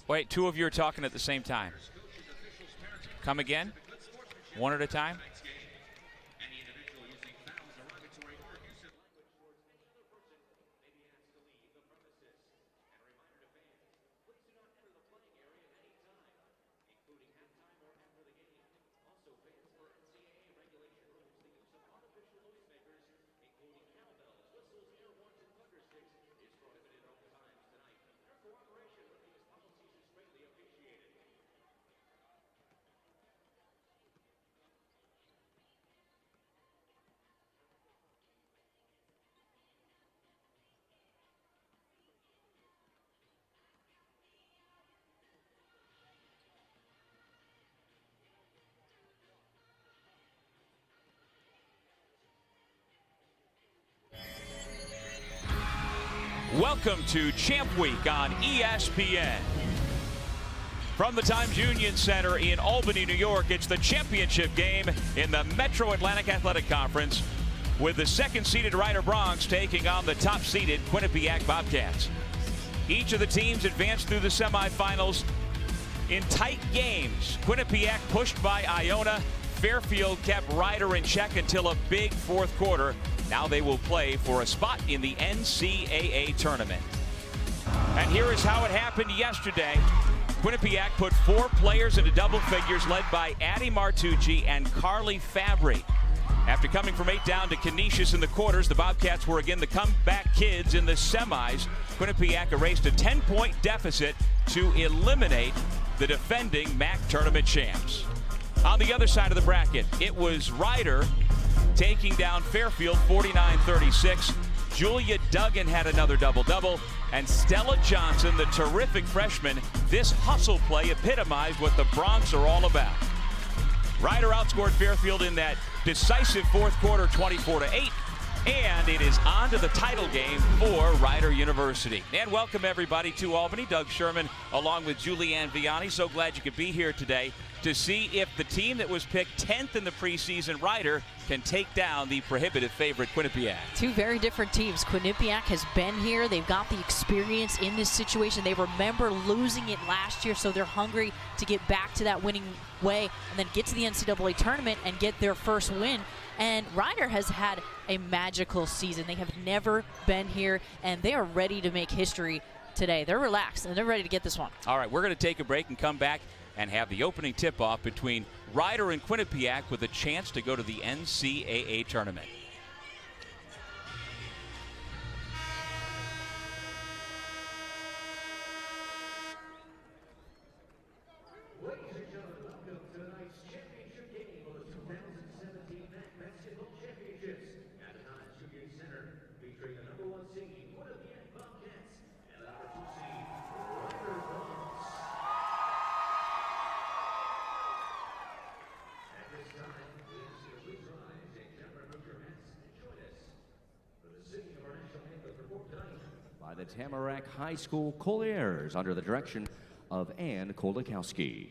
Wait, two of you are talking at the same time. Come again? One at a time? Welcome to Champ Week on ESPN. From the Times Union Center in Albany, New York, it's the championship game in the Metro Atlantic Athletic Conference with the second-seeded Rider Broncs taking on the top-seeded Quinnipiac Bobcats. Each of the teams advanced through the semifinals in tight games. Quinnipiac pushed by Iona. Fairfield kept Rider in check until a big fourth quarter. Now they will play for a spot in the NCAA tournament. And here is how it happened yesterday. Quinnipiac put 4 players into double figures, led by Addie Martucci and Carly Fabry. After coming from 8 down to Canisius in the quarters, the Bobcats were again the comeback kids in the semis. Quinnipiac erased a 10-point deficit to eliminate the defending MAAC tournament champs. On the other side of the bracket, it was Rider taking down Fairfield 49-36. Julia Duggan had another double-double, and Stella Johnson, the terrific freshman. This hustle play epitomized what the Broncs are all about. Rider outscored Fairfield in that decisive fourth quarter 24-8, and it is on to the title game for Rider University. And welcome everybody to Albany. Doug Sherman along with Julianne Vianney. So glad you could be here today to see if the team that was picked 10th in the preseason, Rider, can take down the prohibitive favorite Quinnipiac. Two very different teams. Quinnipiac has been here. They've got the experience in this situation. They remember losing it last year, so they're hungry to get back to that winning way and then get to the NCAA tournament and get their first win. And Rider has had a magical season. They have never been here, and they are ready to make history today. They're relaxed, and they're ready to get this one. All right, we're going to take a break and come back and have the opening tip-off between Rider and Quinnipiac with a chance to go to the NCAA tournament. Ladies and gentlemen, welcome to tonight's championship game of the 2017 MAAC Basketball Championships at the Times Union Center, featuring the #1 seed Quinnipiac Bobcats and the #2 seed Rider Broncs. At this time, please rise and camera move your hats and join us for the singing of our national anthem performed tonight by the Tamarack High School Colliers under the direction of Ann Kolakowski.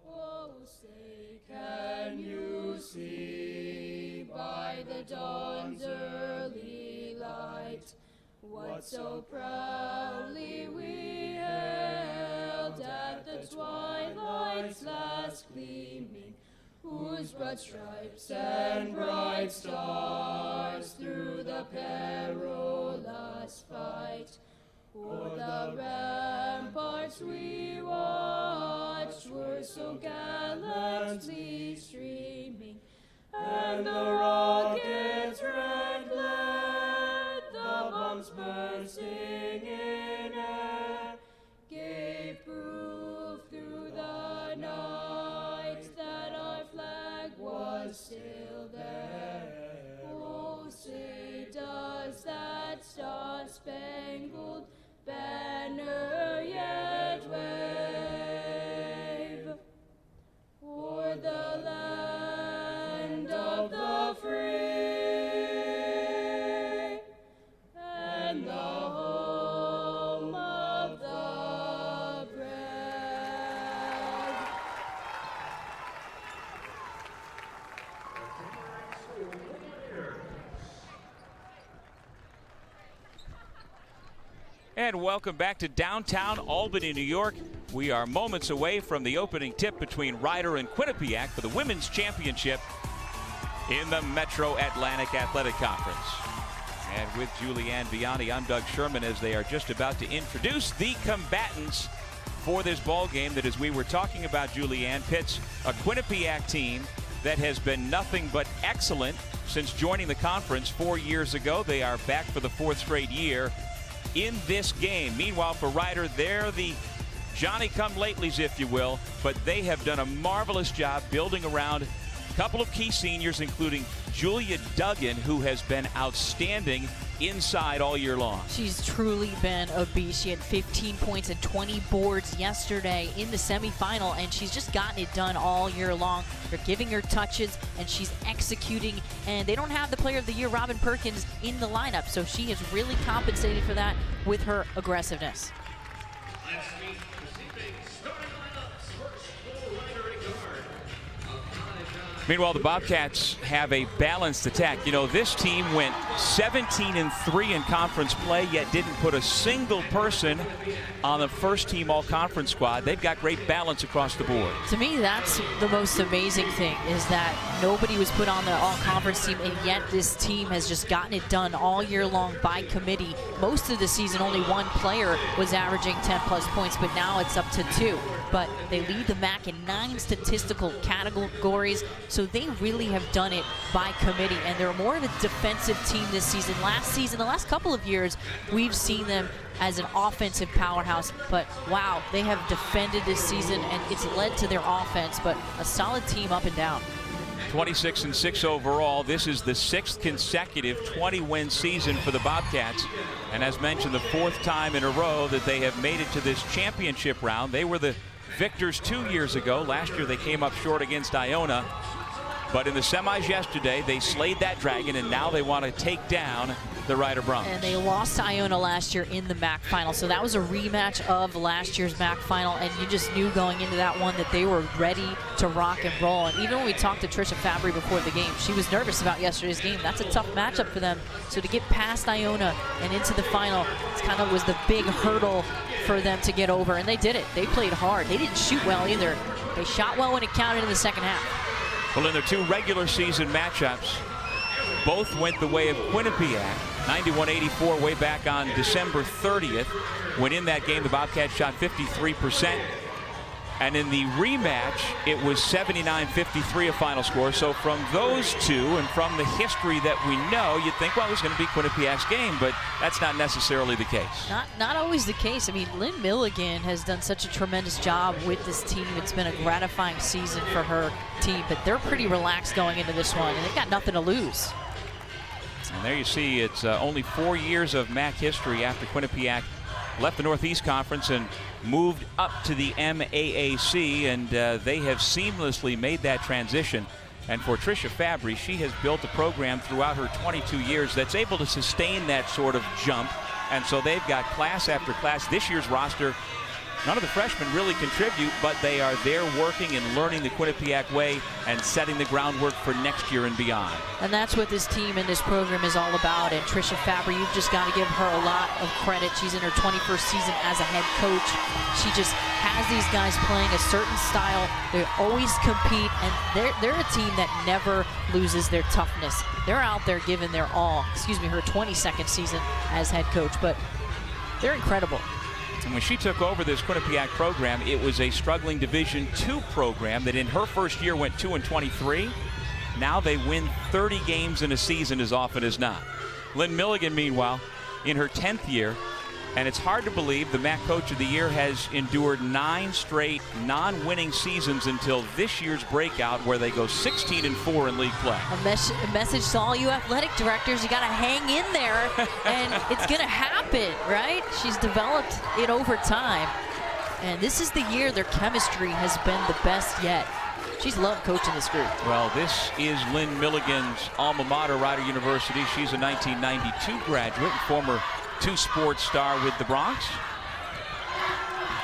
Oh, say, can you see by the dawn's early light what so proudly we hailed at the twilight's last gleaming, whose broad stripes and bright stars through the perilous fight o'er the ramparts we watched were so gallantly streaming, and the rockets' red glare, the bombs bursting in air, gave proof through the night that our flag was still there. Oh, say, does that star-spangled banner yet wave o'er the land of the free and the home of the brave? And welcome back to downtown Albany, New York. We are moments away from the opening tip between Ryder and Quinnipiac for the Women's Championship in the Metro Atlantic Athletic Conference. And with Julianne Vianney, I'm Doug Sherman, as they are just about to introduce the combatants for this ball game that, as we were talking about, Julianne, pits a Quinnipiac team that has been nothing but excellent since joining the conference 4 years ago. They are back for the 4th straight year in this game. Meanwhile, for Ryder, they're the Johnny-come-latelys, if you will, but they have done a marvelous job building around a couple of key seniors, including Julia Duggan, who has been outstanding inside all year long. She's truly been a beast. She had 15 points and 20 boards yesterday in the semifinal, and she's just gotten it done all year long. They're giving her touches, and she's executing, and they don't have the Player of the Year, Robin Perkins, in the lineup, so she has really compensated for that with her aggressiveness. Meanwhile, the Bobcats have a balanced attack. You know, this team went 17-3 in conference play, yet didn't put a single person on the first team all-conference squad. They've got great balance across the board. To me, that's the most amazing thing, is that nobody was put on the all-conference team, and yet this team has just gotten it done all year long by committee. Most of the season, only one player was averaging 10-plus points, but now it's up to 2. But they lead the MAAC in 9 statistical categories, so they really have done it by committee, and they're more of a defensive team this season. Last season, the last couple of years, we've seen them as an offensive powerhouse, but wow, they have defended this season, and it's led to their offense, but a solid team up and down. 26-6 overall. This is the 6th consecutive 20-win season for the Bobcats, and as mentioned, the 4th time in a row that they have made it to this championship round. They were the victors 2 years ago. Last year they came up short against Iona, but in the semis yesterday they slayed that dragon, and now they want to take down the Ryder Browns. And they lost to Iona last year in the MAAC final, so that was a rematch of last year's MAAC final, and you just knew going into that one that they were ready to rock and roll. And even when we talked to Trisha Fabry before the game, she was nervous about yesterday's game. That's a tough matchup for them, so to get past Iona and into the final, it kind of was the big hurdle for them to get over, and they did it. They played hard. They didn't shoot well either. They shot well when it counted in the second half. Well, in their 2 regular season matchups, both went the way of Quinnipiac. 91-84 way back on December 30th, when in that game the Bobcats shot 53%. And in the rematch, it was 79-53 a final score. So from those two and from the history that we know, you'd think, well, it was going to be Quinnipiac's game, but that's not necessarily the case. Not always the case. I mean, Lynn Milligan has done such a tremendous job with this team. It's been a gratifying season for her team, but they're pretty relaxed going into this one, and they've got nothing to lose. And there you see, it's only 4 years of MAAC history after Quinnipiac left the Northeast Conference and moved up to the MAAC, and they have seamlessly made that transition. And for Trisha Fabry, she has built a program throughout her 22 years that's able to sustain that sort of jump. And so they've got class after class. This year's roster, none of the freshmen really contribute, but they are there working and learning the Quinnipiac way and setting the groundwork for next year and beyond. And that's what this team and this program is all about. And Trisha Fabry, you've just got to give her a lot of credit. She's in her 21st season as a head coach. She just has these guys playing a certain style. They always compete, and they're a team that never loses their toughness. They're out there giving their all. Excuse me, her 22nd season as head coach, but they're incredible. And when she took over this Quinnipiac program, it was a struggling Division II program that in her first year went 2-23. Now they win 30 games in a season as often as not. Lynn Milligan, meanwhile, in her 10th year, and it's hard to believe the MAAC Coach of the Year has endured 9 straight non-winning seasons until this year's breakout, where they go 16-4 in league play. A message to all you athletic directors: you got to hang in there, and it's going to happen, right? She's developed it over time, and this is the year their chemistry has been the best yet. She's loved coaching this group. Well, this is Lynn Milligan's alma mater, Rider University. She's a 1992 graduate and former 2-sport star with the Bronx.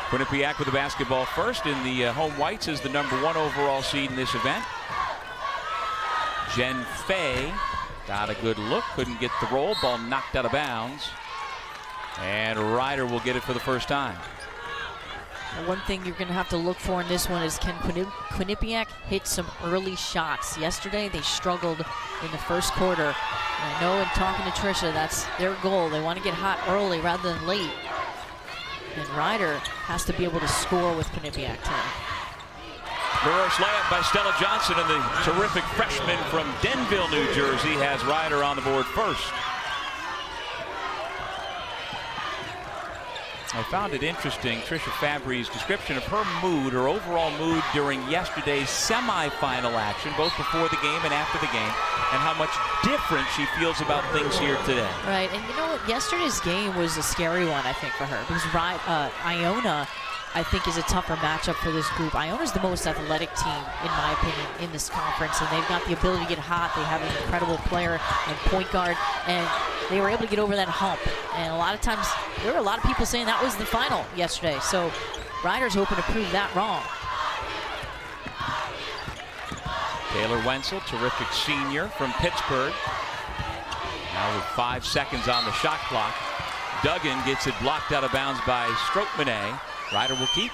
Quinnipiac with the basketball first in the home whites is the #1 overall seed in this event. Jen Fay got a good look, couldn't get the roll, ball knocked out of bounds. And Ryder will get it for the first time. One thing you're going to have to look for in this one is can Quinnipiac hit some early shots. Yesterday they struggled in the first quarter. And I know in talking to Tricia, that's their goal. They want to get hot early rather than late. And Ryder has to be able to score with Quinnipiac tonight. Reverse layup by Stella Johnson, and the terrific freshman from Denville, New Jersey, has Ryder on the board first. I found it interesting, Tricia Fabbry's description of her mood, her overall mood during yesterday's semifinal action, both before the game and after the game, and how much different she feels about things here today. Right, and you know what? Yesterday's game was a scary one, I think, for her, because Iona, I think, is a tougher matchup for this group. Iona's the most athletic team, in my opinion, in this conference, and they've got the ability to get hot. They have an incredible player and point guard, and they were able to get over that hump. And a lot of times, there were a lot of people saying that was the final yesterday, so Ryder's hoping to prove that wrong. Taylor Wenzel, terrific senior from Pittsburgh. Now with 5 seconds on the shot clock. Duggan gets it blocked out of bounds by Stroke-Manet. Ryder will keep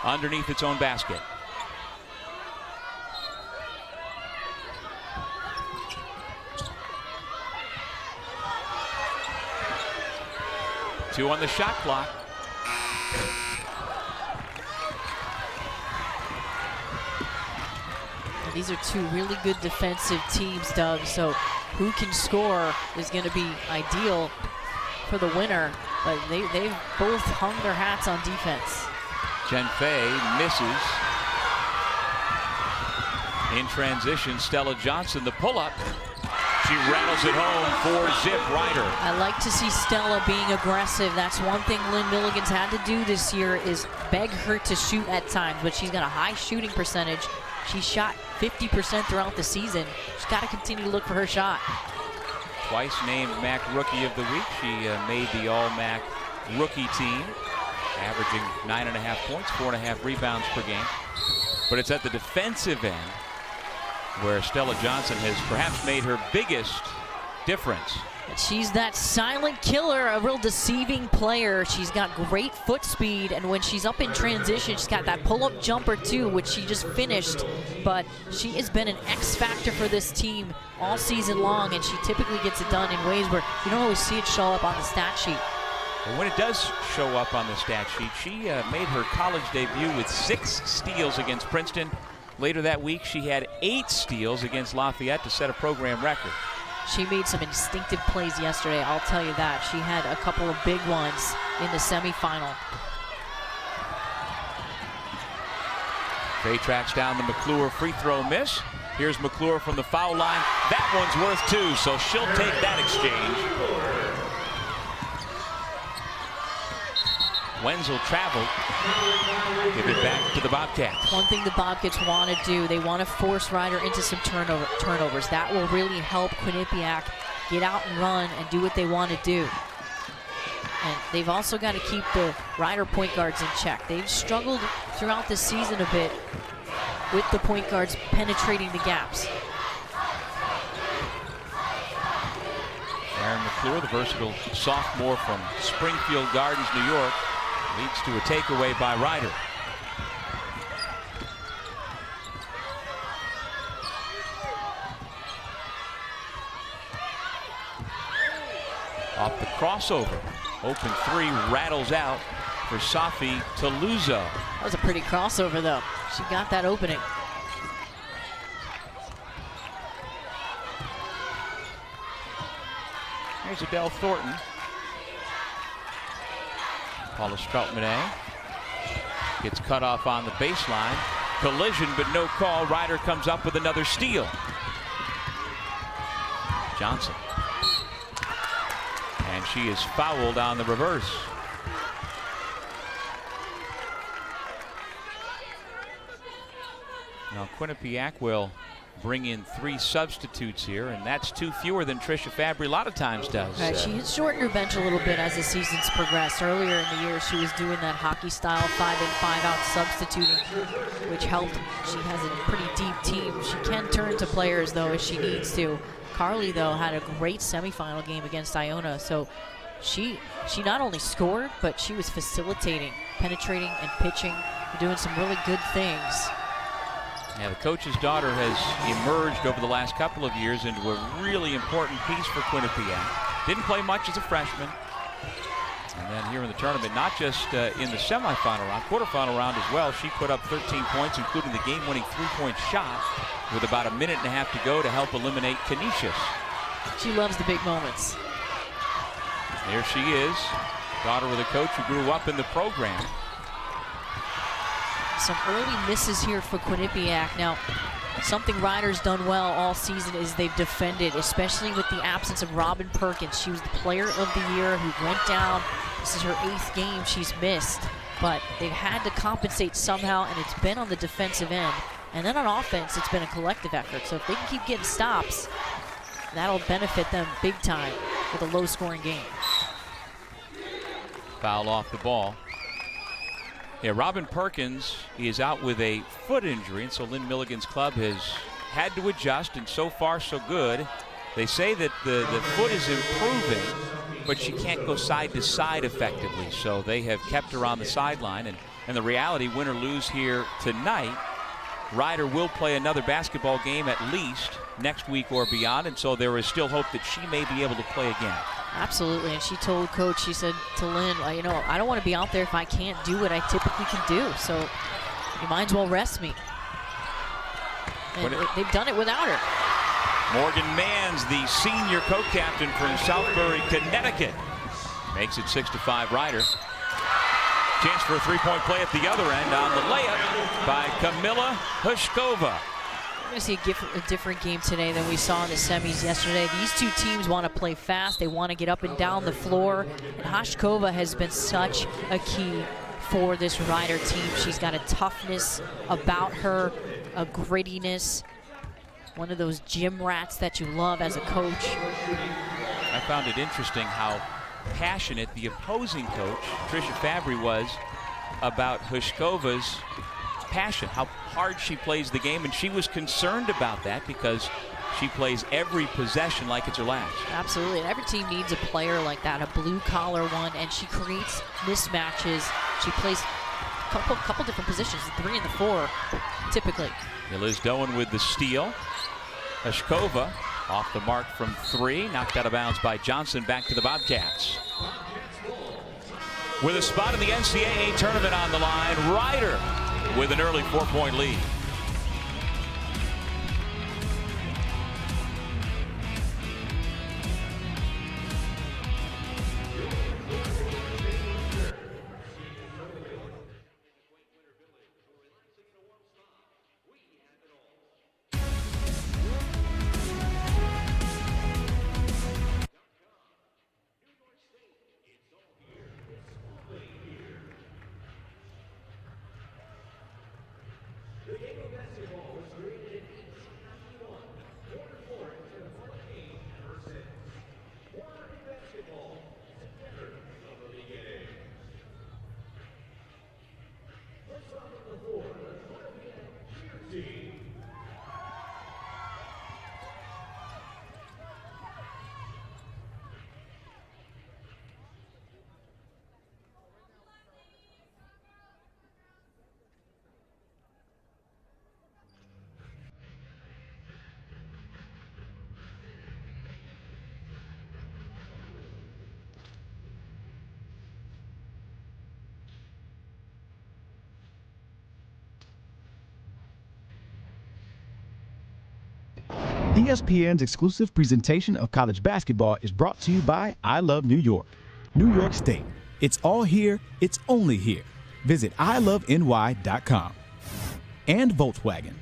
underneath its own basket. Two on the shot clock. And these are two really good defensive teams, Doug, so who can score is going to be ideal for the winner, but they've both hung their hats on defense. Jen Fay misses. In transition, Stella Johnson, the pull-up. She rattles it home for Zip Ryder. I like to see Stella being aggressive. That's one thing Lynn Milligan's had to do this year, is beg her to shoot at times, but she's got a high shooting percentage. She shot 50% throughout the season. She's got to continue to look for her shot. Twice named MAAC Rookie of the Week. She made the All-MAAC rookie team, averaging 9.5 points, 4.5 rebounds per game. But it's at the defensive end where Stella Johnson has perhaps made her biggest difference. She's that silent killer, a real deceiving player. She's got great foot speed, and when she's up in transition, she's got that pull-up jumper too, which she just finished. But she has been an X factor for this team all season long, and she typically gets it done in ways where you don't always see it show up on the stat sheet. And when it does show up on the stat sheet, she made her college debut with 6 steals against Princeton. Later that week, she had 8 steals against Lafayette to set a program record. She made some instinctive plays yesterday, I'll tell you that. She had a couple of big ones in the semifinal. Fay tracks down the McClure free throw miss. Here's McClure from the foul line. That one's worth 2, so she'll take that exchange. Wenzel traveled. Give it back to the Bobcats. One thing the Bobcats want to do, they want to force Ryder into some turnovers. That will really help Quinnipiac get out and run and do what they want to do. And they've also got to keep the Ryder point guards in check. They've struggled throughout the season a bit with the point guards penetrating the gaps. Aaron McClure, the versatile sophomore from Springfield Gardens, New York, leads to a takeaway by Ryder. Off the crossover. Open 3 rattles out for Safi Taluzo. That was a pretty crossover, though. She got that opening. Here's Adele Thornton. Paula Stroutmanet gets cut off on the baseline. Collision, but no call. Ryder comes up with another steal. Johnson. And she is fouled on the reverse. Now Quinnipiac will bring in 3 substitutes here, and that's 2 fewer than Tricia Fabbry a lot of times does. Right, she has shortened her bench a little bit as the season's progressed. Earlier in the year, she was doing that hockey style 5-in, 5-out substituting, which helped. She has a pretty deep team. She can turn to players, though, if she needs to. Carly, though, had a great semifinal game against Iona, so she not only scored, but she was facilitating, penetrating, and pitching, doing some really good things. Yeah, the coach's daughter has emerged over the last couple of years into a really important piece for Quinnipiac. Didn't play much as a freshman. And then here in the tournament, not just in the semifinal round, quarterfinal round as well, she put up 13 points, including the game-winning three-point shot with about a minute and a half to go to help eliminate Canisius. She loves the big moments. There she is, daughter of a coach who grew up in the program. Some early misses here for Quinnipiac. Now, something Ryder's done well all season is they've defended, especially with the absence of Robin Perkins. She was the player of the year who went down. This is her 8th game she's missed, but they've had to compensate somehow, and it's been on the defensive end. And then on offense, it's been a collective effort. So if they can keep getting stops, that'll benefit them big time with a low-scoring game. Foul off the ball. Yeah, Robin Perkins is out with a foot injury, and so Lynn Milligan's club has had to adjust, and so far so good. They say that the foot is improving, but she can't go side to side effectively, so they have kept her on the sideline. And the reality, win or lose here tonight, Ryder will play another basketball game at least next week or beyond, and so there is still hope that she may be able to play again. Absolutely, and she told Coach, she said to Lynn, you know, I don't want to be out there if I can't do what I typically can do, so you might as well rest me. And they've done it without her. Morgan Manns, the senior co-captain from Southbury, Connecticut, makes it 6-5 Ryder. Chance for a three-point play at the other end on the layup by Kamila Hushkova. We're going to see a different game today than we saw in the semis yesterday. These two teams want to play fast. They want to get up and down the floor. And Hushkova has been such a key for this Ryder team. She's got a toughness about her, a grittiness, one of those gym rats that you love as a coach. I found it interesting how passionate the opposing coach, Tricia Fabry, was about Hushkova's passion, how hard she plays the game, and she was concerned about that because she plays every possession like it's her last. Absolutely, and every team needs a player like that, a blue-collar one, and she creates mismatches. She plays a couple different positions, the 3 and the 4, typically. Liz Doan with the steal. Hushkova off the mark from 3, knocked out of bounds by Johnson, back to the Bobcats. With a spot in the NCAA tournament on the line, Ryder with an early 4-point lead. ESPN's exclusive presentation of college basketball is brought to you by I Love New York. New York State. It's all here. It's only here. Visit iloveny.com. And Volkswagen.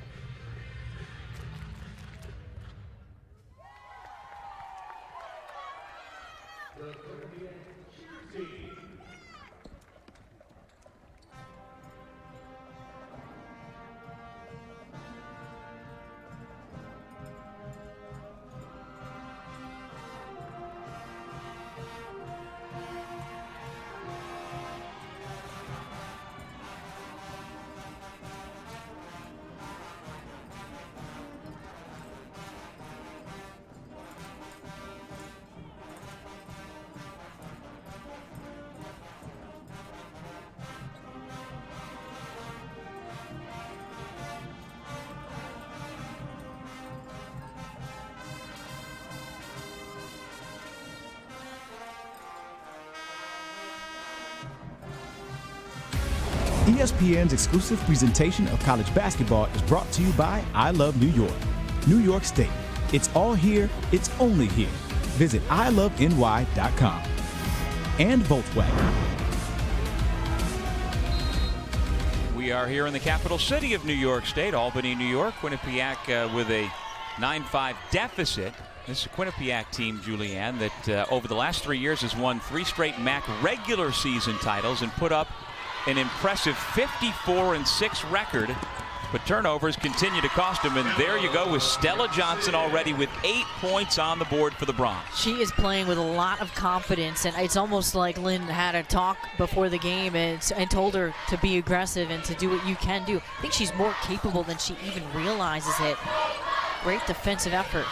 ESPN's exclusive presentation of college basketball is brought to you by I Love New York. New York State. It's all here. It's only here. Visit iloveny.com. And Volkswagen. We are here in the capital city of New York State, Albany, New York. Quinnipiac with a 9-5 deficit. This is a Quinnipiac team, Julianne, that over the last 3 years has won 3 straight MAAC regular season titles and put up an impressive 54-6 record. But turnovers continue to cost them, and there you go with Stella Johnson already with 8 points on the board for the Bronx. She is playing with a lot of confidence, and it's almost like Lynn had a talk before the game and told her to be aggressive and to do what you can do. I think she's more capable than she even realizes it. Great defensive effort.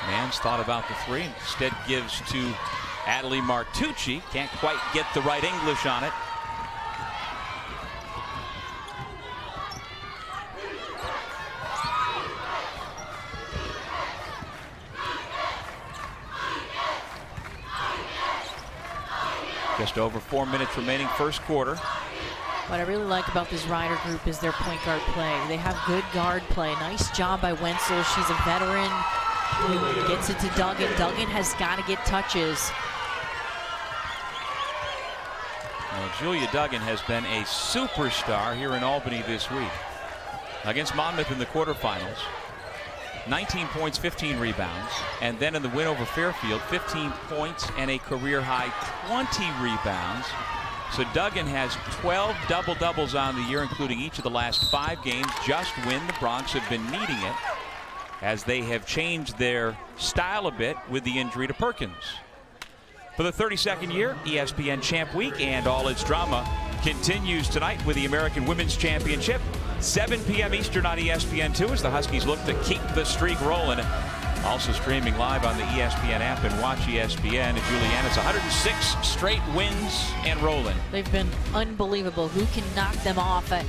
Mans thought about the 3, instead gives to Adelie Martucci. Can't quite get the right English on it. Just over 4 minutes remaining first quarter. What I really like about this Rider group is their point guard play. They have good guard play. Nice job by Wenzel. She's a veteran. Gets it to Duggan. Duggan has got to get touches. Well, Julia Duggan has been a superstar here in Albany this week. Against Monmouth in the quarterfinals. 19 points, 15 rebounds, and then in the win over Fairfield, 15 points and a career-high 20 rebounds. So Duggan has 12 double-doubles on the year, including each of the last 5 games, just when the Bronx have been needing it, as they have changed their style a bit with the injury to Perkins. For the 32nd year, ESPN Champ Week and all its drama continues tonight with the American Women's Championship. 7 p.m. Eastern on ESPN2 as the Huskies look to keep the streak rolling. Also streaming live on the ESPN app and watch ESPN. And Julianne, it's 106 straight wins and rolling. They've been unbelievable. Who can knock them off? I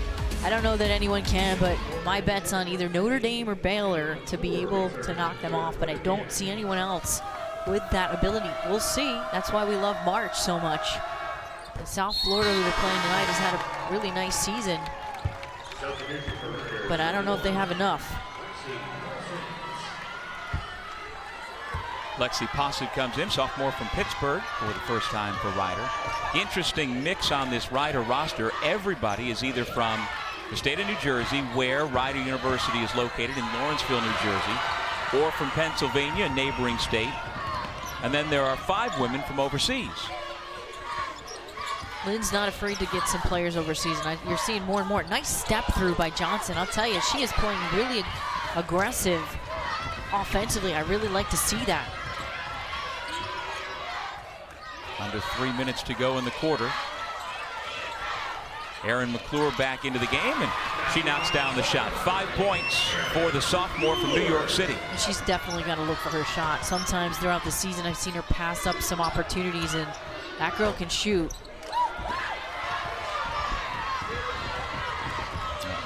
don't know that anyone can, but my bet's on either Notre Dame or Baylor to be able to knock them off. But I don't see anyone else with that ability. We'll see. That's why we love March so much. And South Florida, who they're playing tonight, has had a really nice season. But I don't know if they have enough. Lexi Posset comes in, sophomore from Pittsburgh for the first time for Rider. Interesting mix on this Rider roster. Everybody is either from the state of New Jersey, where Rider University is located in Lawrenceville, New Jersey, or from Pennsylvania, a neighboring state. And then there are 5 women from overseas. Lynn's not afraid to get some players overseas, and you're seeing more and more. Nice step through by Johnson. I'll tell you, she is playing really aggressive offensively. I really like to see that. Under 3 minutes to go in the quarter. Erin McClure back into the game, and she knocks down the shot. 5 points for the sophomore from New York City. And she's definitely got to look for her shot. Sometimes throughout the season, I've seen her pass up some opportunities, and that girl can shoot.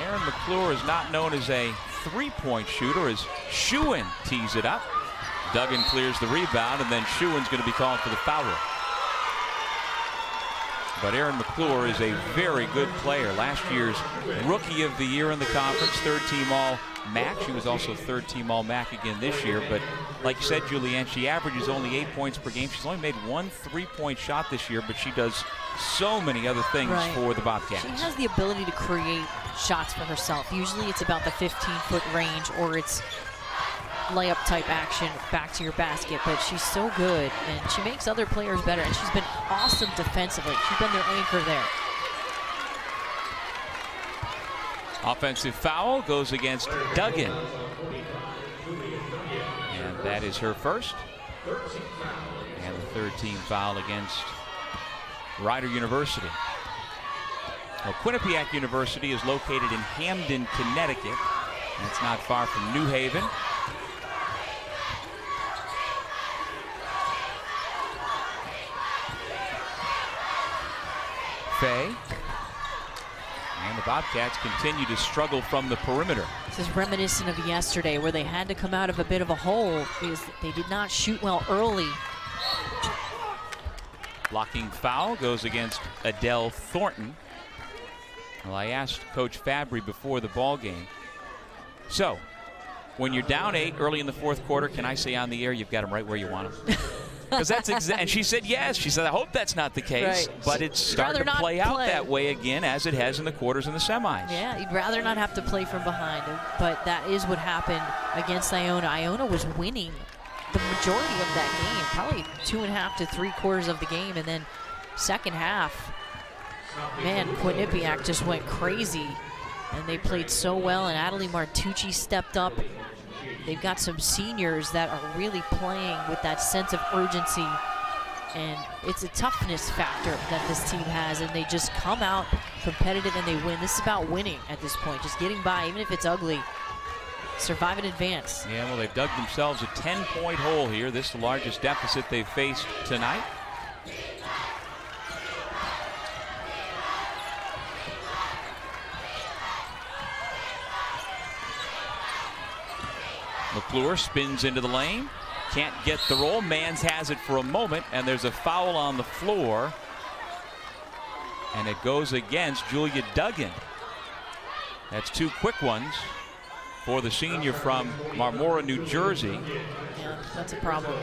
Erin McClure is not known as a three-point shooter, as Schuin tees it up. Duggan clears the rebound, and then Schuin's going to be called for the foul. But Erin McClure is a very good player. Last year's Rookie of the Year in the conference, 3rd-team All-MAAC. She was also 3rd-team All-MAAC again this year. But like you said, Julianne, she averages only 8 points per game. She's only made 1 3-point shot this year, but she does so many other things for the Bobcats. She has the ability to create shots for herself. Usually it's about the 15-foot range, or it's layup type action back to your basket, but she's so good and she makes other players better, and she's been awesome defensively. She's been their anchor there. Offensive foul goes against Duggan, and that is her first, and the 3rd team foul against Rider University. Well, Quinnipiac University is located in Hamden, Connecticut. That's not far from New Haven. Fay. And the Bobcats continue to struggle from the perimeter. This is reminiscent of yesterday, where they had to come out of a bit of a hole because they did not shoot well early. Blocking foul goes against Adele Thornton. Well, I asked Coach Fabry before the ball game, so when you're down 8 early in the fourth quarter, can I say on the air you've got them right where you want them? Because that's and she said yes. She said, I hope that's not the case, right. but it's starting to play out that way again, as it has in the quarters and the semis. Yeah, you'd rather not have to play from behind, but that is what happened against Iona. Iona was winning the majority of that game, probably 2.5 to 3/4 of the game, and then second half, man, Quinnipiac just went crazy, and they played so well, and Adelie Martucci stepped up. They've got some seniors that are really playing with that sense of urgency, and it's a toughness factor that this team has, and they just come out competitive and they win. This is about winning at this point, just getting by, even if it's ugly. Survive and advance. Yeah, well, they've dug themselves a 10-point hole here. This is the largest deficit they've faced tonight. McClure spins into the lane. Can't get the roll. Mans has it for a moment, and there's a foul on the floor. And it goes against Julia Duggan. That's 2 quick ones for the senior from Marmora, New Jersey. Yeah, that's a problem.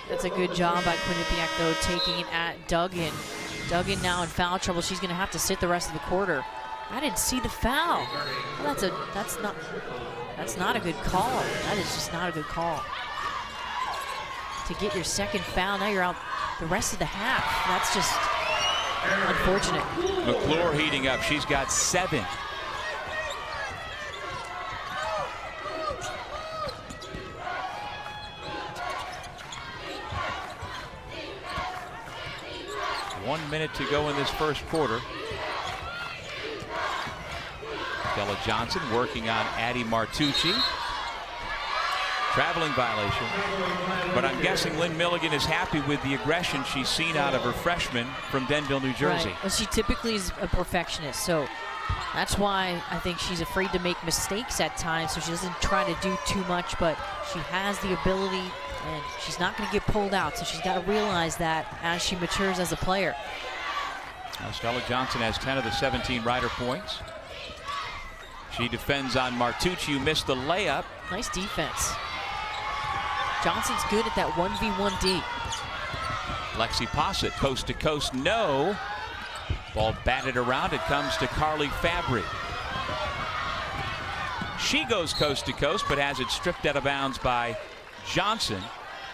That's a good job by Quinnipiac, though, taking it at Duggan. Duggan now in foul trouble. She's going to have to sit the rest of the quarter. I didn't see the foul. Well, that's not a good call. That is just not a good call. To get your second foul, now you're out the rest of the half. That's just unfortunate. McClure heating up. She's got 7. One minute to go in this first quarter. Stella Johnson working on Addie Martucci. Traveling violation. But I'm guessing Lynn Milligan is happy with the aggression she's seen out of her freshman from Denville, New Jersey. Right. Well, she typically is a perfectionist, so that's why I think she's afraid to make mistakes at times, so she doesn't try to do too much, but she has the ability, and she's not going to get pulled out, so she's got to realize that as she matures as a player. Now Stella Johnson has 10 of the 17 rider points. She defends on Martucci, who missed the layup. Nice defense. Johnson's good at that 1v1D. Lexi Posset, coast to coast, no. Ball batted around, it comes to Carly Fabry. She goes coast to coast, but has it stripped out of bounds by Johnson,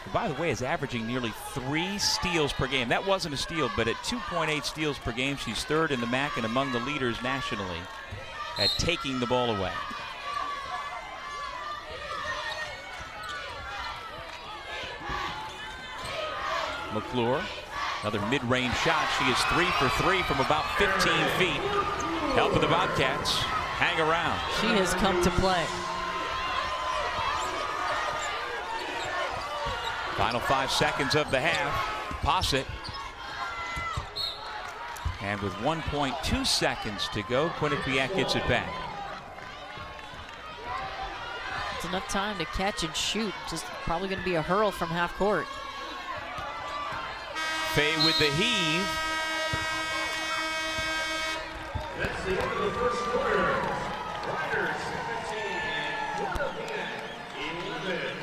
who, by the way, is averaging nearly 3 steals per game. That wasn't a steal, but at 2.8 steals per game, she's 3rd in the MAAC and among the leaders nationally at taking the ball away. McClure, another mid-range shot. She is 3 for 3 from about 15 feet. Helping the Bobcats hang around. She has come to play. Final 5 seconds of the half. Posset. And with 1.2 seconds to go, Quinnipiac gets it back. It's enough time to catch and shoot. Just probably going to be a hurl from half court. Faye with the heave. That's the end of the first quarter. Riders 17, Quinnipiac 11.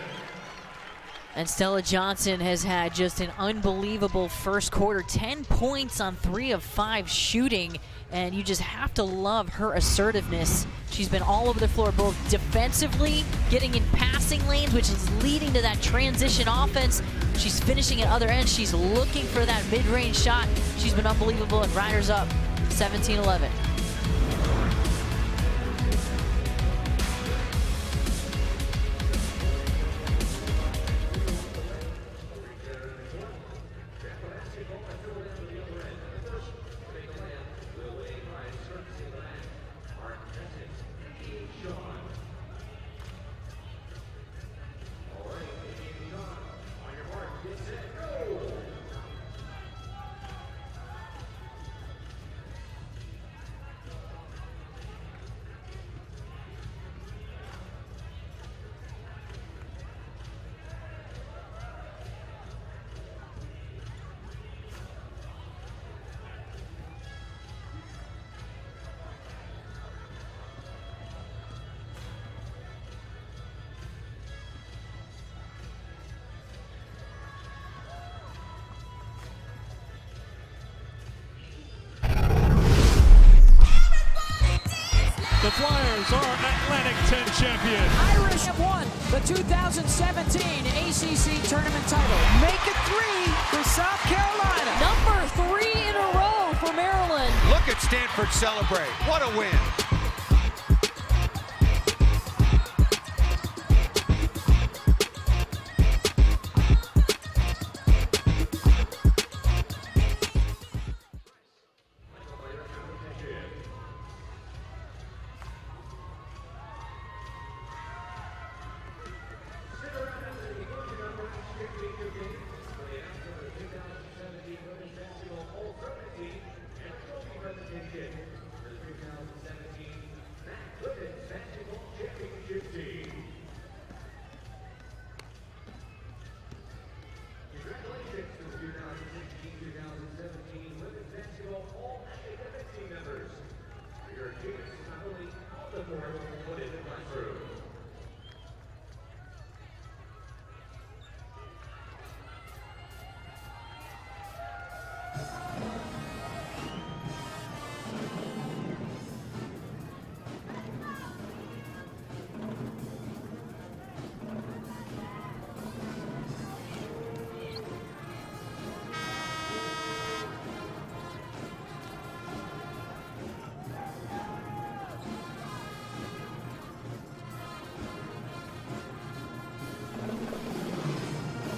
And Stella Johnson has had just an unbelievable first quarter. 10 points on 3 of 5 shooting. And you just have to love her assertiveness. She's been all over the floor, both defensively, getting in passing lanes, which is leading to that transition offense. She's finishing at other ends. She's looking for that mid-range shot. She's been unbelievable, and Riders up 17-11. Irish are Atlantic 10 champions. Irish have won the 2017 ACC tournament title. Make it 3 for South Carolina. Number 3 in a row for Maryland. Look at Stanford celebrate. What a win.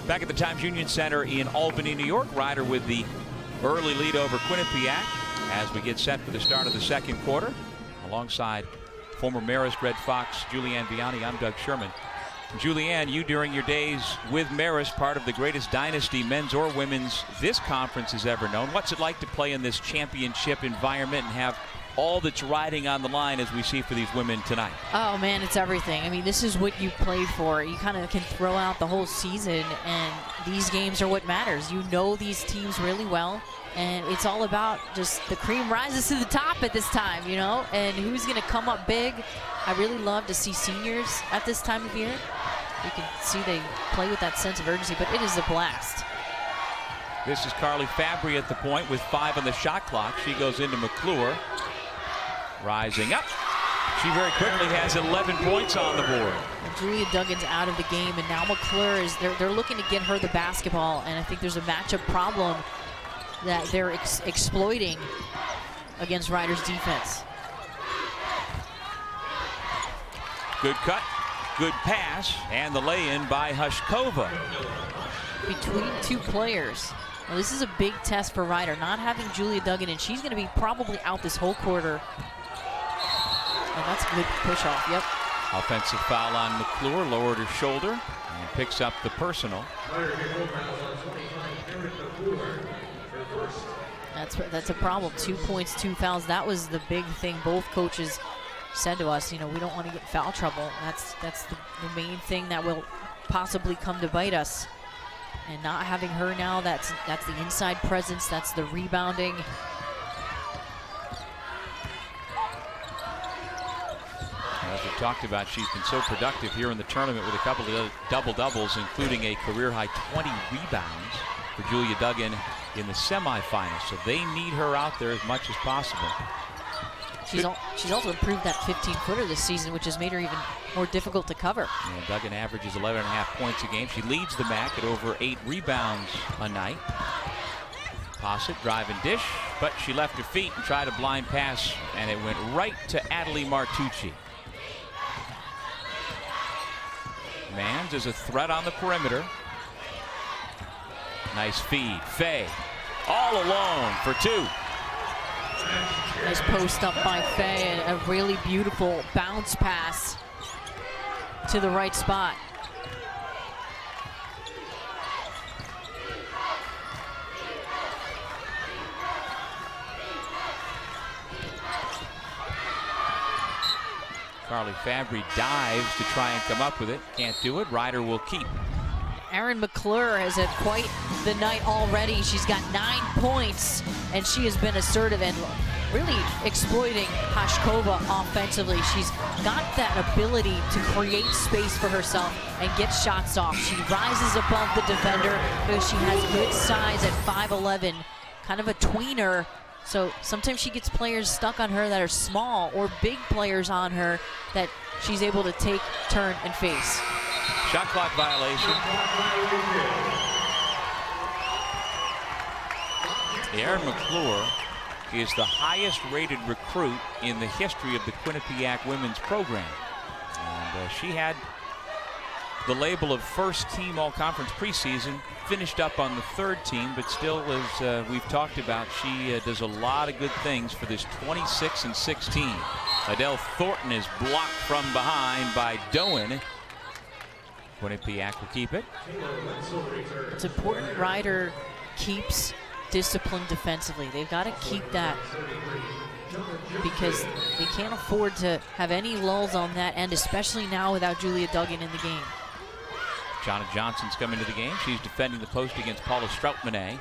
Back at the Times Union Center in Albany, New York, Ryder with the early lead over Quinnipiac as we get set for the start of the second quarter. Alongside former Marist Red Fox Julianne Vianney, I'm Doug Sherman. Julianne, you during your days with Marist, part of the greatest dynasty, men's or women's, this conference has ever known. What's it like to play in this championship environment and have all that's riding on the line as we see for these women tonight? Oh man, it's everything. I mean, this is what you played for. You kind of can throw out the whole season, and these games are what matters. You know these teams really well, and it's all about just the cream rises to the top at this time, you know, and who's going to come up big. I really love to see seniors at this time of year. You can see they play with that sense of urgency, but it is a blast. This is Carly Fabry at the point with 5 on the shot clock. She goes into McClure. Rising up. She very quickly has 11 points on the board. And Julia Duggan's out of the game, and now McClure is, they're looking to get her the basketball, and I think there's a matchup problem that they're exploiting against Ryder's defense. Good cut, good pass, and the lay-in by Hushkova. Between two players. Well, this is a big test for Ryder, not having Julia Duggan, and she's going to be probably out this whole quarter. And that's a good push off, yep. Offensive foul on McClure, lowered her shoulder, and picks up the personal. That's a problem. 2 points, 2 fouls. That was the big thing both coaches said to us. You know, we don't want to get foul trouble. That's the main thing that will possibly come to bite us. And not having her now, that's the inside presence, that's the rebounding. As we talked about, she's been so productive here in the tournament with a couple of double-doubles, including a career-high 20 rebounds for Julia Duggan in the semifinals. So they need her out there as much as possible. She's also improved that 15-footer this season, which has made her even more difficult to cover. And Duggan averages 11.5 points a game. She leads the MAAC at over 8 rebounds a night. Posset, drive and dish, but she left her feet and tried a blind pass, and it went right to Adelie Martucci. Mans is a threat on the perimeter. Nice feed. Faye all alone for 2. Nice post up by Faye, and a really beautiful bounce pass to the right spot. Carly Fabry dives to try and come up with it. Can't do it. Ryder will keep. Erin McClure has had quite the night already. She's got 9 points, and she has been assertive and really exploiting Hushkova offensively. She's got that ability to create space for herself and get shots off. She rises above the defender because she has good size at 5'11", kind of a tweener, So sometimes she gets players stuck on her that are small, or big players on her that she's able to take, turn, and face. Shot clock violation. Erin McClure is the highest rated recruit in the history of the Quinnipiac women's program. And she had the label of first team all-conference preseason, finished up on the third team, but still, as we've talked about, she does a lot of good things for this 26-16. Adele Thornton is blocked from behind by Doan. Quinnipiac will keep it. It's important Ryder keeps discipline defensively. They've got to keep that, because they can't afford to have any lulls on that end, especially now without Julia Duggan in the game. Jonna Johnson's coming to the game. She's defending the post against Paula Stroutmanet.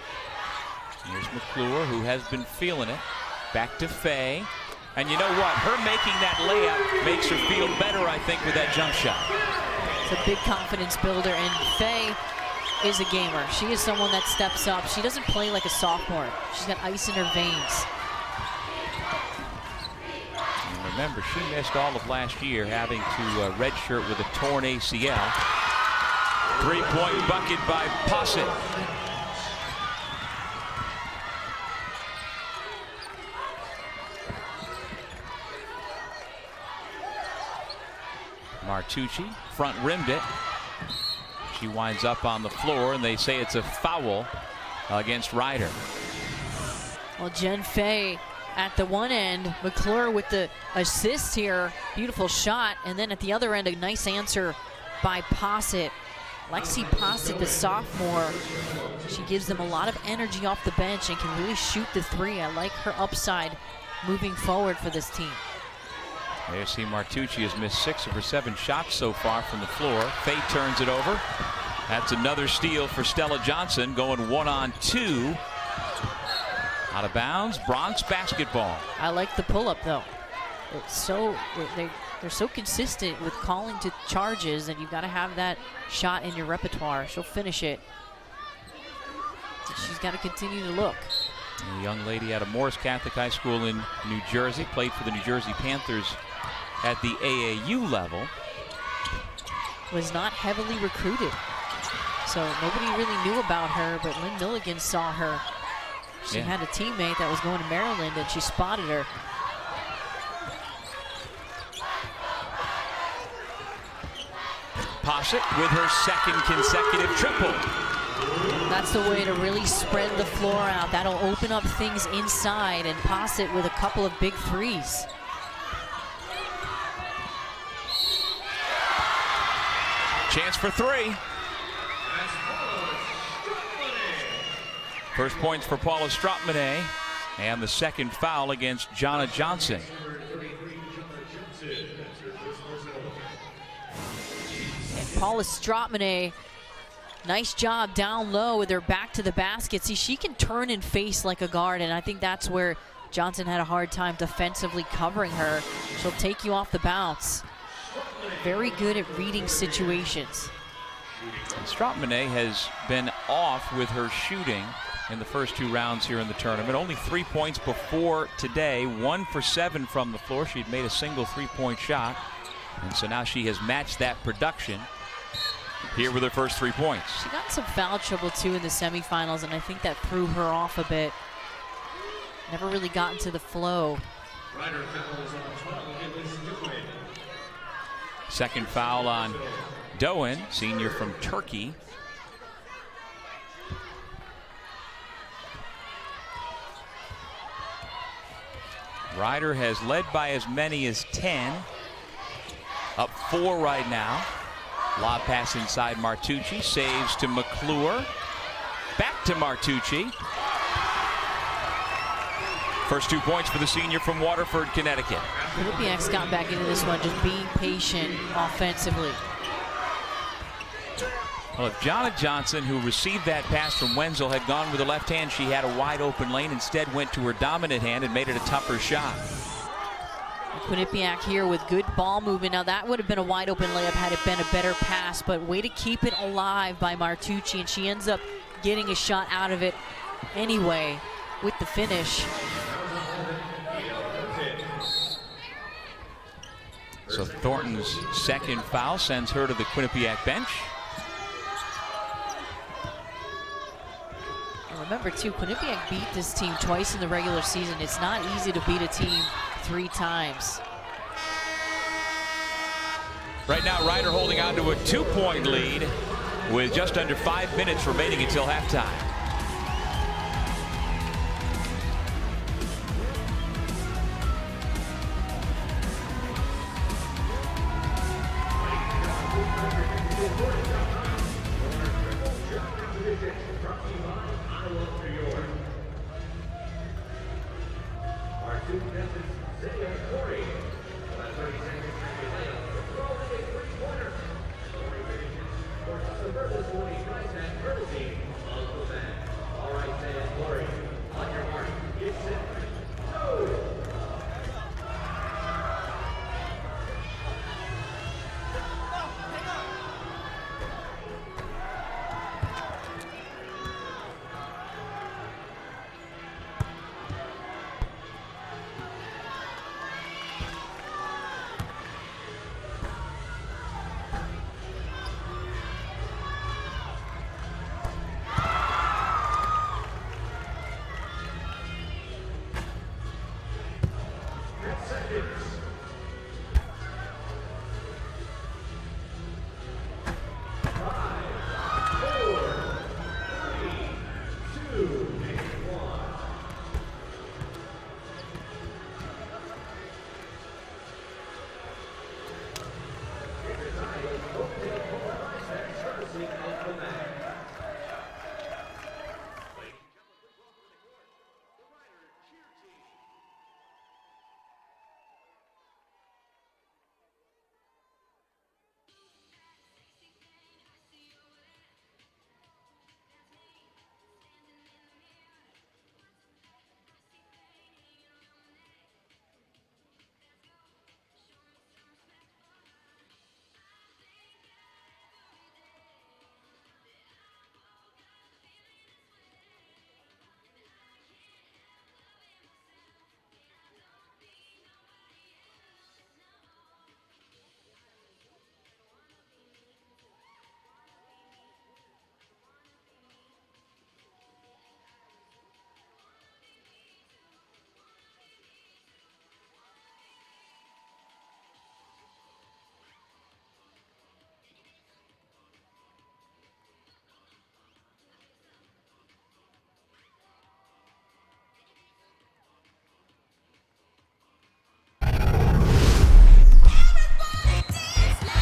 Here's McClure, who has been feeling it. Back to Faye. And you know what? Her making that layup makes her feel better, I think, with that jump shot. It's a big confidence builder, and Faye is a gamer. She is someone that steps up. She doesn't play like a sophomore. She's got ice in her veins. And remember, she missed all of last year, having to redshirt with a torn ACL. Three-point bucket by Posset. Martucci front rimmed it. She winds up on the floor, and they say it's a foul against Ryder. Well, Jen Faye at the one end, McClure with the assist here. Beautiful shot. And then at the other end, a nice answer by Posset. Lexi Posset, the sophomore, she gives them a lot of energy off the bench and can really shoot the three. I like her upside moving forward for this team. AFC Martucci has missed 6 of her 7 shots so far from the floor. Faye turns it over. That's another steal for Stella Johnson, going 1-on-2. Out of bounds, Bronx basketball. I like the pull-up, though. It's so they're so consistent with calling to charges that you've got to have that shot in your repertoire. She'll finish it. She's got to continue to look. A young lady out of Morris Catholic High School in New Jersey, played for the New Jersey Panthers at the AAU level. Was not heavily recruited, so nobody really knew about her, but Lynn Milligan saw her. She had a teammate that was going to Maryland, and she spotted her. Posset with her second consecutive triple. That's the way to really spread the floor out. That'll open up things inside, and Posset with a couple of big threes. Chance for 3. First points for Paula Stroutmanet, and the second foul against Jonna Johnson. And Paula Stroutmanet, nice job down low with her back to the basket. See, she can turn and face like a guard, and I think that's where Johnson had a hard time defensively covering her. She'll take you off the bounce. Very good at reading situations. Stroutmanet has been off with her shooting in the first 2 rounds here in the tournament. Only 3 points before today, 1 for 7 from the floor. She'd made a single 3-point shot, and so now she has matched that production here with her first 3 points. She got some foul trouble too in the semifinals, and I think that threw her off a bit. Never really got into the flow. Second foul on Doan, senior from Turkey. Ryder has led by as many as 10. Up 4 right now. Lob pass inside Martucci. Saves to McClure. Back to Martucci. First 2 points for the senior from Waterford, Connecticut. Quinnipiac's gotten back into this one, just being patient offensively. Well, if Jonna Johnson, who received that pass from Wenzel, had gone with the left hand, she had a wide open lane. Instead went to her dominant hand and made it a tougher shot. Quinnipiac here with good ball movement. Now that would have been a wide open layup had it been a better pass, but way to keep it alive by Martucci, and she ends up getting a shot out of it anyway with the finish. So Thornton's second foul sends her to the Quinnipiac bench. Remember, too, Quinnipiac beat this team twice in the regular season. It's not easy to beat a team 3 times. Right now, Ryder holding on to a 2-point lead with just under 5 minutes remaining until halftime.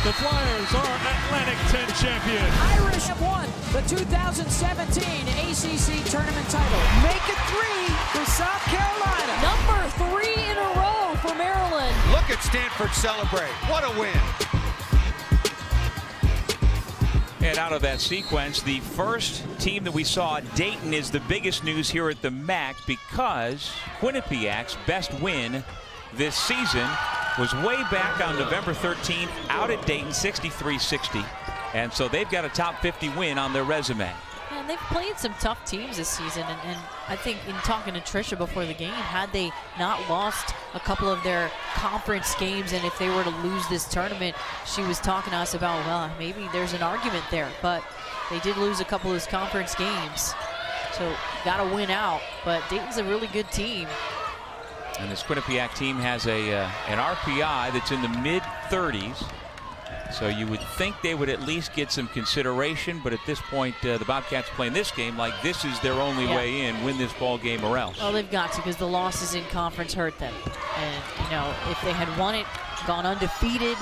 The Flyers are Atlantic 10 champions. Irish have won the 2017 ACC tournament title. Make it 3 for South Carolina. Number 3 in a row for Maryland. Look at Stanford celebrate. What a win. And out of that sequence, the first team that we saw, Dayton, is the biggest news here at the MAAC because Quinnipiac's best win this season was way back on November 13th out at Dayton, 63-60. And so they've got a top 50 win on their resume. And they've played some tough teams this season, and I think in talking to Tricia before the game, had they not lost a couple of their conference games, and if they were to lose this tournament, she was talking to us about, well, maybe there's an argument there, but they did lose a couple of those conference games. So got to win out, but Dayton's a really good team. And this Quinnipiac team has an RPI that's in the mid-30s. So you would think they would at least get some consideration, but at this point, the Bobcats playing this game like this is their only way in, win this ball game or else. Well, they've got to, because the losses in conference hurt them. And, you know, if they had won it, gone undefeated,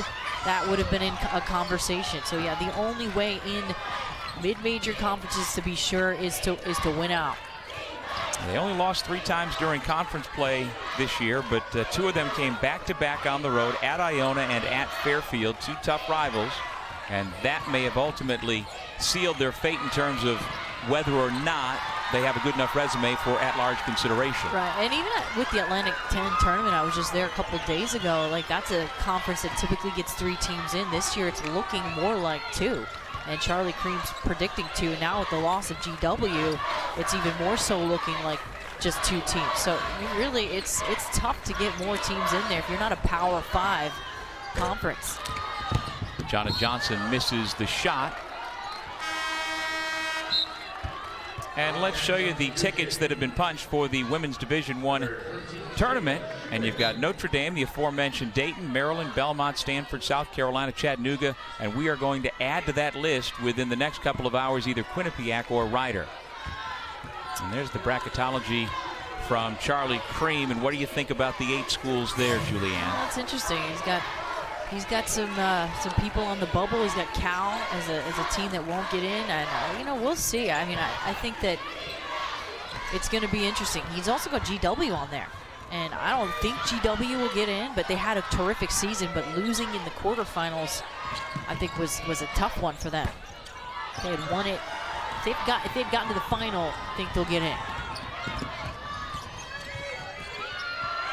that would have been in a conversation. So, yeah, the only way in mid-major conferences, to be sure, is to win out. They only lost 3 times during conference play this year, but 2 of them came back-to-back on the road at Iona and at Fairfield, 2 tough rivals, and that may have ultimately sealed their fate in terms of whether or not they have a good enough resume for at-large consideration. Right, and even with the Atlantic 10 tournament, I was just there a couple of days ago. Like, that's a conference that typically gets 3 teams in. This year, it's looking more like 2. And Charlie Cream's predicting 2. Now with the loss of GW, it's even more so looking like just 2 teams. So I mean, really, it's tough to get more teams in there if you're not a Power 5 conference. Jonna Johnson misses the shot. And let's show you the tickets that have been punched for the Women's Division I tournament. And you've got Notre Dame, the aforementioned Dayton, Maryland, Belmont, Stanford, South Carolina, Chattanooga. And we are going to add to that list within the next couple of hours either Quinnipiac or Rider. And there's the bracketology from Charlie Cream. And what do you think about the 8 schools there, Julianne? Well, that's interesting. He's got some people on the bubble. He's got Cal as a team that won't get in, and you know, we'll see. I mean, I think that it's going to be interesting. He's also got GW on there, and I don't think GW will get in, but they had a terrific season. But losing in the quarterfinals, I think was a tough one for them. They had won it. If they've gotten to the final, I think they'll get in.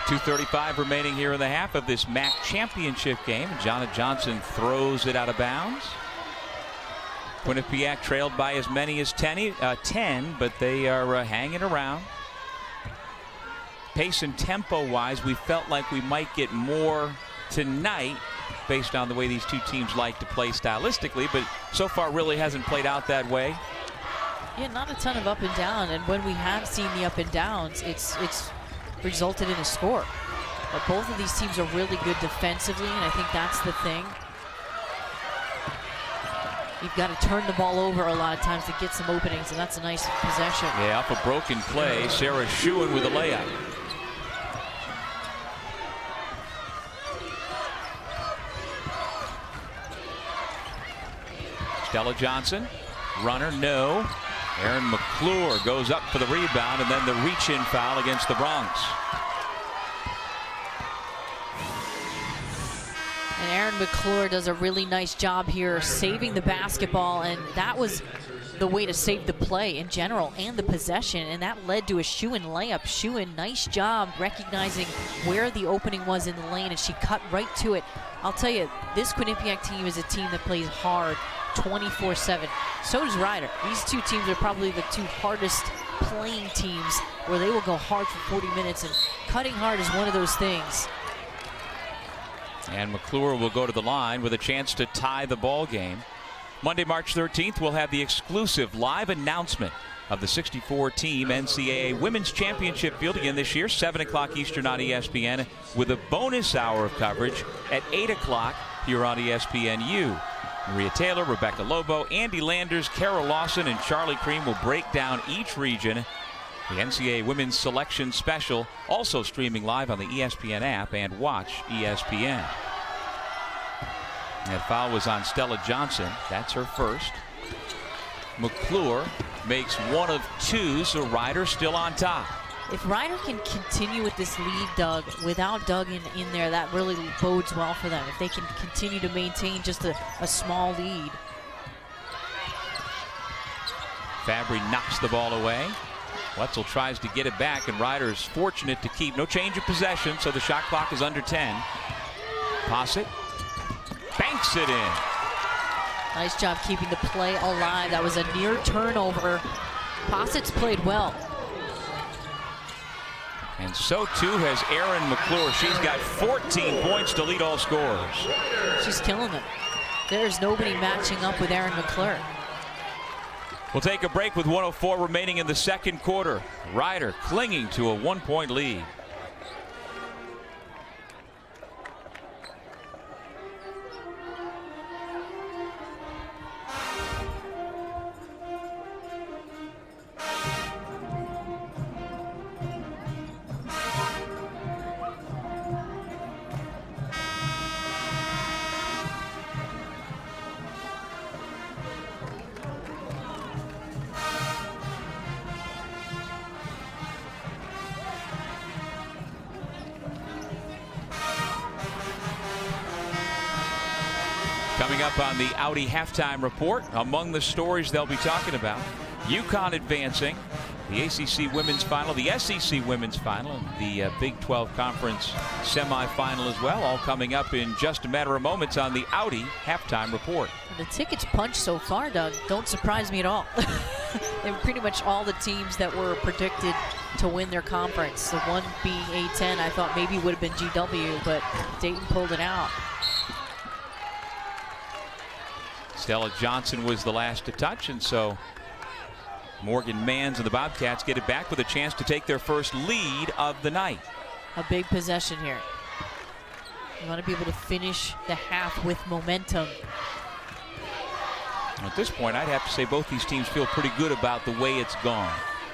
2:35 remaining here in the half of this MAAC championship game. Jonna Johnson throws it out of bounds. Quinnipiac trailed by as many as 10, but they are hanging around. Pace and tempo-wise, we felt like we might get more tonight based on the way these 2 teams like to play stylistically, but so far really hasn't played out that way. Yeah, not a ton of up and down, and when we have seen the up and downs, it's resulted in a score. But both of these teams are really good defensively, and I think that's the thing. You've got to turn the ball over a lot of times to get some openings, and that's a nice possession. Yeah, off a broken play, Sarah Schuin with a layup. Stella Johnson, runner, no. Erin McClure goes up for the rebound, and then the reach-in foul against the Bronx. And Erin McClure does a really nice job here saving the basketball, and that was the way to save the play in general and the possession, and that led to a Schuin layup. Schuin, nice job recognizing where the opening was in the lane, and she cut right to it. I'll tell you, this Quinnipiac team is a team that plays hard 24/7. So does Rider. These 2 teams are probably the 2 hardest playing teams, where they will go hard for 40 minutes, and cutting hard is one of those things. And McClure will go to the line with a chance to tie the ball game. Monday, March 13th, we'll have the exclusive live announcement of the 64-team NCAA Women's Championship field again this year, 7 o'clock Eastern on ESPN, with a bonus hour of coverage at 8 o'clock here on ESPNU. Maria Taylor, Rebecca Lobo, Andy Landers, Carol Lawson, and Charlie Cream will break down each region. The NCAA Women's Selection Special also streaming live on the ESPN app and Watch ESPN. That foul was on Stella Johnson. That's her first. McClure makes 1 of 2, so Rider still on top. If Rider can continue with this lead, Doug, without Doug in there, that really bodes well for them. If they can continue to maintain just a small lead. Fabry knocks the ball away. Wetzel tries to get it back, and Rider is fortunate to keep no change of possession, so the shot clock is under 10. Posset banks it in. Nice job keeping the play alive. That was a near turnover. Posset's played well. And so too has Erin McClure. She's got 14 points to lead all scorers. She's killing them. There's nobody matching up with Erin McClure. We'll take a break with 1:04 remaining in the second quarter. Rider clinging to a 1-point lead. Coming up on the Audi halftime report, among the stories they'll be talking about, UConn advancing, the ACC women's final, the SEC women's final, and the Big 12 conference semifinal as well, all coming up in just a matter of moments on the Audi halftime report. The tickets punched so far, Doug, don't surprise me at all. And pretty much all the teams that were predicted to win their conference. The one being A10, I thought maybe would have been GW, but Dayton pulled it out. Stella Johnson was the last to touch, and so Morgan Manns and the Bobcats get it back with a chance to take their first lead of the night. A big possession here. You want to be able to finish the half with momentum. At this point, I'd have to say both these teams feel pretty good about the way it's gone.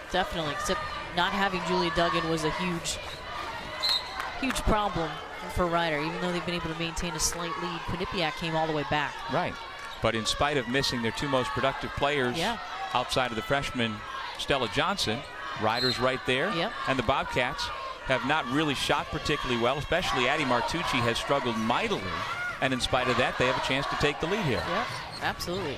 Definitely, except not having Julia Duggan was a huge problem for Ryder. Even though they've been able to maintain a slight lead, Quinnipiac came all the way back. Right, but in spite of missing their two most productive players outside of the freshman Stella Johnson, Ryder's right there, and the Bobcats have not really shot particularly well, especially Addie Martucci has struggled mightily, and in spite of that, they have a chance to take the lead here. Yeah, absolutely.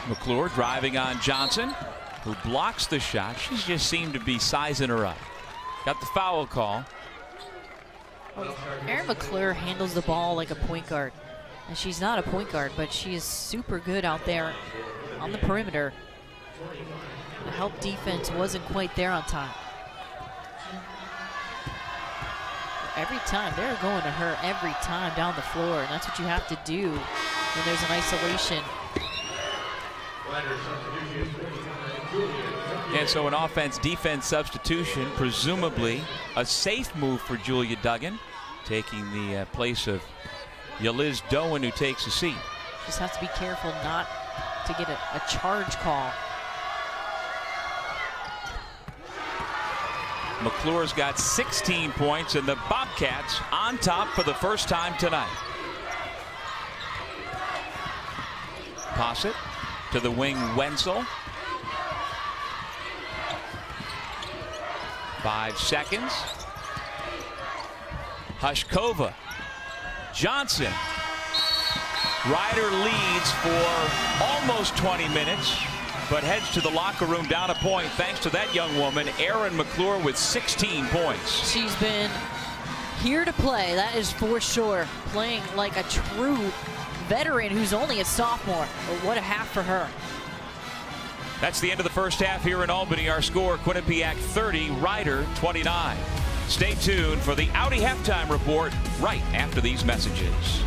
McClure driving on Johnson, who blocks the shot. She just seemed to be sizing her up. Got the foul call. Erin McClure handles the ball like a point guard. And she's not a point guard, but she is super good out there on the perimeter. The help defense wasn't quite there on time. Every time, they're going to her every time down the floor, and that's what you have to do when there's an isolation. And so an offense-defense substitution, presumably a safe move for Julia Duggan, taking the place of Yaliz Doan, who takes a seat. Just have to be careful not to get a charge call. McClure's got 16 points, and the Bobcats on top for the first time tonight. Posset to the wing, Wenzel. 5 seconds. Hushkova. Johnson. Ryder leads for almost 20 minutes, but heads to the locker room down a point thanks to that young woman, Erin McClure, with 16 points. She's been here to play, that is for sure. Playing like a true veteran who's only a sophomore. But what a half for her. That's the end of the first half here in Albany. Our score, Quinnipiac 30, Ryder 29. Stay tuned for the Audi halftime report right after these messages.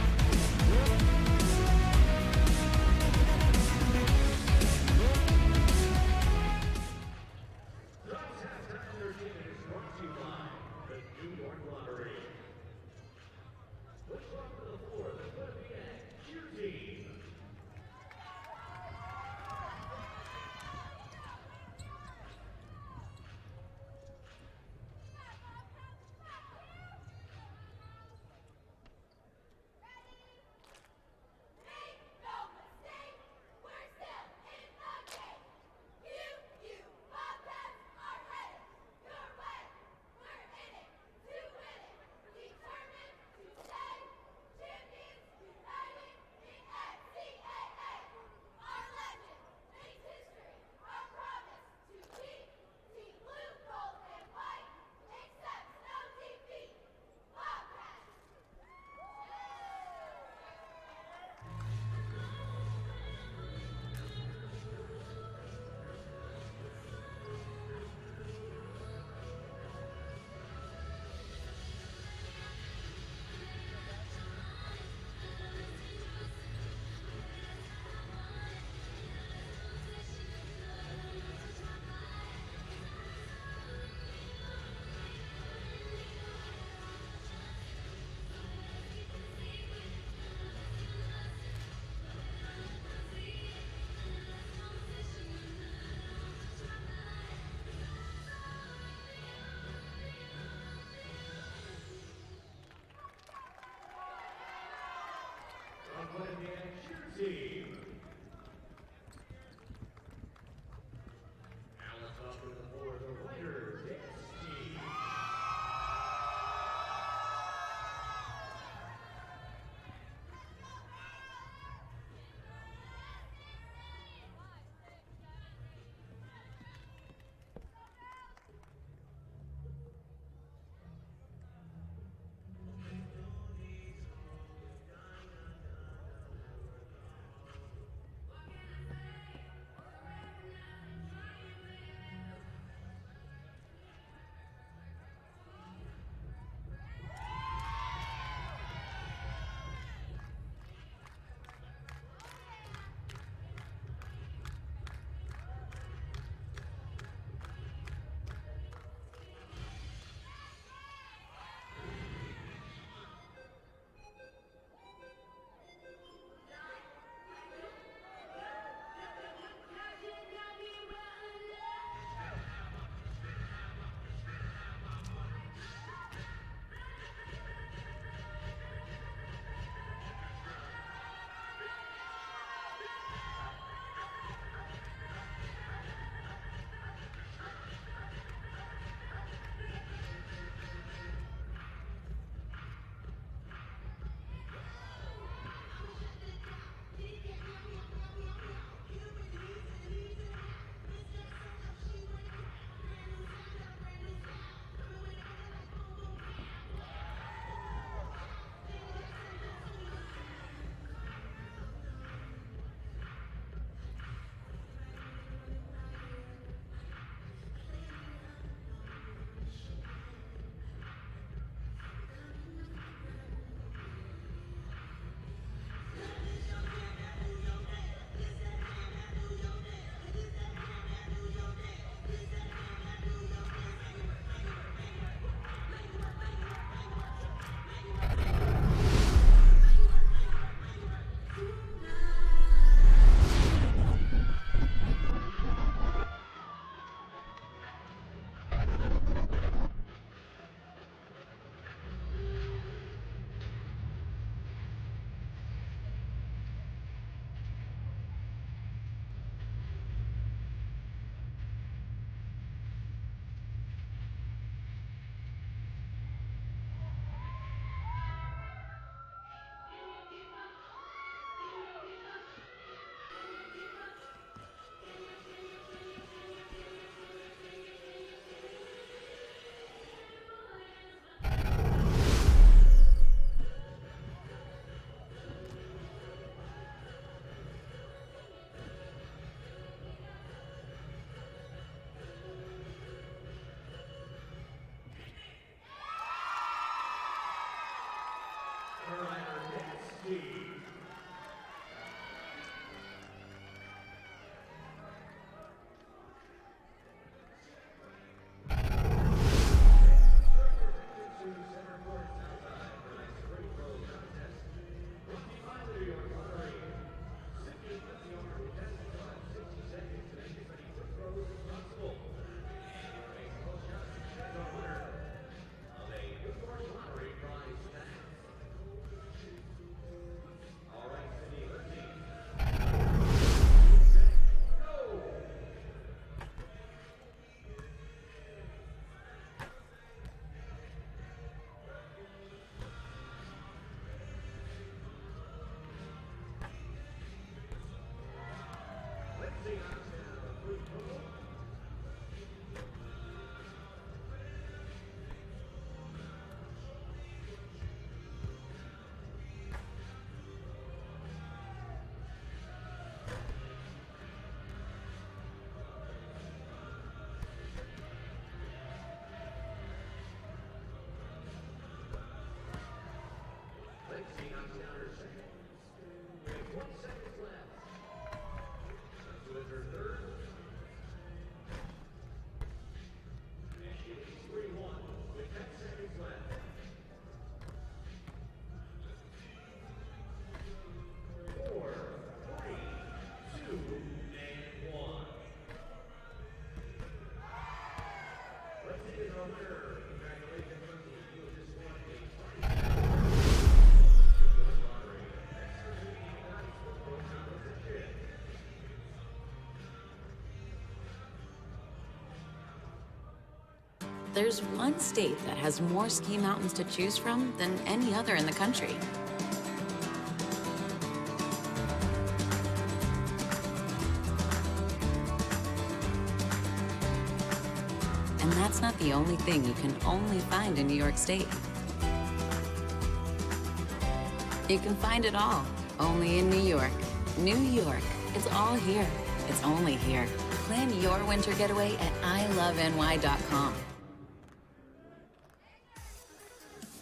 There's one state that has more ski mountains to choose from than any other in the country. And that's not the only thing you can only find in New York State. You can find it all, only in New York. New York, it's all here. It's only here. Plan your winter getaway at iloveny.com.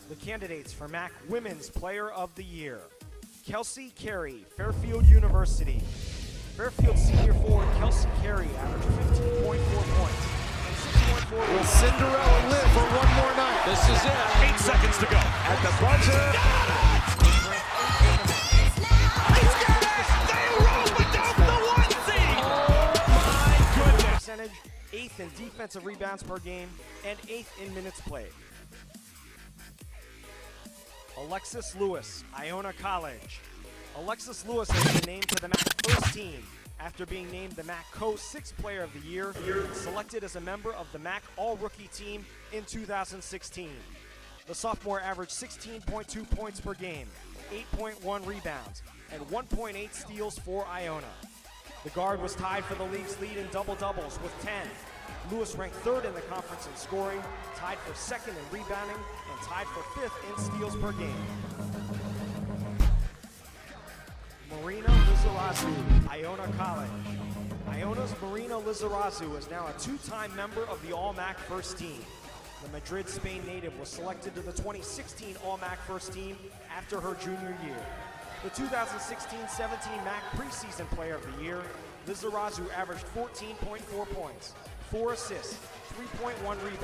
The candidates for MAAC Women's Player of the Year. Kelsey Carey, Fairfield University. Fairfield senior forward Kelsey Carey averaged 15.4 points. Will Cinderella live for one more night? This is it. 8 seconds to go. At the buzzer. Percentage, 8th in defensive rebounds per game, and 8th in minutes played. Alexis Lewis, Iona College. Alexis Lewis has been named to the MAAC first team after being named the MAAC Co-6 Player of the Year, selected as a member of the MAAC All-Rookie Team in 2016. The sophomore averaged 16.2 points per game, 8.1 rebounds, and 1.8 steals for Iona. The guard was tied for the league's lead in double-doubles with 10. Lewis ranked 3rd in the conference in scoring, tied for 2nd in rebounding, and tied for 5th in steals per game. Marina Lizarazu, Iona College. Iona's Marina Lizarazu is now a 2-time member of the All-MAAC First Team. The Madrid, Spain native was selected to the 2016 All-MAAC First Team after her junior year. The 2016-17 MAAC Preseason Player of the Year, Lizarazu averaged 14.4 points, 4 assists, 3.1 rebounds,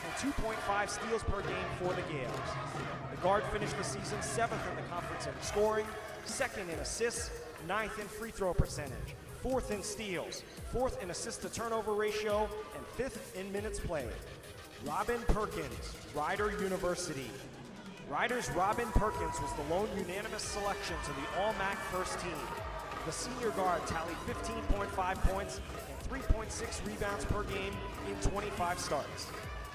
and 2.5 steals per game for the Gales. The guard finished the season 7th in the conference in scoring, 2nd in assists, 9th in free throw percentage, 4th in steals, 4th in assist-to-turnover ratio, and 5th in minutes played. Robin Perkins, Rider University. Rider's Robin Perkins was the lone unanimous selection to the All-MAAC First Team. The senior guard tallied 15.5 points and 3.6 rebounds per game in 25 starts.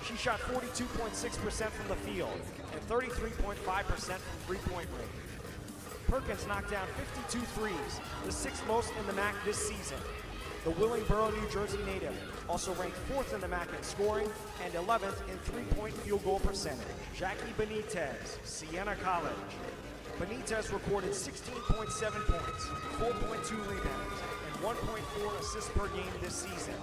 She shot 42.6% from the field and 33.5% from three-point range. Perkins knocked down 52 threes, the 6th most in the MAAC this season. The Willingboro, New Jersey native also ranked 4th in the MAAC in scoring and 11th in three-point field goal percentage. Jackie Benitez, Siena College. Benitez recorded 16.7 points, 4.2 rebounds, and 1.4 assists per game this season.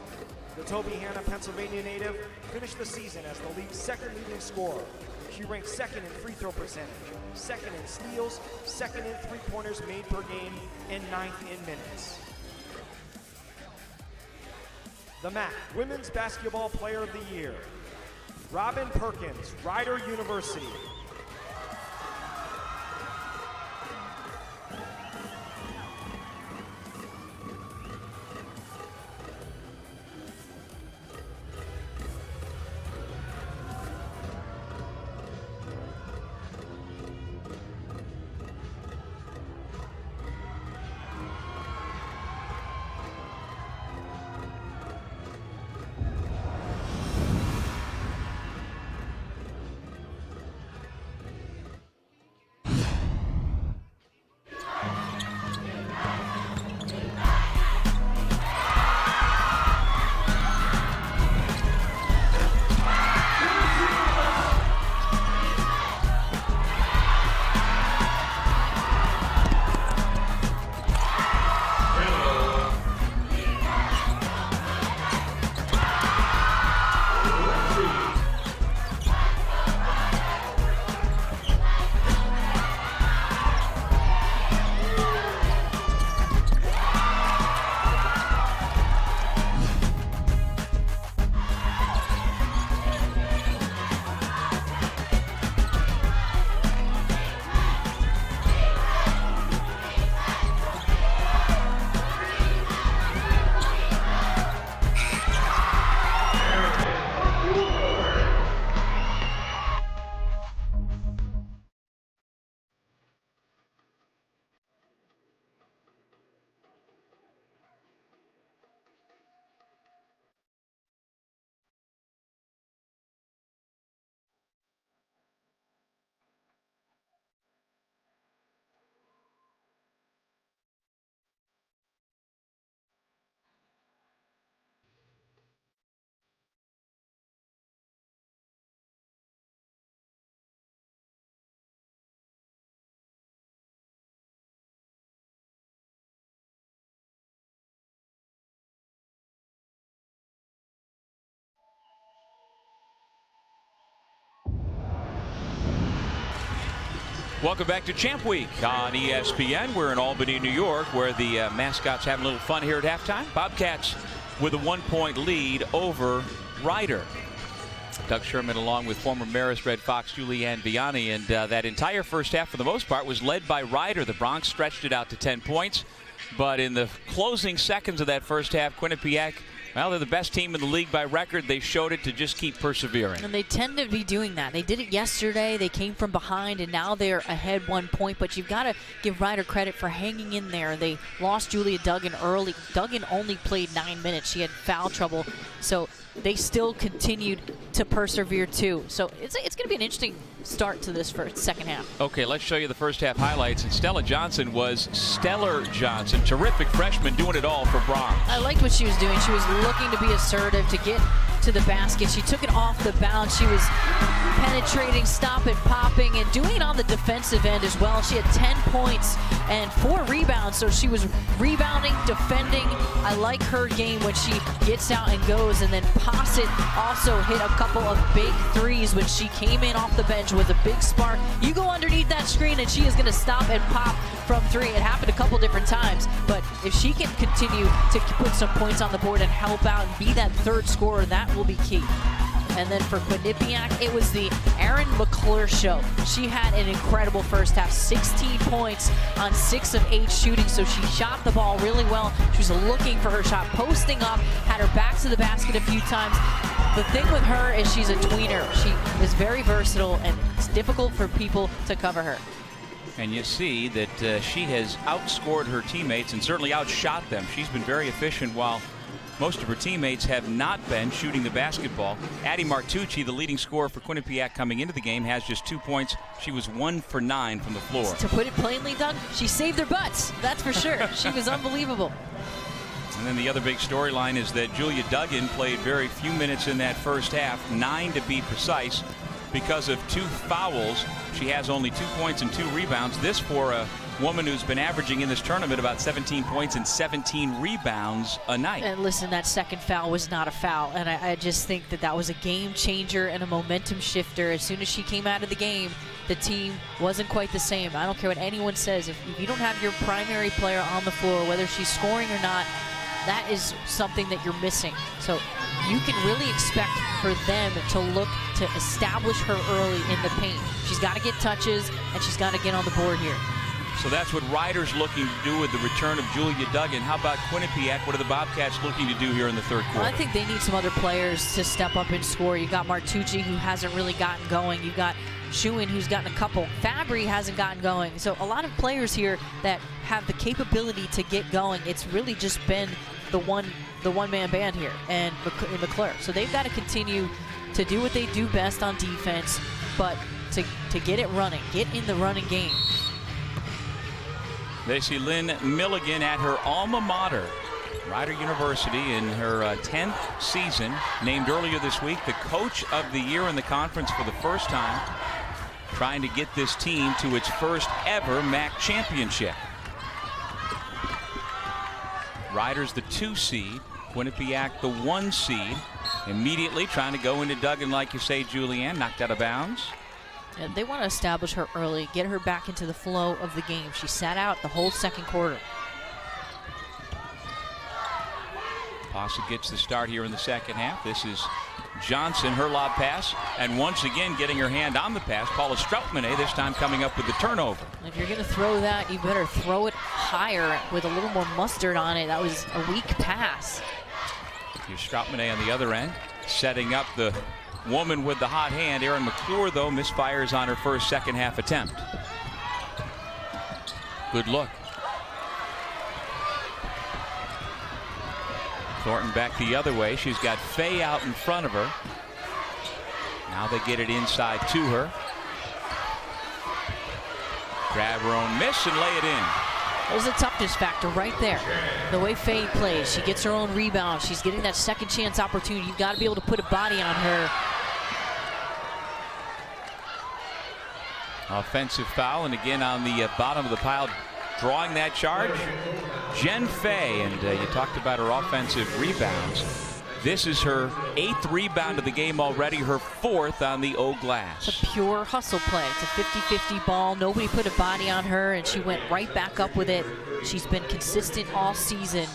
The Tobyhanna, Pennsylvania native finished the season as the league's 2nd leading scorer. She ranked 2nd in free throw percentage, 2nd in steals, 2nd in three-pointers made per game, and 9th in minutes. The MAAC Women's Basketball Player of the Year, Robin Perkins, Rider University. Welcome back to Champ Week on ESPN. We're in Albany, New York, where the mascots having a little fun here at halftime. Bobcats with a 1-point lead over Ryder. Doug Sherman along with former Marist Red Fox Julianne Vianney, and that entire first half for the most part was led by Ryder. The Bronx stretched it out to 10 points, but in the closing seconds of that first half, Quinnipiac, well, they're the best team in the league by record. They showed it to just keep persevering. And they tend to be doing that. They did it yesterday. They came from behind, and now they're ahead 1 point. But you've got to give Ryder credit for hanging in there. They lost Julia Duggan early. Duggan only played 9 minutes. She had foul trouble. So they still continued to persevere, too. So it's going to be an interesting start to this second half. Okay, let's show you the first half highlights. And Stella Johnson was Stellar Johnson. Terrific freshman doing it all for Bronx. I liked what she was doing. She was looking to be assertive, to get to the basket. She took it off the bounce. She was penetrating, stopping, popping, and doing it on the defensive end as well. She had 10 points and 4 rebounds, so she was rebounding, defending. I like her game when she gets out and goes. And then Posset also hit a couple of big threes when she came in off the bench with a big spark. You go underneath that screen and she is going to stop and pop from 3. It happened a couple different times, but if she can continue to put some points on the board and help out and be that third scorer, that will be key. And then for Quinnipiac, it was the Erin McClure show. She had an incredible first half, 16 points on 6 of 8 shooting, so she shot the ball really well. She was looking for her shot, posting up, had her back to the basket a few times. The thing with her is she's a tweener. She is very versatile, and it's difficult for people to cover her. And you see that she has outscored her teammates and certainly outshot them. She's been very efficient while most of her teammates have not been shooting the basketball. Addie Martucci, the leading scorer for Quinnipiac coming into the game, has just 2 points. She was 1 for 9 from the floor. To put it plainly, Doug, she saved their butts. That's for sure. She was unbelievable. And then the other big storyline is that Julia Duggan played very few minutes in that first half, 9 to be precise, because of 2 fouls. She has only 2 points and 2 rebounds. This for a woman who's been averaging in this tournament about 17 points and 17 rebounds a night. And listen, that second foul was not a foul, and I just think that was a game changer and a momentum shifter. As soon as she came out of the game, the team wasn't quite the same. I don't care what anyone says. If you don't have your primary player on the floor, whether she's scoring or not, that is something that you're missing. So you can really expect for them to look to establish her early in the paint. She's got to get touches, and she's got to get on the board here. So that's what Ryder's looking to do with the return of Julia Duggan. How about Quinnipiac? What are the Bobcats looking to do here in the third quarter? Well, I think they need some other players to step up and score. You got Martucci, who hasn't really gotten going. You've got Schuin, who's gotten a couple. Fabry hasn't gotten going. So a lot of players here that have the capability to get going. It's really just been the one-man band here and McClure. So they've got to continue to do what they do best on defense, but to get it running, get in the running game. They see Lynn Milligan at her alma mater, Rider University, in her 10th season, named earlier this week the Coach of the Year in the conference for the first time, trying to get this team to its first ever MAAC championship. Rider's the 2 seed, Quinnipiac the 1 seed. Immediately trying to go into Duggan, like you say, Julianne, knocked out of bounds. Yeah, they want to establish her early, get her back into the flow of the game. She sat out the whole second quarter. Posset gets the start here in the second half. This is Johnson, her lob pass, and once again getting her hand on the pass. Paula Stroutmanet this time coming up with the turnover. If you're going to throw that, you better throw it higher with a little more mustard on it. That was a weak pass. Here's Stroutmanet on the other end, setting up the woman with the hot hand. Erin McClure, though, misfires on her first second half attempt. Good look. Thornton back the other way. She's got Faye out in front of her. Now they get it inside to her. Grab her own miss and lay it in. There's a toughness factor right there. The way Faye plays, she gets her own rebound. She's getting that second chance opportunity. You've got to be able to put a body on her. Offensive foul, and again on the bottom of the pile, drawing that charge, Jen Faye. And you talked about her offensive rebounds. This is her 8th rebound of the game already, her 4th on the O glass. It's a pure hustle play. It's a 50-50 ball. Nobody put a body on her, and she went right back up with it. She's been consistent all season,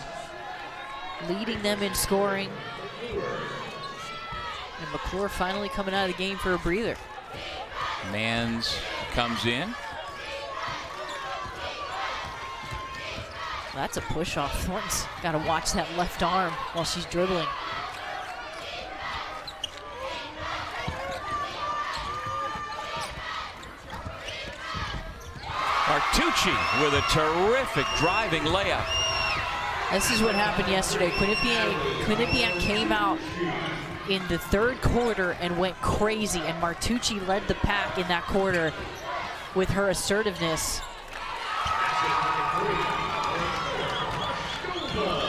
leading them in scoring. And McClure finally coming out of the game for a breather. Mans comes in. That's a push off. Thornton's got to watch that left arm while she's dribbling. Martucci with a terrific driving layup. This is what happened yesterday. Quinnipiac came out in the 3rd quarter and went crazy, and Martucci led the pack in that quarter with her assertiveness.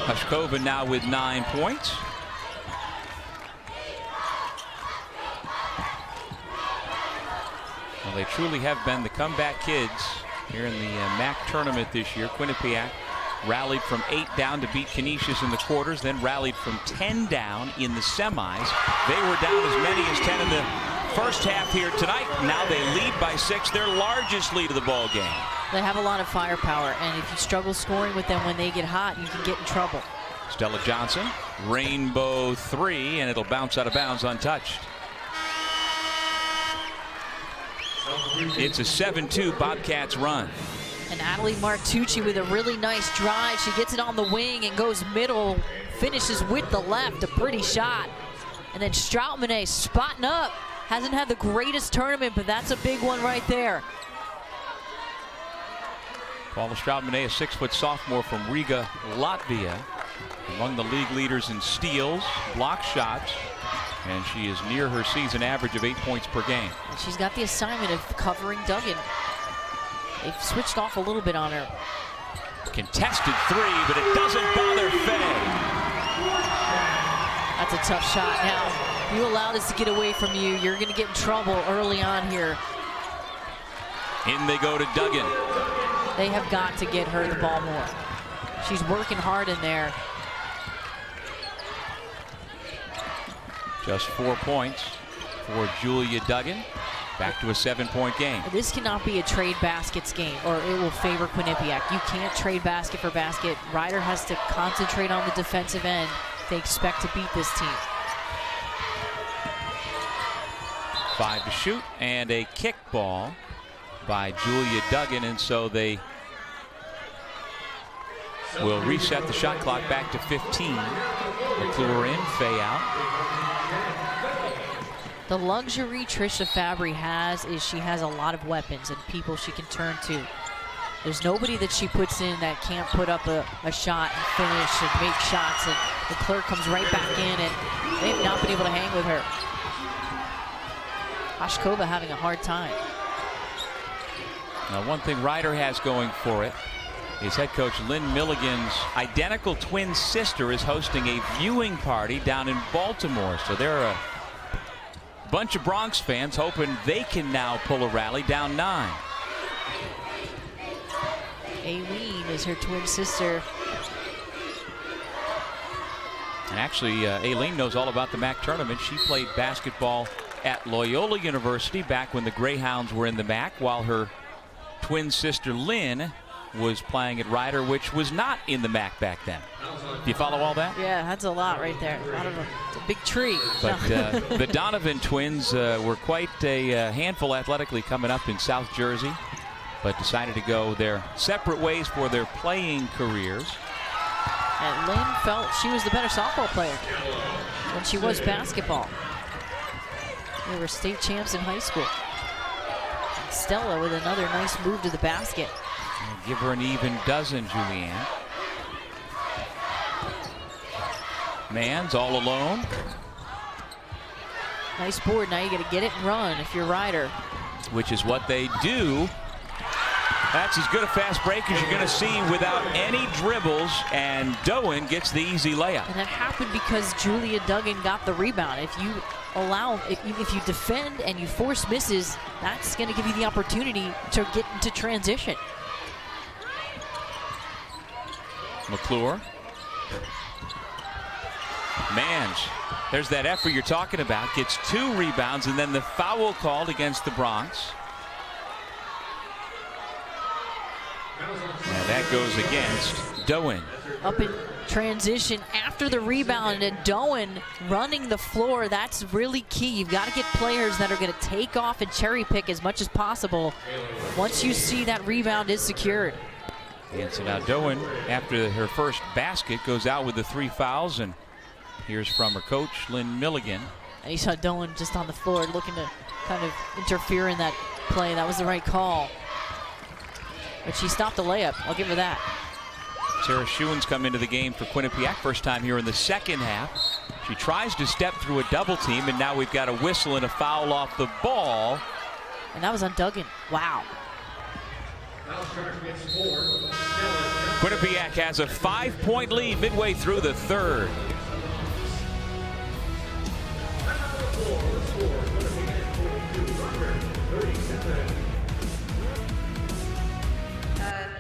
Hushkova now with 9 points. Well, they truly have been the comeback kids here in the MAAC tournament this year. Quinnipiac rallied from 8 down to beat Canisius in the quarters, then rallied from 10 down in the semis. They were down as many as 10 in the first half here tonight. Now they lead by 6, their largest lead of the ball game. They have a lot of firepower, and if you struggle scoring with them when they get hot, you can get in trouble. Stella Johnson, rainbow 3, and it'll bounce out of bounds untouched. It's a 7-2 Bobcats run. And Natalie Martucci with a really nice drive. She gets it on the wing and goes middle, finishes with the left, a pretty shot. And then Strautmane spotting up. Hasn't had the greatest tournament, but that's a big one right there. Paula Strautmane, a 6-foot sophomore from Riga, Latvia, among the league leaders in steals, block shots, and she is near her season average of 8 points per game. And she's got the assignment of covering Duggan. They've switched off a little bit on her. Contested 3, but it doesn't bother Faye. That's a tough shot. Now, you allow this to get away from you, you're going to get in trouble early on here. In they go to Duggan. They have got to get her the ball more. She's working hard in there. Just 4 points for Julia Duggan. Back to a 7-point game. This cannot be a trade baskets game, or it will favor Quinnipiac. You can't trade basket for basket. Ryder has to concentrate on the defensive end if they expect to beat this team. 5 to shoot, and a kick ball by Julia Duggan, and so they will reset the shot clock back to 15. McClure in, Faye out. The luxury Trisha Fabry has is she has a lot of weapons and people she can turn to. There's nobody that she puts in that can't put up a shot and finish and make shots, and McClure comes right back in, and they have not been able to hang with her. Hushkova having a hard time. Now, one thing Ryder has going for it is head coach Lynn Milligan's identical twin sister is hosting a viewing party down in Baltimore. So there are a bunch of Bronx fans hoping they can now pull a rally down 9. Aileen is her twin sister. And actually, Aileen knows all about the MAAC tournament. She played basketball at Loyola University back when the Greyhounds were in the MAAC, while her twin sister Lynn was playing at Ryder, which was not in the MAAC back then. Do you follow all that? Yeah, that's a lot right there. A lot of it's a big tree. But the Donovan twins were quite a handful athletically coming up in South Jersey, but decided to go their separate ways for their playing careers. And Lynn felt she was the better softball player than she was basketball. They were state champs in high school. And Stella with another nice move to the basket. And give her an even dozen, Julianne. Mans all alone. Nice board. Now you got to get it and run if you're Ryder. Which is what they do. That's as good a fast break as you're going to see without any dribbles, and Doan gets the easy layup. And that happened because Julia Duggan got the rebound. If you allow, if you defend and you force misses, that's going to give you the opportunity to get into transition. McClure. Mans, there's that effort you're talking about. Gets 2 rebounds, and then the foul called against the Bronx. And that goes against Doan. Up in transition after the rebound, and Doan running the floor. That's really key. You've got to get players that are going to take off and cherry pick as much as possible once you see that rebound is secured. And so now Doan, after her first basket, goes out with the 3 fouls, and here's from her coach, Lynn Milligan. And you saw Doan just on the floor looking to kind of interfere in that play. That was the right call. But she stopped the layup. I'll give her that. Sarah Schuen's come into the game for Quinnipiac, first time here in the second half. She tries to step through a double team, and now we've got a whistle and a foul off the ball. And that was on Duggan. Wow. Quinnipiac has a 5-point lead midway through the third.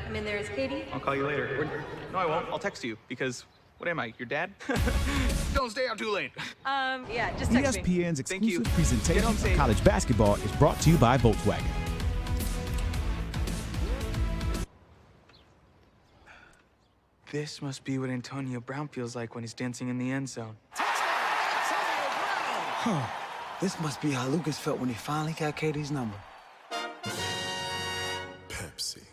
I'm in there as Katie. I'll call you later. No, I won't. I'll text you because, what am I, your dad? Don't stay out too late. Yeah, just text me. ESPN's exclusive presentation of college basketball is brought to you by Volkswagen. This must be what Antonio Brown feels like when he's dancing in the end zone. Huh. This must be how Lucas felt when he finally got Katie's number. Pepsi.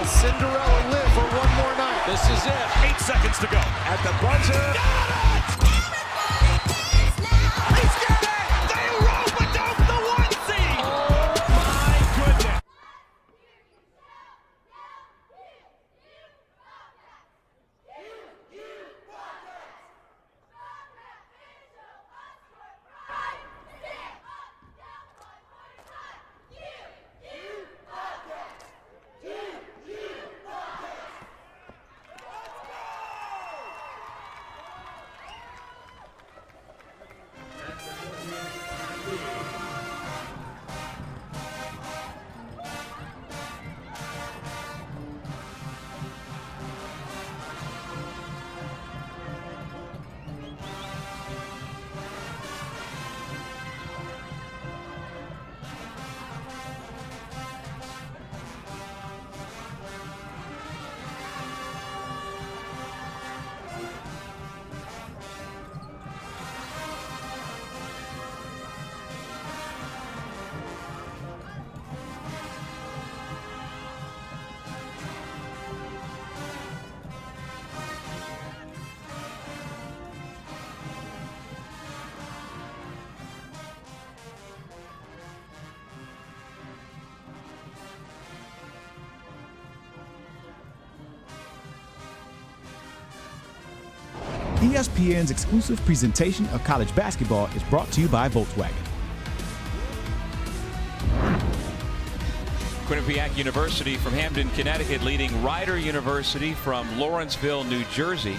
Cinderella live for one more night. This is it. 8 seconds to go. At the buzzer. Got it! He's got it! They roll down the 1 seed. Oh my goodness. ESPN's exclusive presentation of college basketball is brought to you by Volkswagen. Quinnipiac University from Hamden, Connecticut, leading Rider University from Lawrenceville, New Jersey.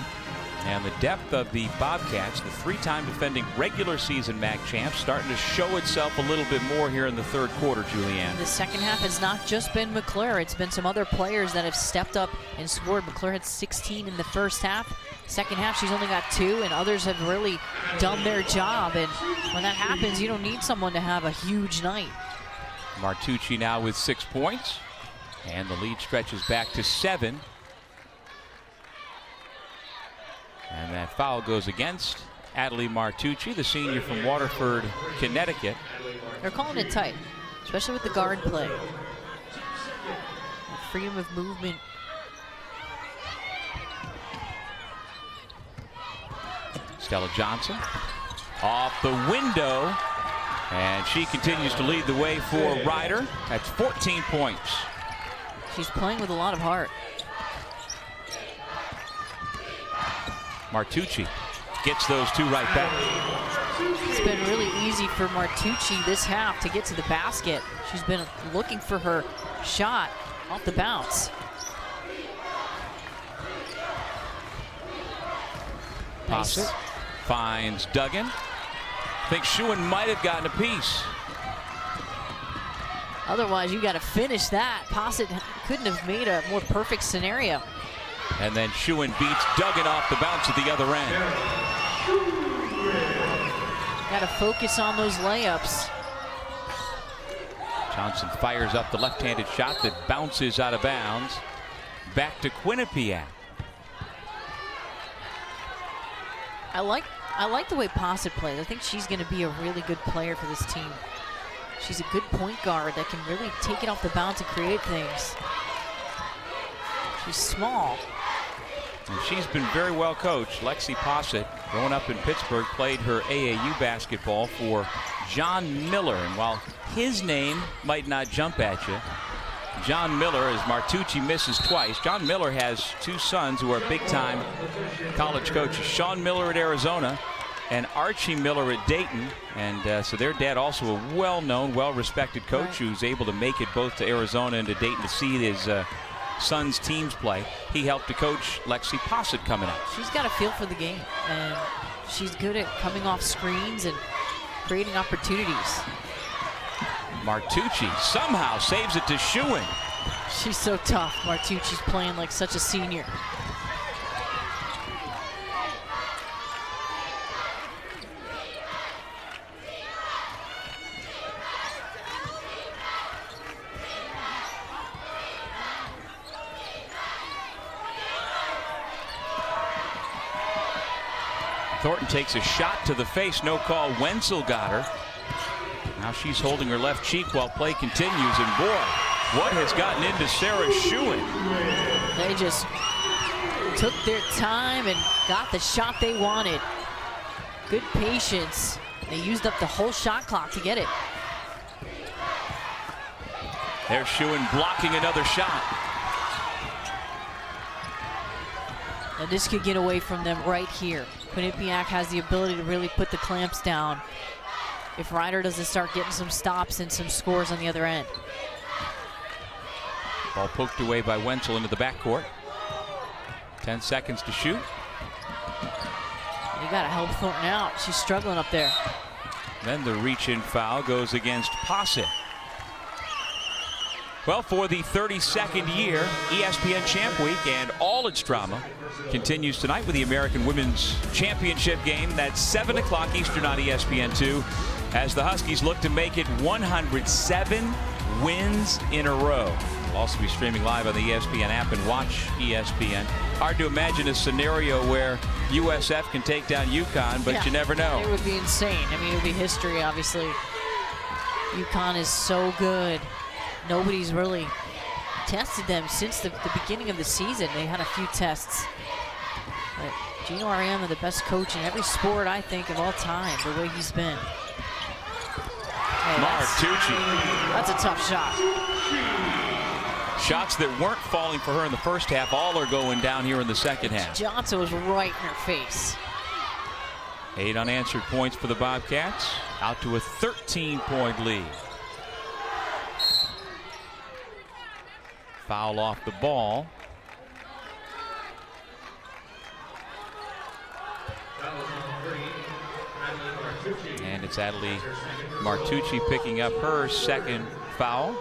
And the depth of the Bobcats, the 3-time defending regular season MAAC champs, starting to show itself a little bit more here in the third quarter, Julianne. The second half has not just been McClure. It's been some other players that have stepped up and scored. McClure had 16 in the first half. Second half, she's only got 2, and others have really done their job. And when that happens, you don't need someone to have a huge night. Martucci now with 6 points, and the lead stretches back to 7. And that foul goes against Adelie Martucci, the senior from Waterford, Connecticut. They're calling it tight, especially with the guard play. Freedom of movement. Stella Johnson off the window, and she continues to lead the way for Rider. That's 14 points. She's playing with a lot of heart. Martucci gets those 2 right back. It's been really easy for Martucci this half to get to the basket. She's been looking for her shot off the bounce. Nice. Finds Duggan. I think Schuin might have gotten a piece. Otherwise, you got to finish that. Posset couldn't have made a more perfect scenario. And then Schuin beats Duggan off the bounce at the other end. Got to focus on those layups. Johnson fires up the left-handed shot that bounces out of bounds. Back to Quinnipiac. I like the way Posset plays. I think she's going to be a really good player for this team. She's a good point guard that can really take it off the bounce and create things. She's small. And she's been very well coached. Lexi Posset, growing up in Pittsburgh, played her AAU basketball for John Miller. And while his name might not jump at you, John Miller, as Martucci misses twice. John Miller has two sons who are big-time college coaches. Sean Miller at Arizona and Archie Miller at Dayton. And so their dad also a well-known, well-respected coach who's able to make it both to Arizona and to Dayton to see his sons' teams play. He helped to coach Lexi Posset coming up. She's got a feel for the game, and she's good at coming off screens and creating opportunities. Martucci somehow saves it to Schuin. She's so tough. Martucci's playing like such a senior. Thornton takes a shot to the face, no call. Wenzel got her. Now she's holding her left cheek while play continues, and boy, what has gotten into Sarah Schuin? They just took their time and got the shot they wanted. Good patience. They used up the whole shot clock to get it. There's Schuin blocking another shot. And this could get away from them right here. Quinnipiac has the ability to really put the clamps down if Ryder doesn't start getting some stops and some scores on the other end. Ball poked away by Wenzel into the backcourt. 10 seconds to shoot. You got to help Thornton out. She's struggling up there. Then the reach-in foul goes against Posset. Well, for the 32nd year, ESPN Champ Week and all its drama continues tonight with the American Women's Championship game. That's 7 o'clock Eastern on ESPN2 as the Huskies look to make it 107 wins in a row. We'll also be streaming live on the ESPN app and watch ESPN. Hard to imagine a scenario where USF can take down UConn, but you never know. It would be insane. I mean, it would be history, obviously. UConn is so good. Nobody's really tested them since the beginning of the season. They had a few tests. But Gino Ariema, the best coach in every sport, I think, of all time, the way he's been. Hey, that's a tough shot. Shots that weren't falling for her in the first half, all are going down here in the second half. Johnson was right in her face. 8 unanswered points for the Bobcats, out to a 13-point lead. Foul off the ball. And it's Adelie Martucci picking up her second foul.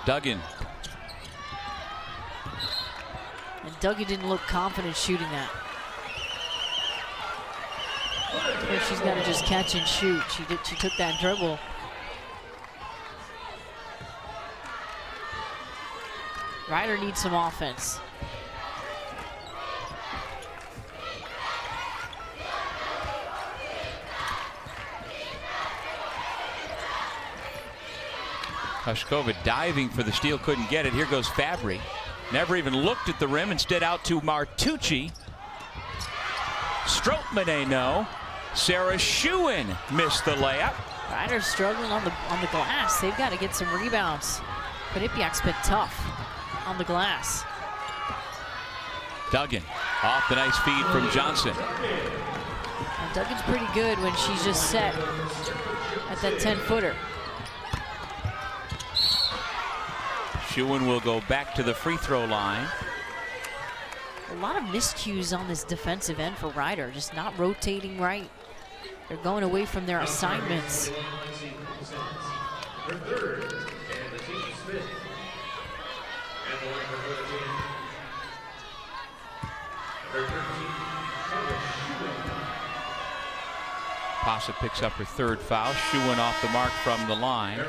Duggan. And Duggan didn't look confident shooting that. Where she's got to just catch and shoot. She took that dribble. Ryder needs some offense. Hushkova diving for the steal, couldn't get it. Here goes Fabry. Never even looked at the rim, instead out to Martucci. Stroutman, no. Sarah Schuin missed the layup. Ryder's struggling on the glass. They've got to get some rebounds. Quinnipiac's been tough on the glass. Duggan off the nice feed from Johnson. And Duggan's pretty good when she's just set at that 10-footer. Schuin will go back to the free throw line. A lot of miscues on this defensive end for Ryder, just not rotating right. They're going away from their assignments. Pasa picks up her third foul. Schuin off the mark from the line.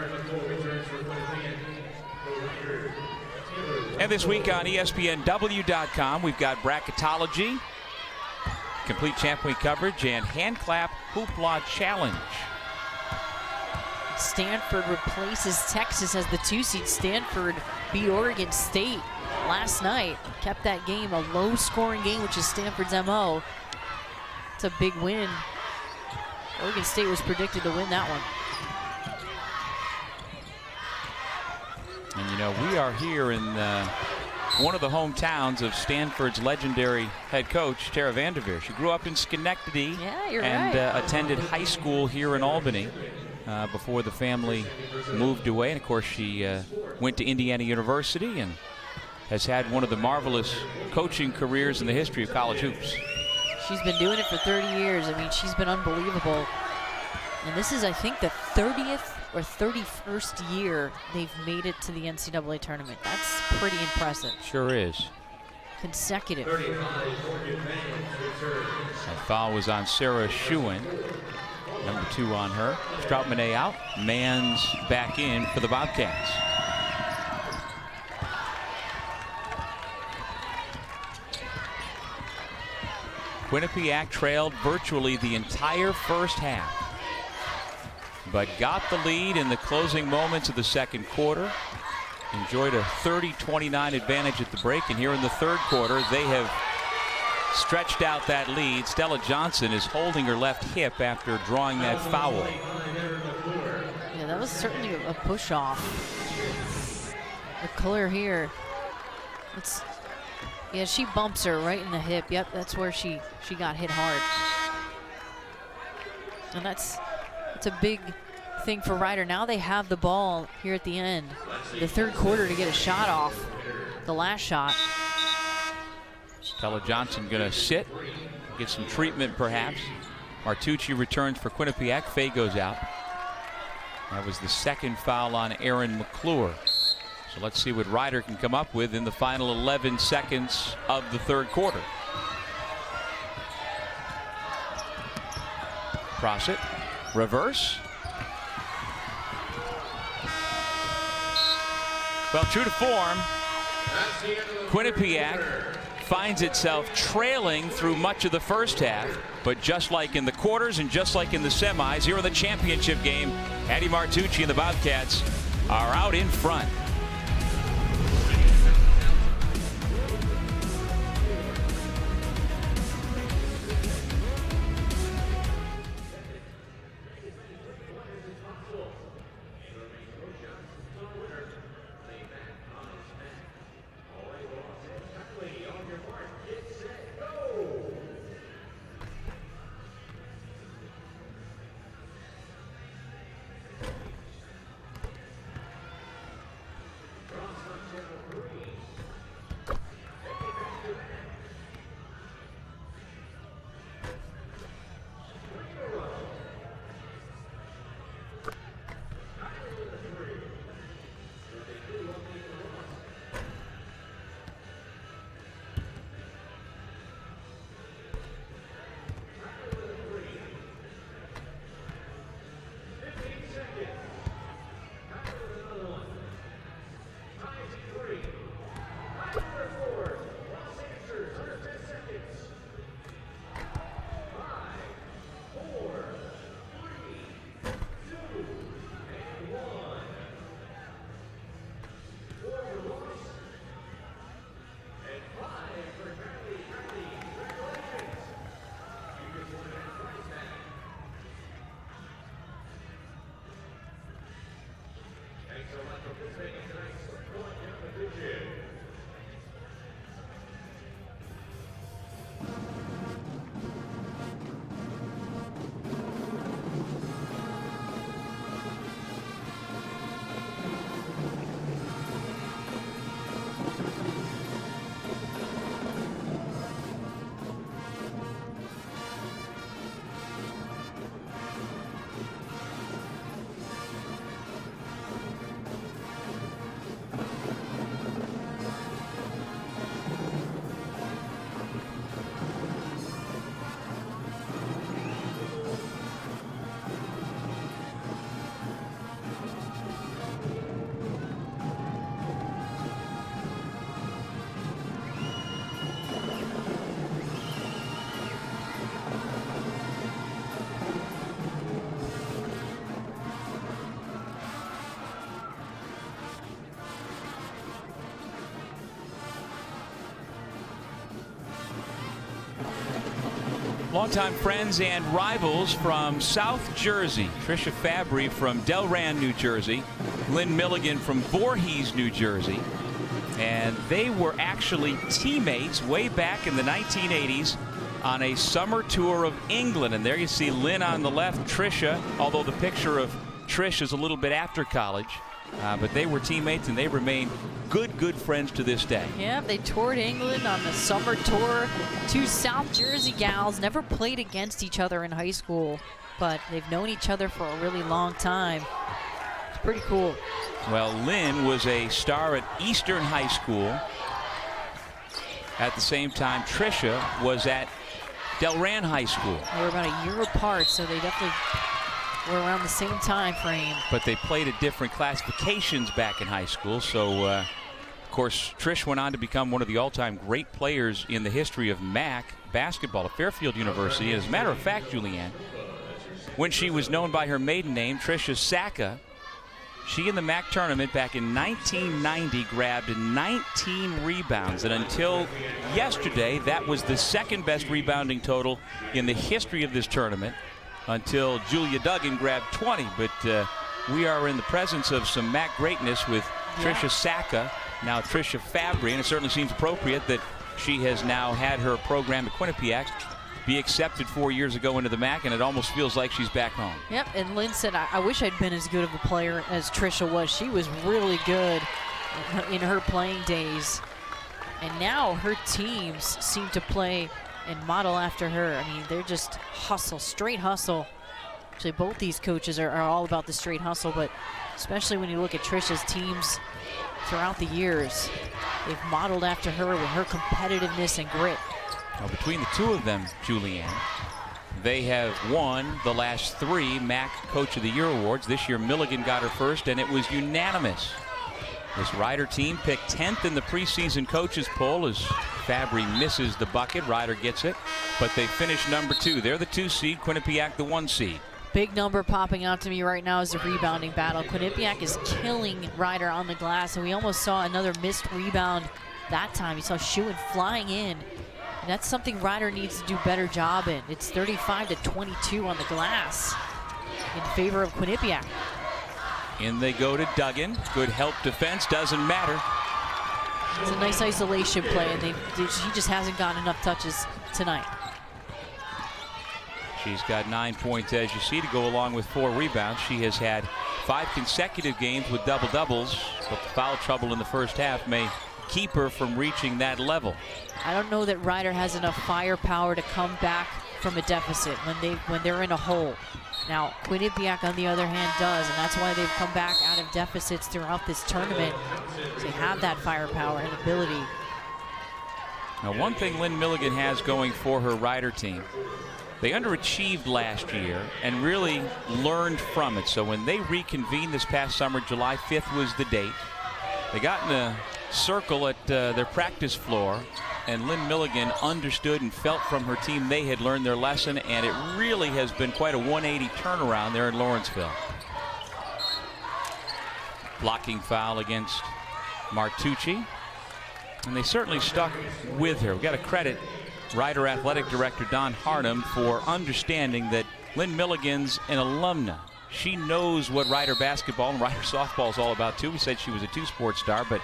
And this week on ESPNW.com, we've got bracketology, complete Champ Week coverage, and hand clap hoopla challenge. Stanford replaces Texas as the 2 seed. Stanford beat Oregon State last night. Kept that game a low-scoring game, which is Stanford's MO. It's a big win. Oregon State was predicted to win that one. And you know, we are here in one of the hometowns of Stanford's legendary head coach, Tara Vanderveer. She grew up in Schenectady and attended high school here in Albany before the family moved away. And of course, she went to Indiana University and has had one of the marvelous coaching careers in the history of college hoops. She's been doing it for 30 years. I mean, she's been unbelievable. And this is, I think, the 30th or 31st year they've made it to the NCAA tournament. That's pretty impressive. Sure is. Consecutive. That foul was on Sarah Schuin. Number 2 on her. Stroutmanet out. Mann's back in for the Bobcats. Quinnipiac trailed virtually the entire first half, but got the lead in the closing moments of the second quarter. Enjoyed a 30-29 advantage at the break, and here in the third quarter, they have stretched out that lead. Stella Johnson is holding her left hip after drawing that foul. Yeah, that was certainly a push-off. McClure here. Yeah, she bumps her right in the hip. Yep, that's where she got hit hard. And that's a big thing for Ryder. Now they have the ball here at the end, the third quarter, to get a shot off. The last shot. Stella Johnson going to sit, get some treatment perhaps. Martucci returns for Quinnipiac. Faye goes out. That was the second foul on Erin McClure. So let's see what Ryder can come up with in the final 11 seconds of the third quarter. Prosit, reverse. Well, true to form, Quinnipiac finds itself trailing through much of the first half, but just like in the quarters and just like in the semis, here in the championship game, Addie Martucci and the Bobcats are out in front. Longtime friends and rivals from South Jersey. Tricia Fabry from Delran, New Jersey. Lynn Milligan from Voorhees, New Jersey. And they were actually teammates way back in the 1980s on a summer tour of England. And there you see Lynn on the left, Tricia, although the picture of Trish is a little bit after college. But they were teammates, and they remain good friends to this day. Yeah, they toured England on the summer tour. Two South Jersey gals, never played against each other in high school, but they've known each other for a really long time. It's pretty cool. Well, Lynn was a star at Eastern High School. At the same time, Tricia was at Delran High School. They were about a year apart, so they definitely were around the same time frame. But they played at different classifications back in high school. So, of course, Trish went on to become one of the all-time great players in the history of MAAC basketball at Fairfield University. As a matter of fact, Julianne, when she was known by her maiden name, Tricia Sacca, she in the MAAC tournament back in 1990 grabbed 19 rebounds. And until yesterday, that was the second best rebounding total in the history of this tournament, until Julia Duggan grabbed 20. But we are in the presence of some MAAC greatness with Tricia Sacca, now Tricia Fabry, and it certainly seems appropriate that she has now had her program at Quinnipiac be accepted 4 years ago into the MAAC, and it almost feels like she's back home. Yep, and Lynn said, I wish I'd been as good of a player as Tricia was. She was really good in her playing days. And now her teams seem to play and model after her. I mean, they're just hustle, straight hustle. Actually, both these coaches are all about the straight hustle, but especially when you look at Tricia's teams throughout the years, they've modeled after her with her competitiveness and grit. Now, between the two of them, Julianne, they have won the last 3 MAAC Coach of the Year awards. This year, Milligan got her first, and it was unanimous. This Ryder team picked 10th in the preseason coaches poll as Fabry misses the bucket. Ryder gets it, but they finish number 2. They're the 2 seed, Quinnipiac the 1 seed. Big number popping out to me right now is the rebounding battle. Quinnipiac is killing Ryder on the glass, and we almost saw another missed rebound that time. You saw Schuin flying in, and that's something Ryder needs to do a better job in. It's 35-22 on the glass in favor of Quinnipiac. In they go to Duggan. Good help defense, doesn't matter. It's a nice isolation play, and she just hasn't gotten enough touches tonight. She's got 9 points, as you see, to go along with 4 rebounds. She has had 5 consecutive games with double-doubles, but the foul trouble in the first half may keep her from reaching that level. I don't know that Ryder has enough firepower to come back from a deficit when they're in a hole. Now, Quinnipiac, on the other hand, does, and that's why they've come back out of deficits throughout this tournament. They have that firepower and ability. Now, one thing Lynn Milligan has going for her Ryder team, they underachieved last year and really learned from it. So when they reconvened this past summer, July 5th was the date. They got in a circle at their practice floor, and Lynn Milligan understood and felt from her team they had learned their lesson, and it really has been quite a 180 turnaround there in Lawrenceville. Blocking foul against Martucci, and they certainly stuck with her. We've got to credit Ryder Athletic Director Don Harnum for understanding that Lynn Milligan's an alumna. She knows what Ryder basketball and Ryder softball is all about, too. We said she was a 2-sport star, but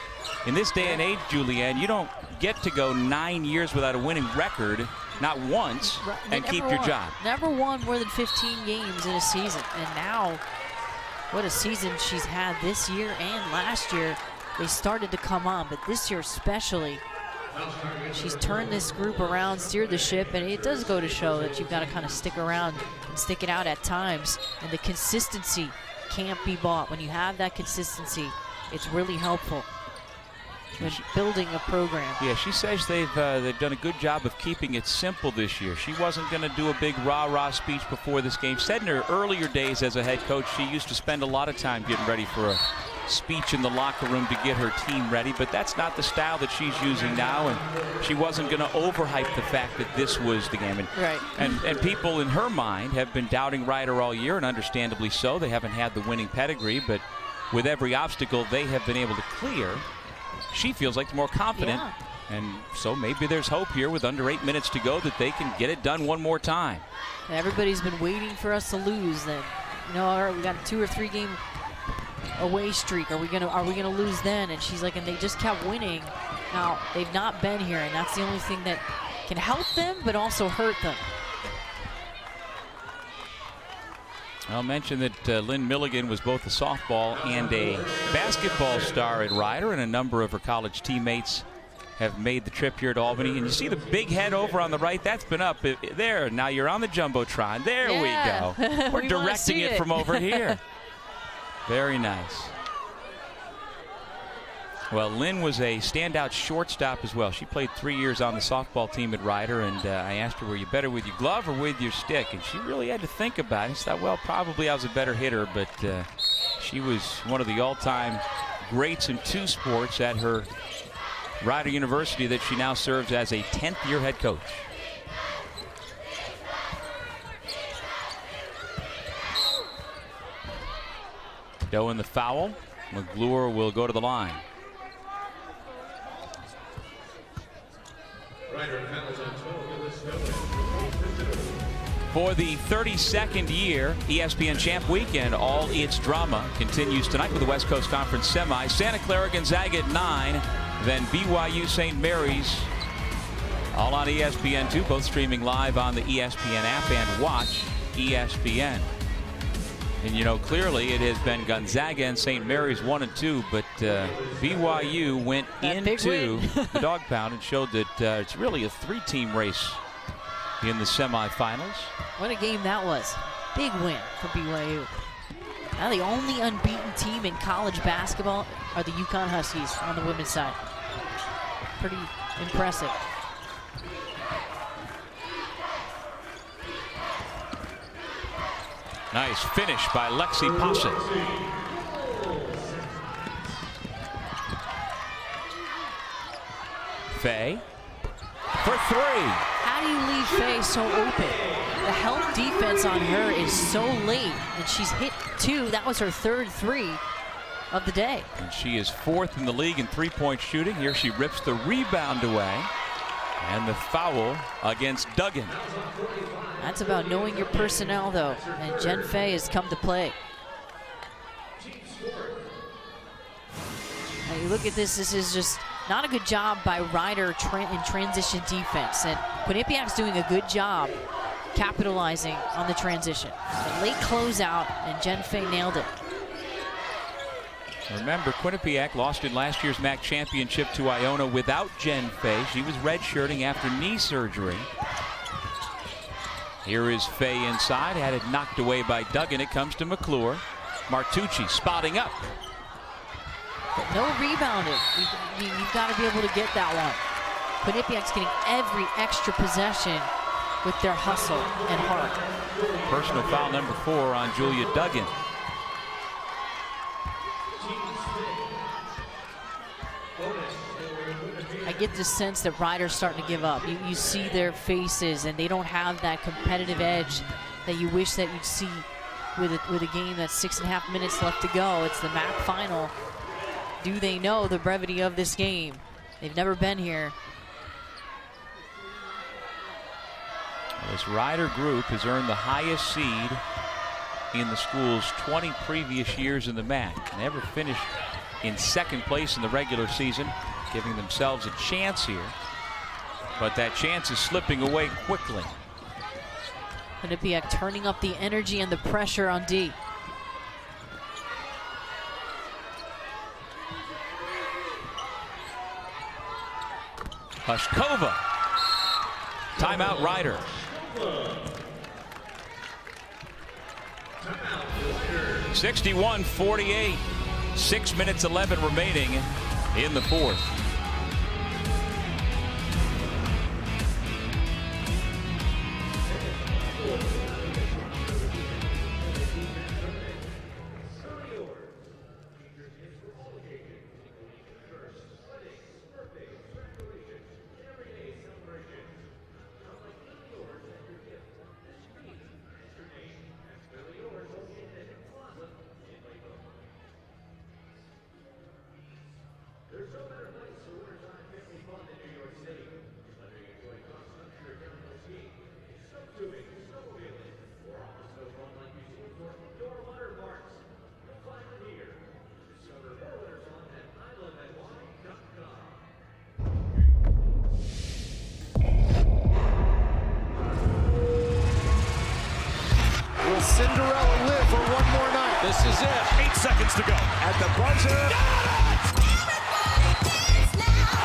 in this day and age, Julianne, you don't get to go 9 years without a winning record, not once, and keep your job. Never won more than 15 games in a season, and now what a season she's had this year and last year. They started to come on, but this year especially, she's turned this group around, steered the ship, and it does go to show that you've got to kind of stick around and stick it out at times, and the consistency can't be bought. When you have that consistency, it's really helpful when building a program. Yeah, she says they've done a good job of keeping it simple this year. She wasn't going to do a big rah-rah speech before this game. Said in her earlier days as a head coach, she used to spend a lot of time getting ready for a speech in the locker room to get her team ready, but that's not the style that she's using now, and she wasn't going to overhype the fact that this was the game. And people in her mind have been doubting Ryder all year, and understandably so. They haven't had the winning pedigree, but with every obstacle they have been able to clear, she feels like the more confident And so maybe there's hope here with under 8 minutes to go that they can get it done one more time. Everybody's been waiting for us to lose. Then, you know, all right, we got a 2 or 3 game away streak. Are we gonna lose then? And she's like, and they just kept winning. Now they've not been here, and that's the only thing that can help them, but also hurt them. I'll mention that Lynn Milligan was both a softball and a basketball star at Rider, and a number of her college teammates have made the trip here to Albany. And you see the big head over on the right, that's been up there. Now you're on the Jumbotron. There we go. We're directing it from over here. Very nice. Well, Lynn was a standout shortstop as well. She played 3 years on the softball team at Rider, and I asked her, were you better with your glove or with your stick? And she really had to think about it. She thought, well, probably I was a better hitter, but she was one of the all-time greats in 2 sports at her Rider University that she now serves as a 10th-year head coach. Doe in the foul. McGlure will go to the line. For the 32nd year, ESPN Champ Weekend, all its drama continues tonight with the West Coast Conference Semi. Santa Clara Gonzaga at 9, then BYU St. Mary's, all on ESPN2, both streaming live on the ESPN app and watch ESPN. And you know, clearly it has been Gonzaga and St. Mary's 1 and 2, but BYU went into the dog pound and showed that it's really a 3-team race in the semifinals. What a game that was. Big win for BYU. Now the only unbeaten team in college basketball are the UConn Huskies on the women's side. Pretty impressive. Nice finish by Lexi Posset. Faye for 3. How do you leave Faye so open? The help defense on her is so late, and she's hit 2. That was her 3rd 3 of the day. And she is 4th in the league in 3-point shooting. Here she rips the rebound away. And the foul against Duggan. That's about knowing your personnel, though, and Jen Faye has come to play. Now you look at this, this is just not a good job by Rider in transition defense, and Quinnipiac's doing a good job capitalizing on the transition. A late closeout, and Jen Faye nailed it. Remember, Quinnipiac lost in last year's MAAC championship to Iona without Jen Faye. She was redshirting after knee surgery. Here is Faye inside, had it knocked away by Duggan. It comes to McClure. Martucci spotting up. But no rebounding. You've got to be able to get that one. Quinnipiac's getting every extra possession with their hustle and heart. Personal foul number 4 on Julia Duggan. I get the sense that Rider's starting to give up. You see their faces, and they don't have that competitive edge that you wish that you'd see with a game that's 6.5 minutes left to go. It's the MAAC final. Do they know the brevity of this game? They've never been here. This Rider group has earned the highest seed in the school's 20 previous years in the MAAC. Never finished in 2nd place in the regular season, giving themselves a chance here. But that chance is slipping away quickly. Quinnipiac turning up the energy and the pressure on D. Hushkova. Timeout Rider. (61-48). 6 minutes 11 remaining in the 4th. Cinderella live for one more night? This is it. 8 seconds to go. At the buzzer.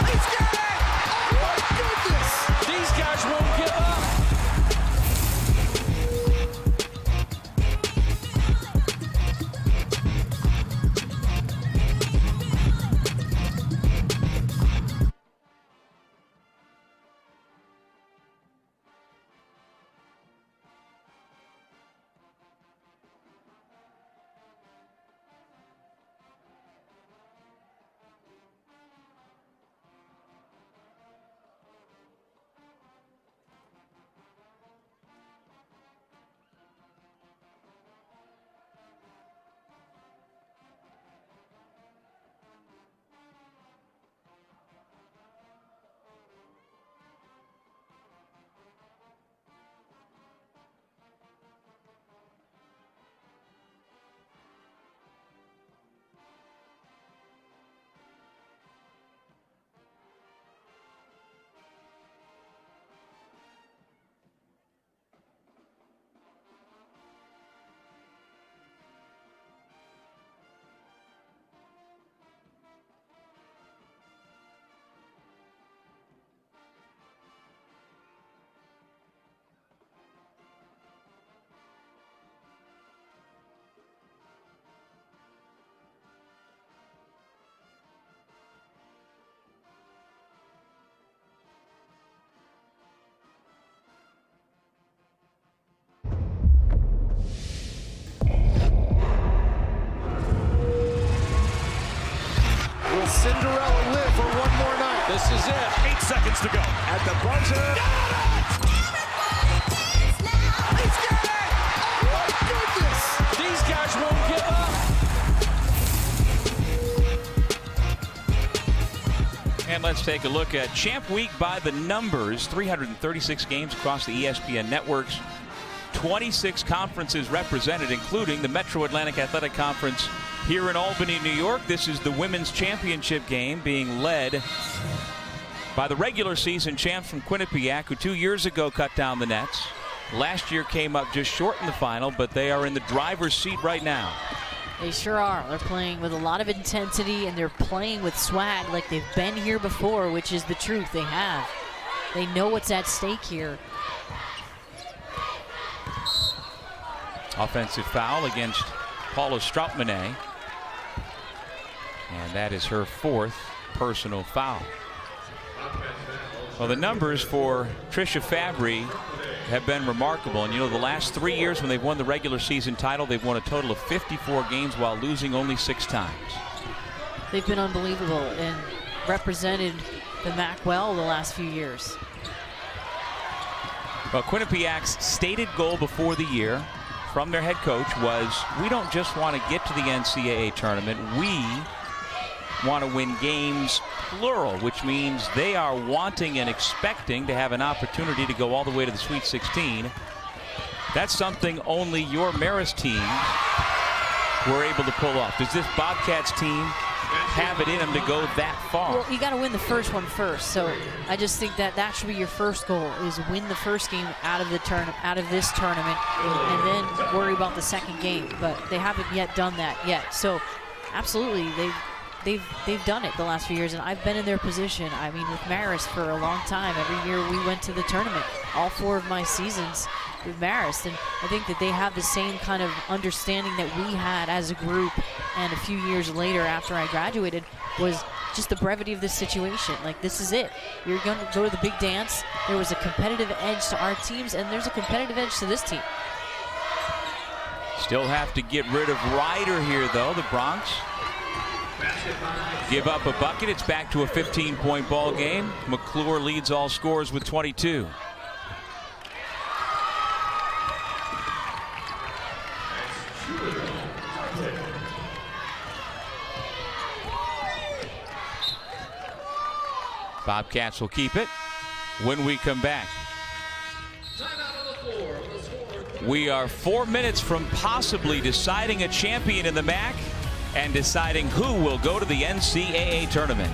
He's got it! Oh my goodness! These guys won't give up. Cinderella live for one more night. This is it. 8 seconds to go. At the buzzer. He's got it! Oh my goodness! These guys won't give up. And let's take a look at Champ Week by the numbers. 336 games across the ESPN networks. 26 conferences represented, including the Metro Atlantic Athletic Conference here in Albany, New York. This is the women's championship game being led by the regular season champs from Quinnipiac, who 2 years ago cut down the nets. Last year came up just short in the final, but they are in the driver's seat right now. They sure are. They're playing with a lot of intensity, and they're playing with swag like they've been here before, which is the truth. They have. They know what's at stake here. Offensive foul against Paula Stroutmanet. And that is her 4th personal foul. Well, the numbers for Trisha Fabry have been remarkable. And, you know, the last 3 years when they've won the regular season title, they've won a total of 54 games while losing only 6 times. They've been unbelievable and represented the MAAC well the last few years. Well, Quinnipiac's stated goal before the year from their head coach was, we don't just want to get to the NCAA tournament, we want to win games plural, which means they are wanting and expecting to have an opportunity to go all the way to the Sweet 16. That's something only your Marist team were able to pull off. Does this Bobcats team have it in them to go that far? Well, you got to win the first one first. So I just think that that should be your first goal, is win the first game out of the this tournament, and then worry about the second game. But they haven't yet done that yet. So absolutely, they've done it the last few years, and I've been in their position. I mean, with Marist for a long time. Every year we went to the tournament. All 4 of my seasons with Marist, and I think that they have the same kind of understanding that we had as a group, and a few years later after I graduated, was just the brevity of this situation. Like, this is it. You're going to go to the big dance. There was a competitive edge to our teams, and there's a competitive edge to this team. Still have to get rid of Ryder here, though. The Bronx give up a bucket. It's back to a 15-point ball game. McClure leads all scorers with 22. Bobcats will keep it when we come back. We are 4 minutes from possibly deciding a champion in the MAAC and deciding who will go to the NCAA tournament.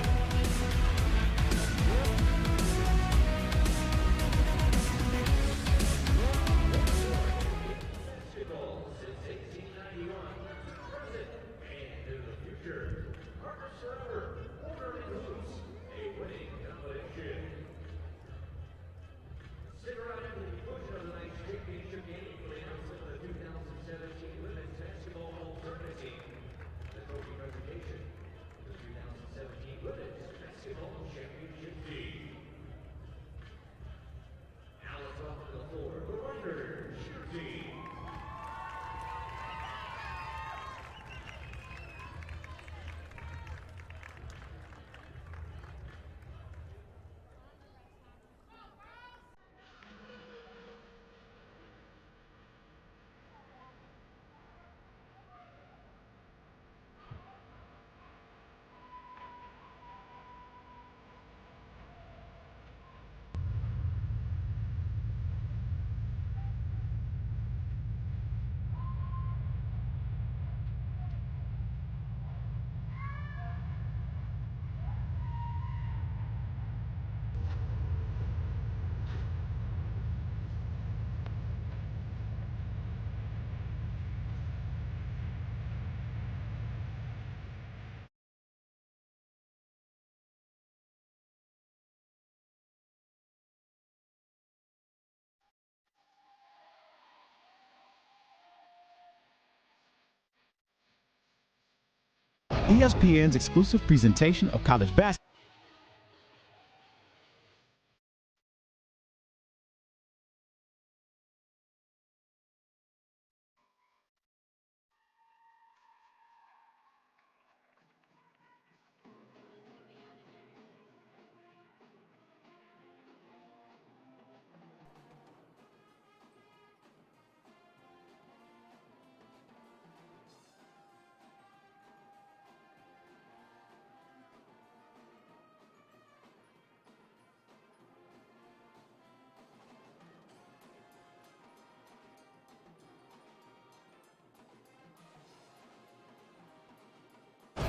ESPN's exclusive presentation of college basketball.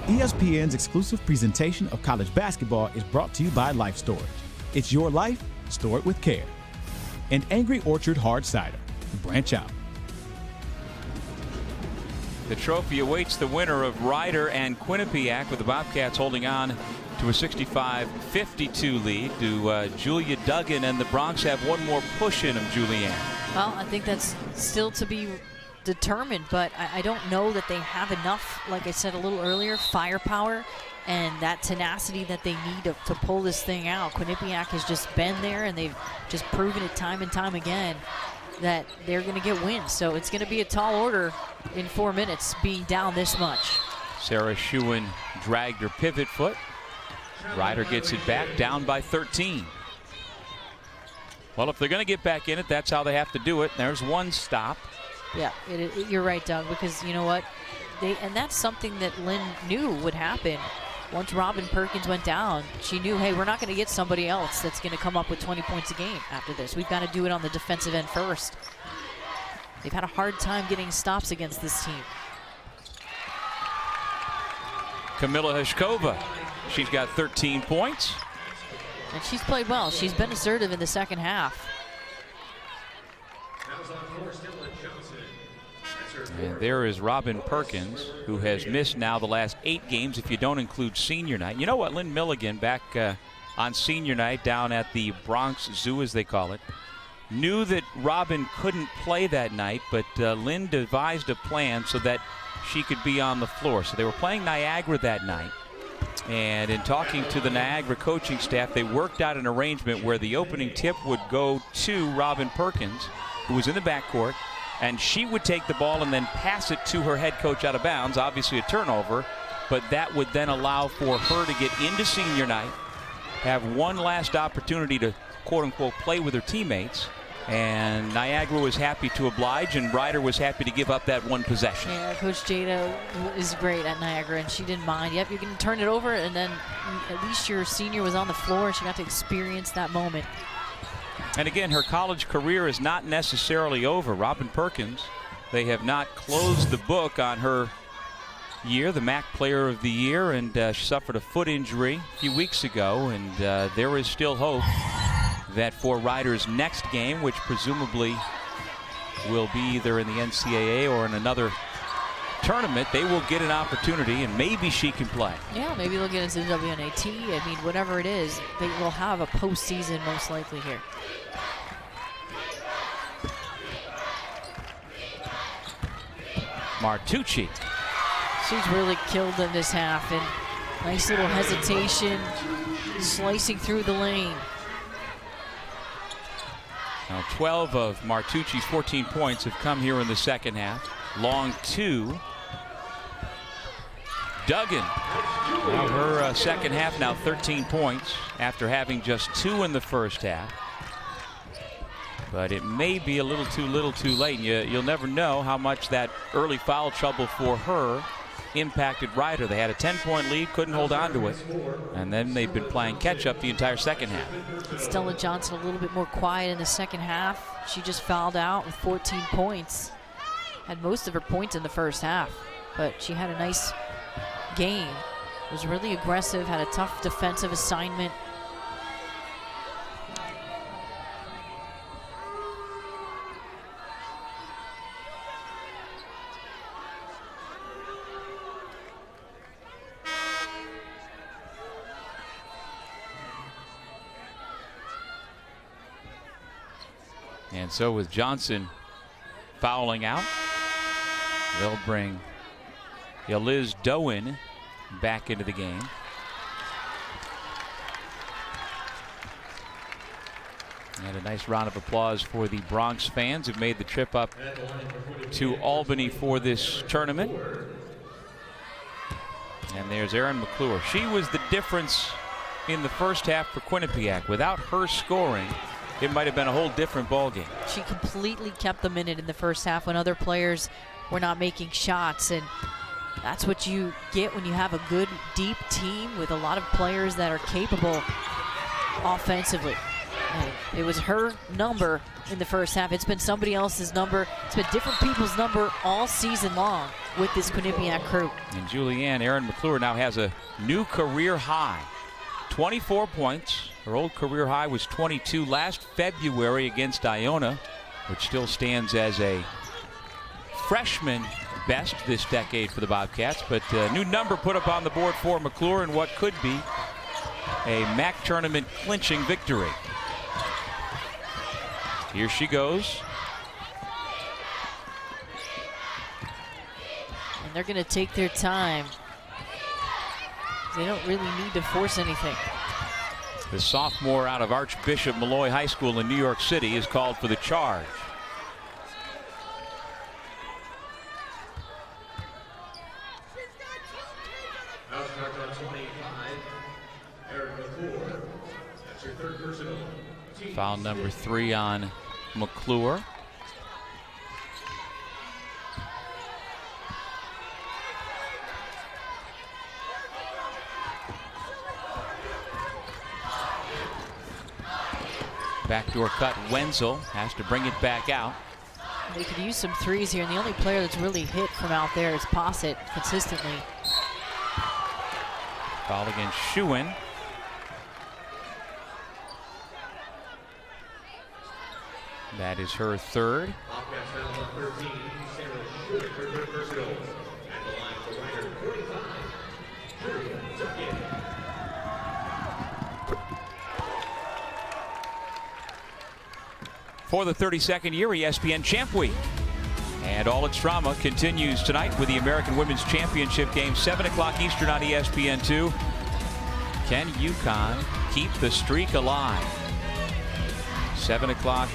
ESPN's exclusive presentation of college basketball is brought to you by Life Storage. It's your life, store it with care. And Angry Orchard Hard Cider. Branch out. The trophy awaits the winner of Ryder and Quinnipiac, with the Bobcats holding on to a 65-52 lead. Do Julia Duggan and the Bronx have one more push in them, Julianne? Well, I think that's still to be determined, but I don't know that they have enough, like I said a little earlier, firepower and that tenacity that they need to pull this thing out. Quinnipiac has just been there, and they've just proven it time and time again that they're going to get wins. So it's going to be a tall order in 4 minutes, being down this much. Sarah Schuin dragged her pivot foot. Ryder gets it back, down by 13. Well, if they're going to get back in it, that's how they have to do it. There's one stop. Yeah, you're right, Doug, because you know what? And that's something that Lynn knew would happen. Once Robin Perkins went down, she knew, hey, we're not going to get somebody else that's going to come up with 20 points a game after this. We've got to do it on the defensive end first. They've had a hard time getting stops against this team. Kamila Hashkova, she's got 13 points. And she's played well. She's been assertive in the second half. And there is Robin Perkins, who has missed now the last 8 games if you don't include senior night. You know what, Lynn Milligan, back on senior night down at the Bronx Zoo, as they call it, knew that Robin couldn't play that night, but Lynn devised a plan so that she could be on the floor. So they were playing Niagara that night. And in talking to the Niagara coaching staff, they worked out an arrangement where the opening tip would go to Robin Perkins, who was in the backcourt, and she would take the ball and then pass it to her head coach out of bounds, obviously a turnover, but that would then allow for her to get into senior night, have one last opportunity to quote-unquote play with her teammates, and Niagara was happy to oblige, and Ryder was happy to give up that one possession. Yeah, Coach Jada is great at Niagara, and she didn't mind. Yep, you can turn it over, and then at least your senior was on the floor, and she got to experience that moment. And again, her college career is not necessarily over. Robin Perkins, they have not closed the book on her year, the MAAC Player of the Year, and she suffered a foot injury a few weeks ago, and there is still hope that for Ryder's next game, which presumably will be either in the NCAA or in another tournament, they will get an opportunity, and maybe she can play. Yeah, maybe they'll get into the WNAT. I mean, whatever it is, they will have a postseason most likely here. Martucci. She's really killed in this half, and nice little hesitation, slicing through the lane. Now 12 of Martucci's 14 points have come here in the second half. Long 2. Duggan, now her second half, now 13 points after having just 2 in the first half. But it may be a little too late. You'll never know how much that early foul trouble for her impacted Ryder. They had a 10-point lead, couldn't hold on to it, and then they've been playing catch-up the entire second half. Stella Johnson a little bit more quiet in the second half. She just fouled out with 14 points. Had most of her points in the first half, but she had a nice game. Was really aggressive, had a tough defensive assignment. And so with Johnson fouling out, they'll bring Liz Doan back into the game. And a nice round of applause for the Bronx fans who've made the trip up to Albany for this tournament. And there's Erin McClure. She was the difference in the first half for Quinnipiac. Without her scoring, it might have been a whole different ballgame. She completely kept them in it in the first half when other players were not making shots. And that's what you get when you have a good, deep team with a lot of players that are capable offensively. And it was her number in the first half. It's been somebody else's number. It's been different people's number all season long with this Quinnipiac crew. And Julianne, Erin McClure now has a new career high. 24 points. Her old career high was 22 last February against Iona, which still stands as a freshman best this decade for the Bobcats. But a new number put up on the board for McClure in what could be a MAAC tournament clinching victory. Here she goes. And they're going to take their time. They don't really need to force anything. The sophomore out of Archbishop Malloy High School in New York City is called for the charge. Foul number 3 on McClure. Backdoor cut. Wenzel has to bring it back out. They could use some threes here, and the only player that's really hit from out there is Posset consistently. Foul against Schuin. That is her third. For the 32nd year, ESPN Champ Week. And all its drama continues tonight with the American Women's Championship game, 7 o'clock Eastern on ESPN2. Can UConn keep the streak alive? 7 o'clock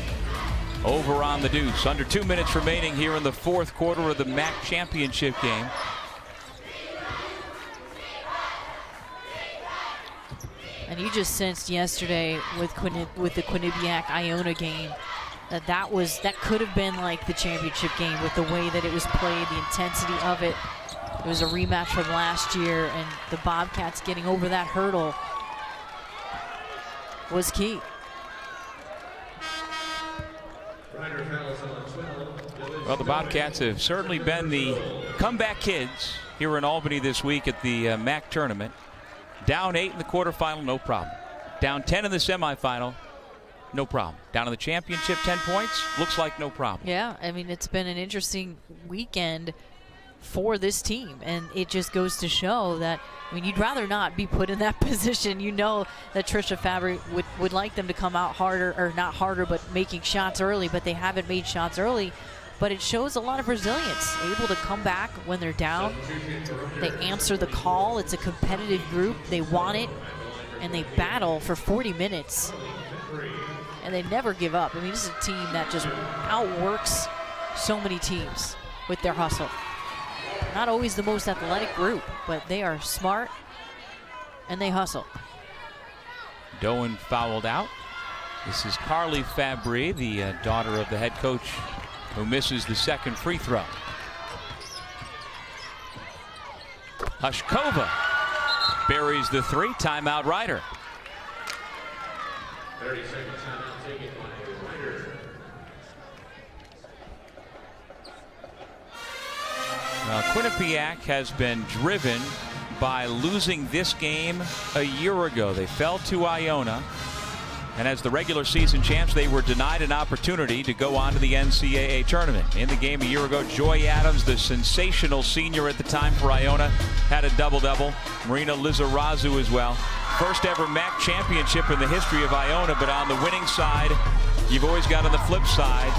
over on the Deuce. Under 2 minutes remaining here in the fourth quarter of the MAAC championship game. And you just sensed yesterday with the Quinnipiac Iona game that could have been like the championship game with the way that it was played, the intensity of it. It was a rematch from last year, and the Bobcats getting over that hurdle was key. Well, the Bobcats have certainly been the comeback kids here in Albany this week at the MAAC tournament. Down 8 in the quarterfinal, no problem. Down 10 in the semifinal, no problem. Down in the championship, 10 points, looks like no problem. Yeah, I mean, it's been an interesting weekend for this team, and it just goes to show that, I mean, you'd rather not be put in that position. You know that Trisha Fabry would like them to come out harder, or not harder, but making shots early, but they haven't made shots early. But it shows a lot of resilience, able to come back when they're down. They answer the call. It's a competitive group. They want it, and they battle for 40 minutes. And they never give up. I mean, this is a team that just outworks so many teams with their hustle. Not always the most athletic group, but they are smart, and they hustle. Doan fouled out. This is Carly Fabry, the daughter of the head coach, who misses the second free throw. Hushkova buries the 3. Timeout, Ryder. 30-second timeout taken by Ryder. Quinnipiac has been driven by losing this game a year ago. They fell to Iona. And as the regular season champs, they were denied an opportunity to go on to the NCAA tournament. In the game a year ago, Joy Adams, the sensational senior at the time for Iona, had a double-double. Marina Lizarazu as well. First ever MAAC championship in the history of Iona, but on the winning side, you've always got on the flip side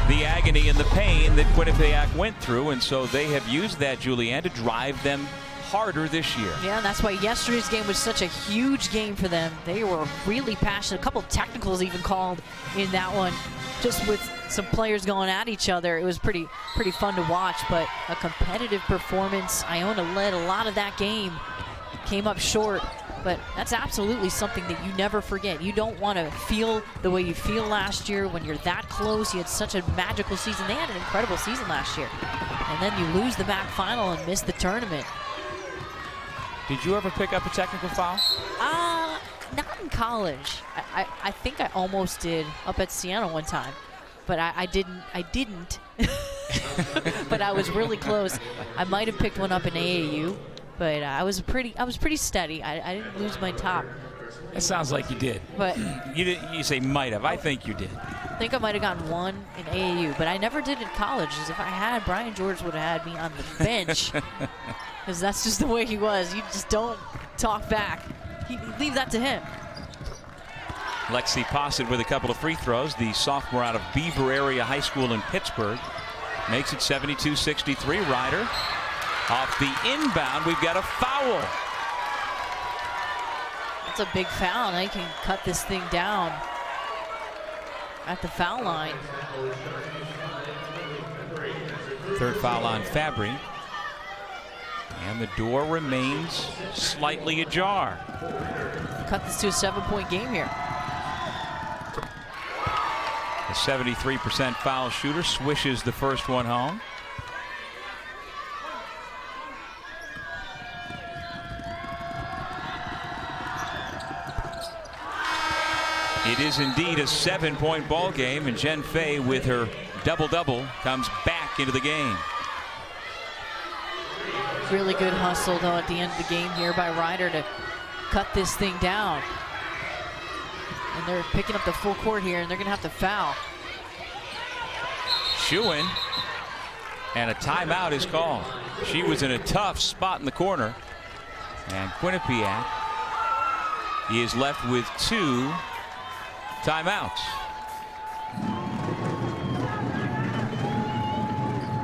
the agony and the pain that Quinnipiac went through, and so they have used that, Julianne, to drive them harder this year. Yeah, and that's why yesterday's game was such a huge game for them. They were really passionate. A couple of technicals even called in that one, just with some players going at each other. It was pretty fun to watch, but a competitive performance. Iona led a lot of that game, came up short, but that's absolutely something that you never forget. You don't want to feel the way you feel last year when you're that close. You had such a magical season. They had an incredible season last year, and then you lose the MAAC final and miss the tournament. Did you ever pick up a technical foul? Not in college. I think I almost did up at Siena one time, but I didn't. But I was really close. I might have picked one up in AAU, but I was pretty steady. I didn't lose my top. It sounds like you did. But you say might have. I think you did. I think I might have gotten one in AAU, but I never did in college. As if I had, Brian George would have had me on the bench, because that's just the way he was. You just don't talk back. You leave that to him. Lexi Posset with a couple of free throws. The sophomore out of Beaver Area High School in Pittsburgh makes it 72-63. Ryder off the inbound. We've got a foul. That's a big foul. They can cut this thing down at the foul line. Third foul on Fabry. And the door remains slightly ajar. Cut this to a 7-point game here. A 73% foul shooter swishes the first one home. It is indeed a 7-point ball game, and Jen Fay with her double-double comes back into the game. Really good hustle, though, at the end of the game here by Ryder to cut this thing down. And they're picking up the full court here, and they're going to have to foul. Schuin, and a timeout is called. She was in a tough spot in the corner, and Quinnipiac is left with 2 timeouts.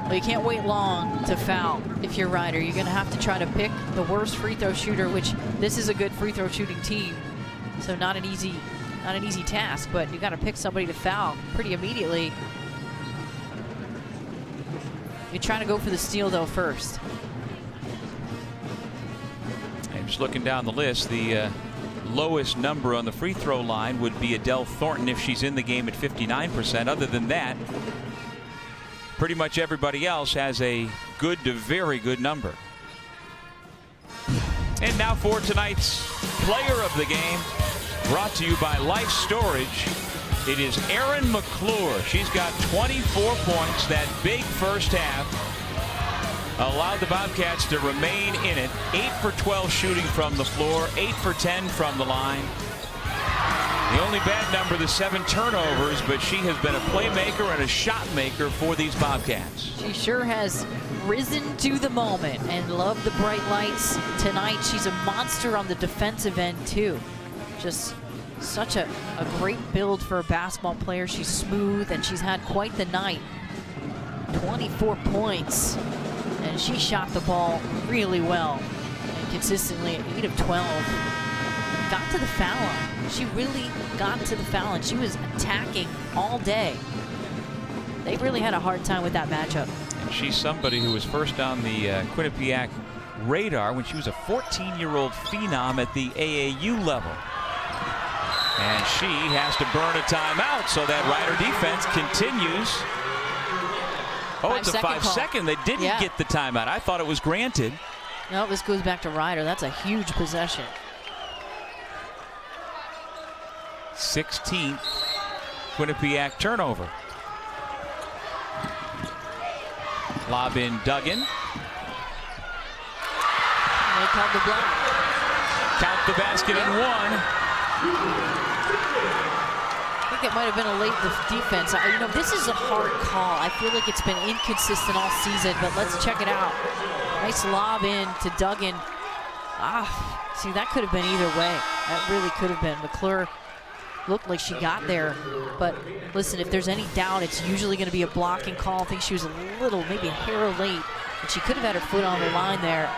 Well, you can't wait long to foul if you're Ryder. You're going to have to try to pick the worst free throw shooter, which this is a good free throw shooting team, so not an easy task. But you got to pick somebody to foul pretty immediately. You're trying to go for the steal though first. I'm just looking down the list. The lowest number on the free throw line would be Adele Thornton if she's in the game at 59%. Other than that, pretty much everybody else has a good to very good number. And now for tonight's player of the game, brought to you by Life Storage. It is Erin McClure. She's got 24 points. That big first half allowed the Bobcats to remain in it. 8 for 12 shooting from the floor, 8 for 10 from the line. The only bad number, the 7 turnovers, but she has been a playmaker and a shot maker for these Bobcats. She sure has risen to the moment and loved the bright lights tonight. She's a monster on the defensive end too. Just such a great build for a basketball player. She's smooth and she's had quite the night. 24 points, and she shot the ball really well and consistently at 8 of 12. Got to the foul line. She really got to the foul line. She was attacking all day. They really had a hard time with that matchup. And she's somebody who was first on the Quinnipiac radar when she was a 14-year-old phenom at the AAU level. And she has to burn a timeout, so that Ryder defense continues. Oh, it's a 5-second. They didn't get the timeout. I thought it was granted. No, this goes back to Ryder. That's a huge possession. 16th Quinnipiac turnover. Lob in Duggan. They called the block. Count the basket and 1. I think it might have been a late defense. You know, this is a hard call. I feel like it's been inconsistent all season, but let's check it out. Nice lob in to Duggan. See, that could have been either way. That really could have been. McClure looked like she got there, but listen, if there's any doubt, it's usually going to be a blocking call. I think she was a little, maybe a hair late, but she could have had her foot on the line there.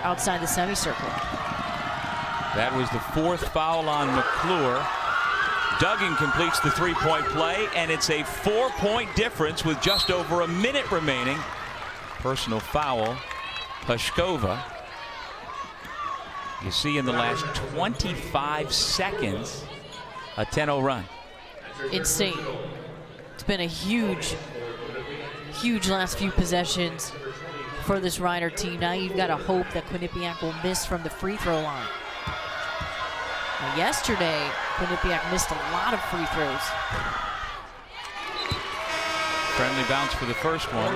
outside the semicircle. That was the 4th foul on McClure. Duggan completes the 3-point play, and it's a 4-point difference with just over a minute remaining. Personal foul, Pashkova. You see in the last 25 seconds, a 10-0 run. Insane. It's been a huge last few possessions for this Rider team. Now you've got to hope that Quinnipiac will miss from the free throw line. Now, yesterday, Quinnipiac missed a lot of free throws. Friendly bounce for the first one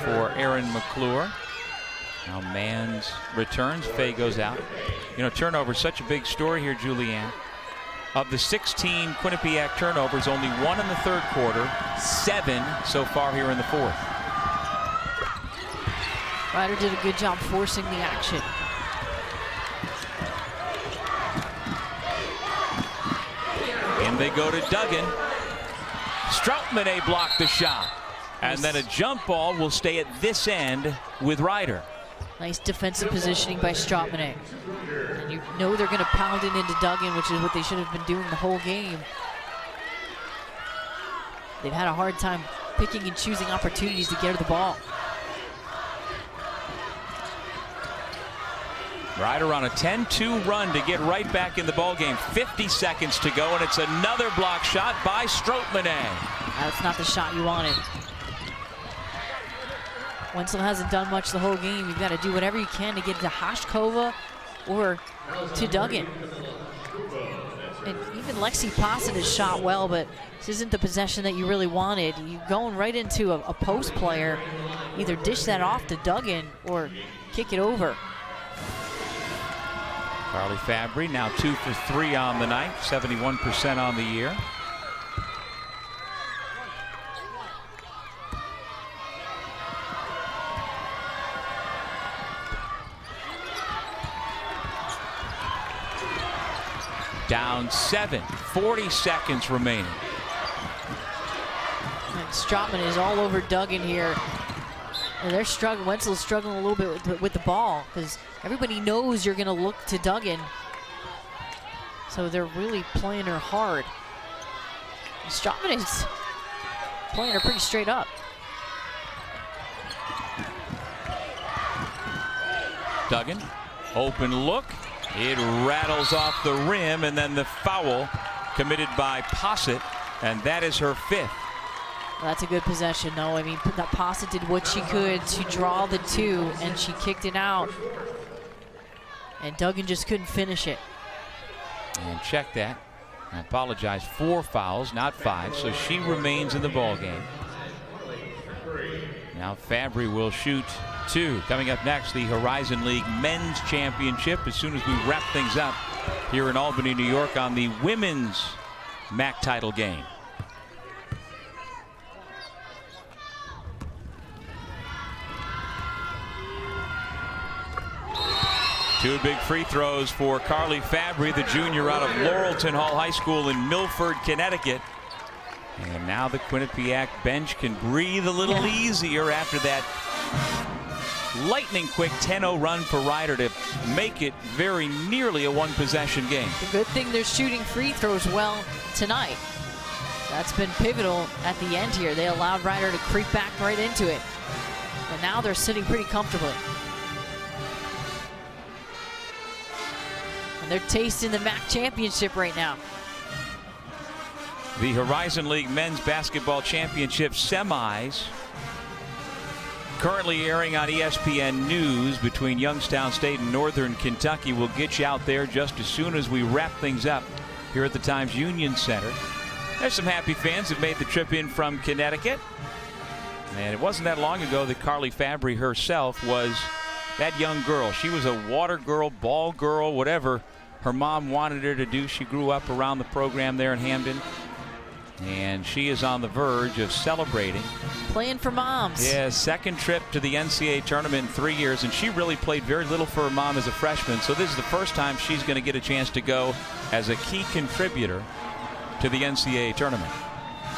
for Aaron McClure. Now Manns returns. Fay goes out. You know, turnover is such a big story here, Julianne. Of the 16 Quinnipiac turnovers, only 1 in the 3rd quarter, 7 so far here in the 4th. Rider did a good job forcing the action. And they go to Duggan. Stroutmanet blocked the shot. And then a jump ball will stay at this end with Rider. Nice defensive positioning by Stroutmanet. And you know they're going to pound it into Duggan, which is what they should have been doing the whole game. They've had a hard time picking and choosing opportunities to get her the ball. Rider on a 10-2 run to get right back in the ball game. 50 seconds to go, and it's another block shot by Stroutmanet. That's not the shot you wanted. Wenzel hasn't done much the whole game. You've got to do whatever you can to get to Hashkova or to Duggan. And even Lexi Posset has shot well, but this isn't the possession that you really wanted. You're going right into a post player. Either dish that off to Duggan or kick it over. Carly Fabry now 2 for 3 on the night, 71% on the year. Down 7, 40 seconds remaining. And Stroutman is all over Duggan here. And they're struggling. Wenzel's struggling a little bit with the ball because everybody knows you're going to look to Duggan. So they're really playing her hard. And Stroutman is playing her pretty straight up. Duggan, open look. It rattles off the rim, and then the foul committed by Posset, and that is her 5th. Well, that's a good possession, though. I mean, that Posset did what she could to draw the 2, and she kicked it out. And Duggan just couldn't finish it. And check that. I apologize. 4 fouls, not 5, so she remains in the ball game. Now Fabry will shoot 2. Coming up next, the Horizon League Men's Championship as soon as we wrap things up here in Albany, New York on the women's MAAC title game. Two big free throws for Carly Fabry, the junior out of Laurelton Hall High School in Milford, Connecticut. And now the Quinnipiac bench can breathe a little easier after that lightning quick 10-0 run for Rider to make it very nearly a 1-possession game. The good thing they're shooting free throws well tonight. That's been pivotal at the end here. They allowed Rider to creep back right into it. And now they're sitting pretty comfortably. And they're tasting the MAAC championship right now. The Horizon League Men's Basketball Championship semis currently airing on ESPN News between Youngstown State and Northern Kentucky. We'll get you out there just as soon as we wrap things up here at the Times Union Center. There's some happy fans that made the trip in from Connecticut. And it wasn't that long ago that Carly Fabry herself was that young girl. She was a water girl, ball girl, whatever her mom wanted her to do. She grew up around the program there in Hamden. And she is on the verge of celebrating. Playing for moms. Yeah, 2nd trip to the NCAA tournament in 3 years, and she really played very little for her mom as a freshman. So this is the first time she's going to get a chance to go as a key contributor to the NCAA tournament.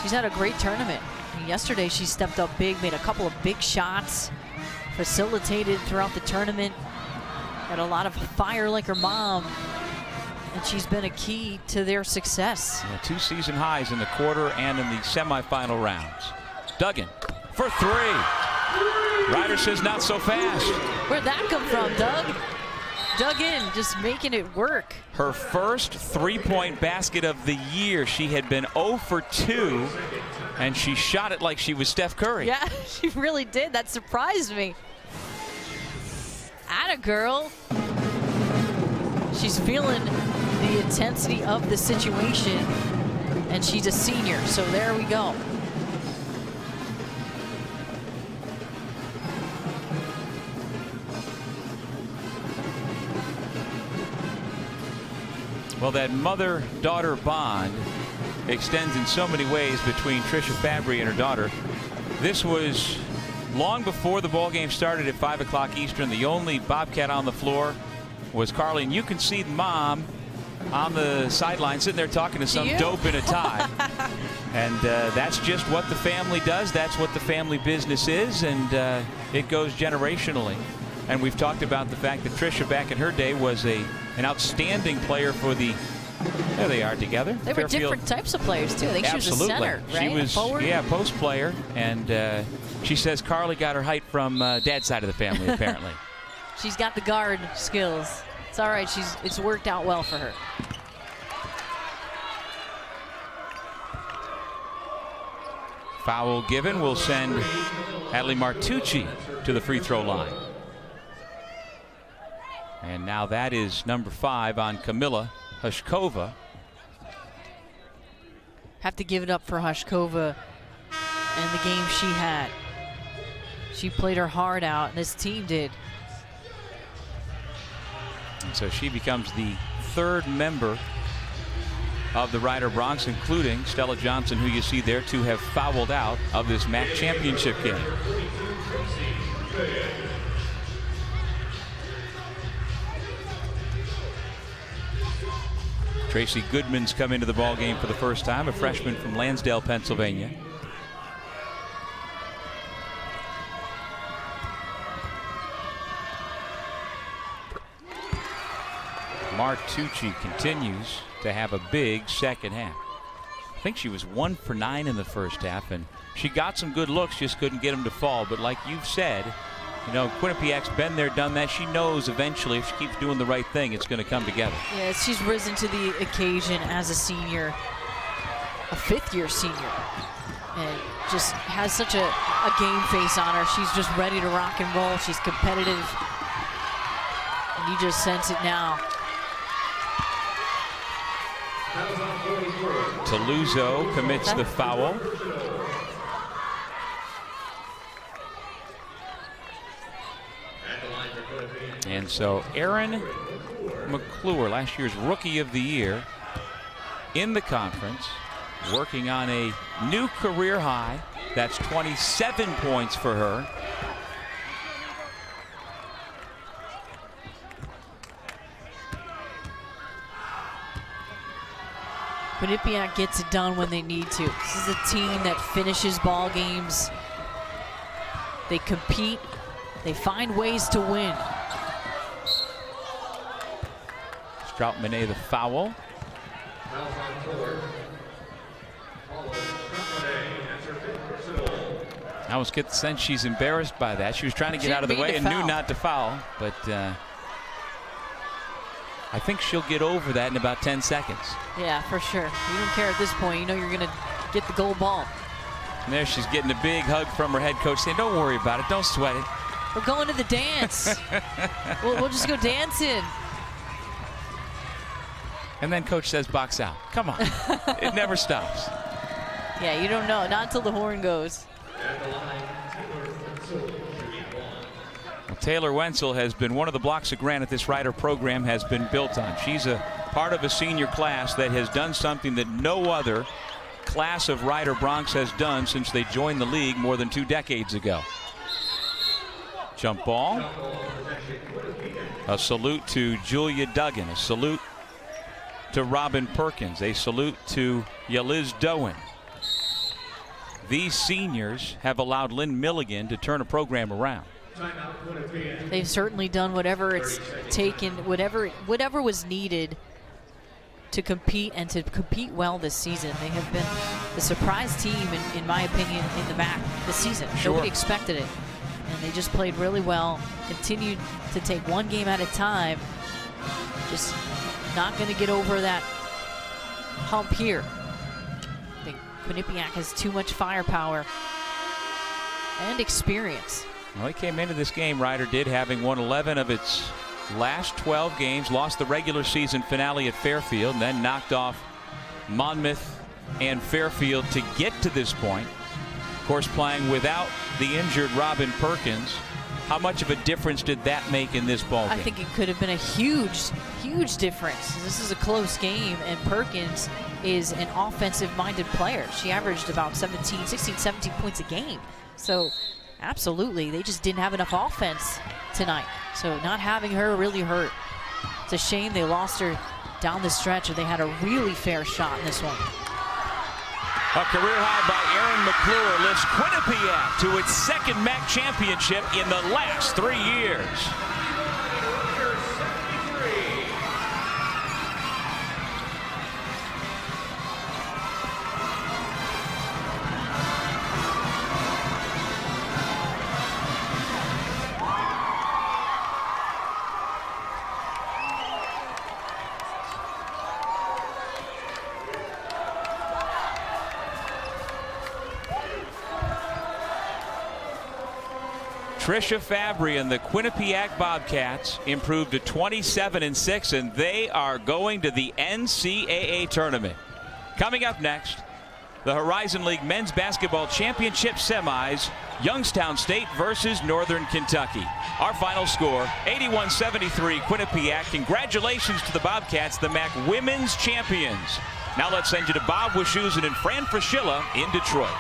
She's had a great tournament. I mean, yesterday she stepped up big, made a couple of big shots. facilitated throughout the tournament. Got a lot of fire like her mom, and she's been a key to their success. Yeah, 2 season highs in the quarter and in the semifinal rounds. Duggan for 3. Ryder says not so fast. Where'd that come from, Doug? Dug in, just making it work. Her first 3-point basket of the year. She had been 0 for 2, and she shot it like she was Steph Curry. Yeah, she really did. That surprised me. Atta girl. She's feeling the intensity of the situation, and she's a senior, so there we go. Well, that mother-daughter bond extends in so many ways between Trisha Fabry and her daughter. This was long before the ball game started at 5 o'clock Eastern. The only Bobcat on the floor was Carly, and you can see Mom on the sideline sitting there talking to some dope in a tie. And that's just what the family does. That's what the family business is, and it goes generationally. And we've talked about the fact that Trisha back in her day was an outstanding player for the. There they are together. They were different types of players too. I think she was a center, right? She was, forward? yeah, post player, and she says Carly got her height from Dad's side of the family, apparently. She's got the guard skills. It's all right. It's worked out well for her. Foul given will send Adley Martucci to the free throw line. And now that is number 5 on Kamila Hushkova. Have to give it up for Hushkova and the game she had. She played her heart out, and this team did. And so she becomes the 3rd member of the Ryder Bronx, including Stella Johnson, who you see there, to have fouled out of this MAAC championship game. Tracy Goodman's come into the ball game for the first time, a freshman from Lansdale, Pennsylvania. Martucci continues to have a big second half. I think she was 1 for 9 in the first half, and she got some good looks, just couldn't get them to fall. But like you've said, you know, Quinnipiac's been there, done that. She knows eventually if she keeps doing the right thing, it's going to come together. Yeah, she's risen to the occasion as a senior, a 5th-year senior, and just has such a game face on her. She's just ready to rock and roll. She's competitive, and you just sense it now. Toluzo commits the foul. And so Erin McClure, last year's Rookie of the Year in the conference, working on a new career high. That's 27 points for her. Quinnipiac gets it done when they need to. This is a team that finishes ball games. They compete. They find ways to win. Stroutmanet the foul. I almost get the sense she's embarrassed by that. She was trying to get out of the way and knew not to foul, but I think she'll get over that in about 10 seconds. Yeah, for sure. You don't care at this point. You know you're going to get the gold ball. And there she's getting a big hug from her head coach saying, don't worry about it. Don't sweat it. We're going to the dance. we'll just go dancing. And then coach says, box out. Come on. It never stops. Yeah, you don't know. Not until the horn goes. Well, Taylor Wenzel has been one of the blocks of granite this Ryder program has been built on. She's a part of a senior class that has done something that no other class of Ryder Bronx has done since they joined the league more than 2 decades ago. Jump ball. A salute to Julia Duggan. A salute to Robin Perkins. A salute to Yeliz Doan. These seniors have allowed Lynn Milligan to turn a program around. They've certainly done whatever it's taken, whatever was needed to compete and to compete well this season. They have been the surprise team, in my opinion, in the MAAC this season. Sure. Nobody expected it. And they just played really well, continued to take one game at a time. Just not going to get over that hump here. I think Quinnipiac has too much firepower and experience. Well, he came into this game, Ryder did, having won 11 of its last 12 games, lost the regular season finale at Fairfield, and then knocked off Monmouth and Fairfield to get to this point. Of course, playing without the injured Robin Perkins. How much of a difference did that make in this ball game? I think it could have been a huge, huge difference. This is a close game, and Perkins is an offensive-minded player. She averaged about 16, 17 points a game. So absolutely, they just didn't have enough offense tonight. So not having her really hurt. It's a shame they lost her down the stretch, and they had a really fair shot in this one. A career high by Erin McClure lifts Quinnipiac to its second MAAC championship in the last 3 years. Trisha Fabry and the Quinnipiac Bobcats improved to 27-6, and they are going to the NCAA tournament. Coming up next, the Horizon League Men's Basketball Championship semis, Youngstown State versus Northern Kentucky. Our final score, 81-73 Quinnipiac. Congratulations to the Bobcats, the MAAC Women's Champions. Now let's send you to Bob Wischusen and Fran Fraschilla in Detroit.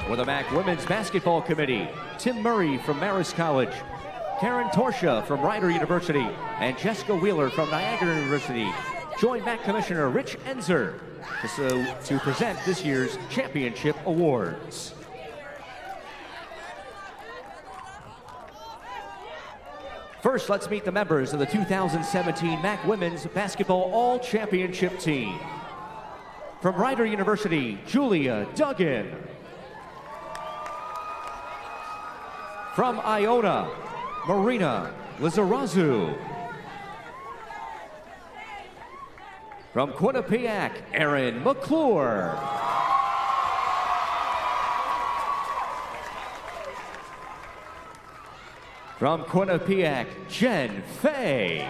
For the MAAC Women's Basketball Committee, Tim Murray from Marist College. Karen Torsha from Rider University, and Jessica Wheeler from Niagara University join MAAC Commissioner Rich Enzer to present this year's championship awards. First, let's meet the members of the 2017 MAAC Women's Basketball All-Championship team. From Rider University, Julia Duggan. From Iona, Marina Lizarazu. From Quinnipiac, Erin McClure. From Quinnipiac, Jen Fay.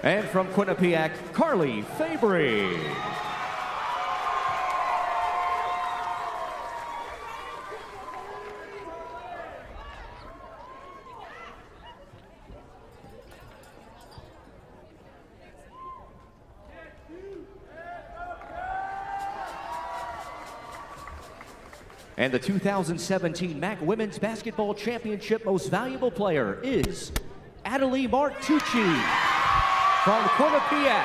And from Quinnipiac, Carly Fabry. And the 2017 MAAC Women's Basketball Championship Most Valuable Player is Adelie Martucci from Quinnipiac.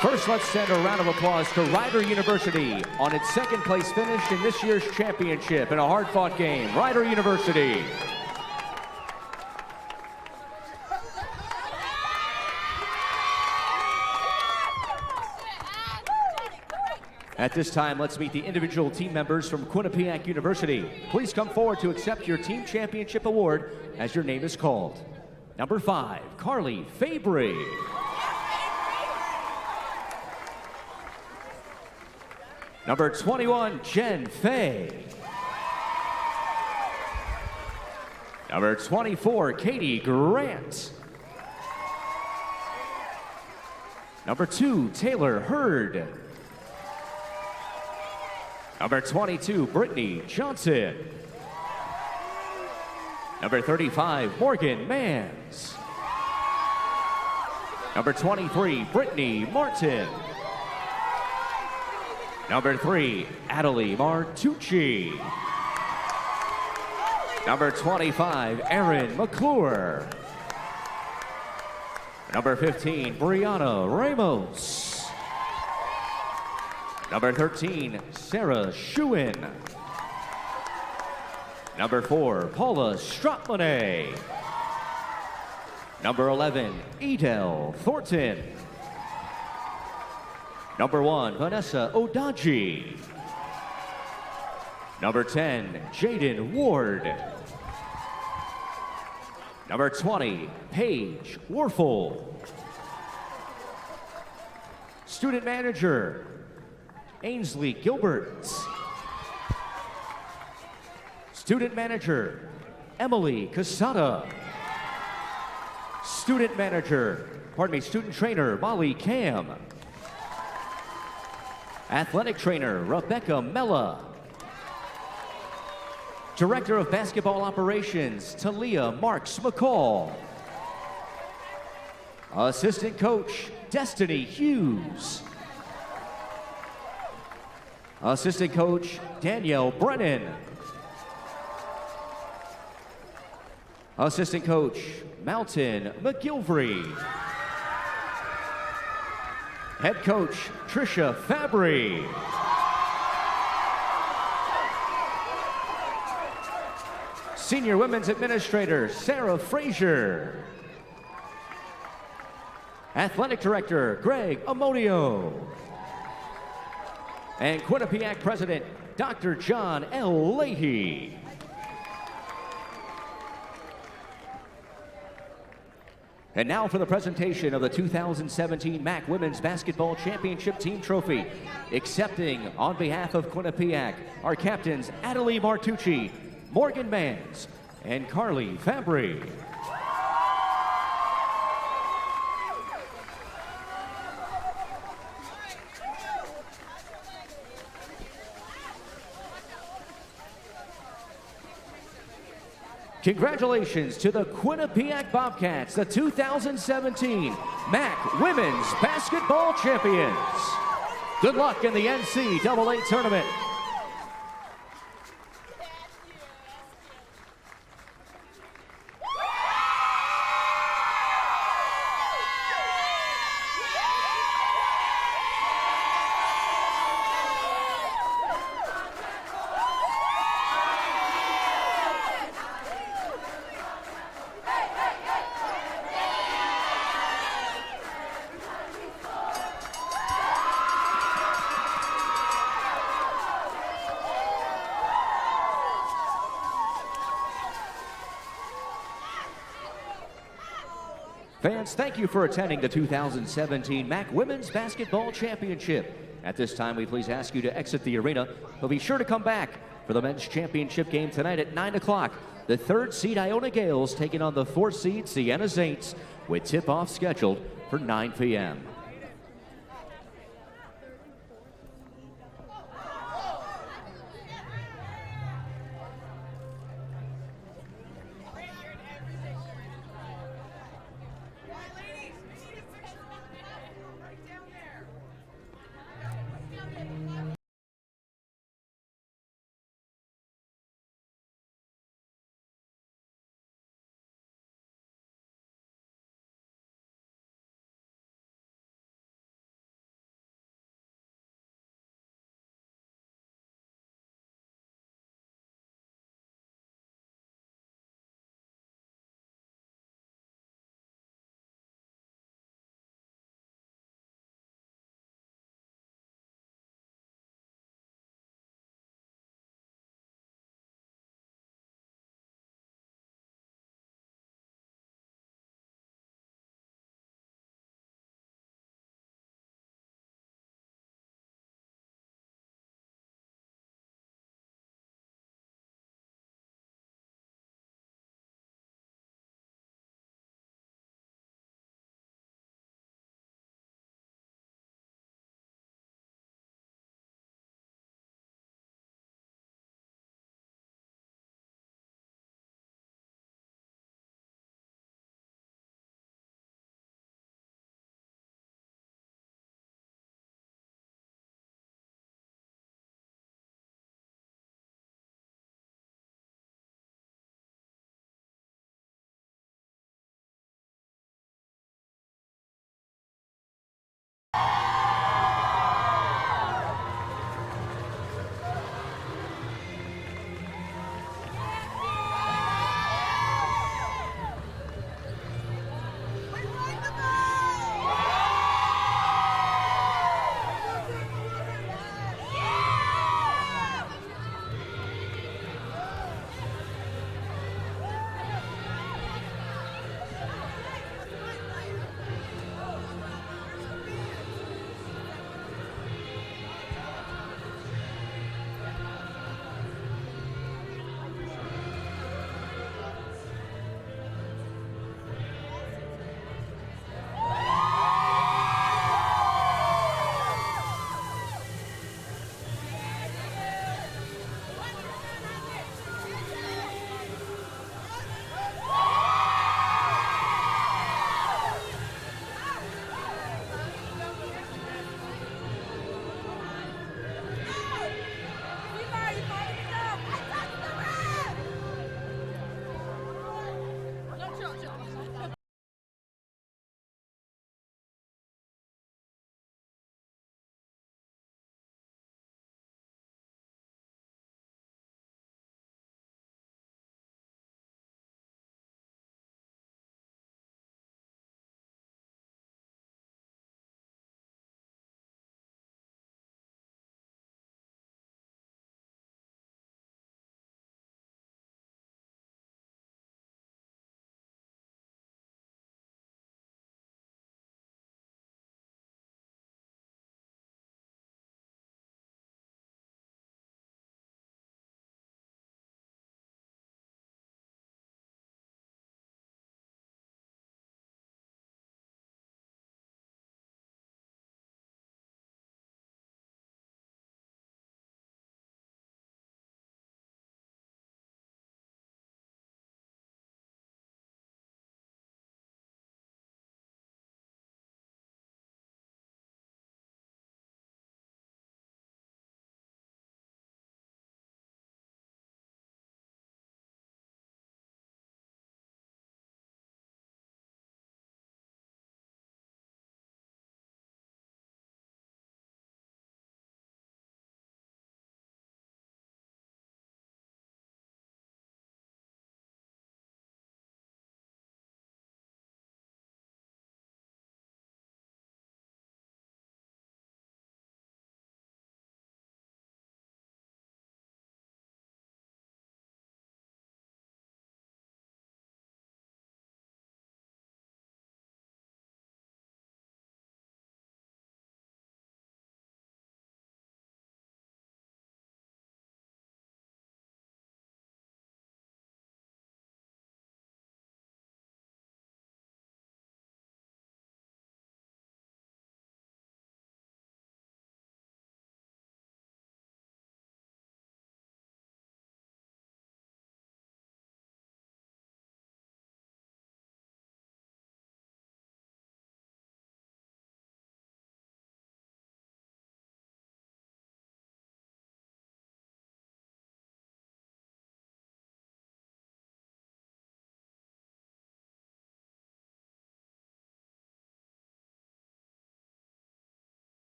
First, let's send a round of applause to Rider University on its second place finish in this year's championship in a hard-fought game. Rider University. At this time, let's meet the individual team members from Quinnipiac University. Please come forward to accept your team championship award as your name is called. Number 5, Carly Fabry. Number 21, Jen Fay. Number 24, Katie Grant. Number 2, Taylor Hurd. Number 22, Brittany Johnson. Number 35, Morgan Mans. Number 23, Brittany Martin. Number 3, Adelie Martucci. Number 25, Erin McClure. Number 15, Brianna Ramos. Number 13, Sarah Schuin. Number 4, Paula Stratmane. Number 11, Edel Thornton. Number 1, Vanessa Odaji. Number 10, Jaden Ward. Number 20, Paige Warfel. Student manager, Ainsley Gilbert. Student manager, Emily Casada. Student trainer, Molly Cam. Athletic trainer, Rebecca Mella. Director of Basketball Operations, Talia Marks McCall. Assistant coach, Destiny Hughes. Assistant coach, Danielle Brennan. Assistant coach, Mountain McGilvery. Head coach, Trisha Fabry. Senior Women's Administrator, Sarah Frazier. Athletic Director, Greg Amonio. And Quinnipiac President, Dr. John L. Leahy. And now for the presentation of the 2017 MAAC Women's Basketball Championship Team Trophy. Accepting on behalf of Quinnipiac, our captains Adelie Martucci, Morgan Mans, and Carly Fabry. Congratulations to the Quinnipiac Bobcats, the 2017 MAAC Women's Basketball Champions. Good luck in the NCAA tournament. Fans, thank you for attending the 2017 MAAC Women's Basketball Championship. At this time, we please ask you to exit the arena, but be sure to come back for the men's championship game tonight at 9 o'clock. The 3rd seed Iona Gales taking on the 4th seed Siena Saints, with tip-off scheduled for 9 p.m.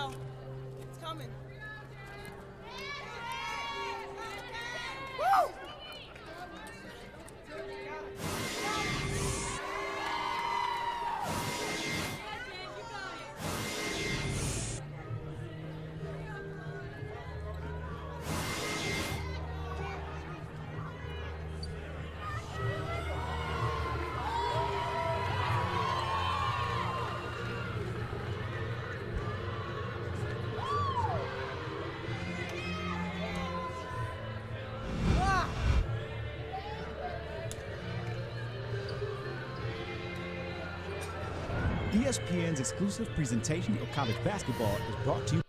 well. It's coming. Woo! ESPN's exclusive presentation of college basketball is brought to you.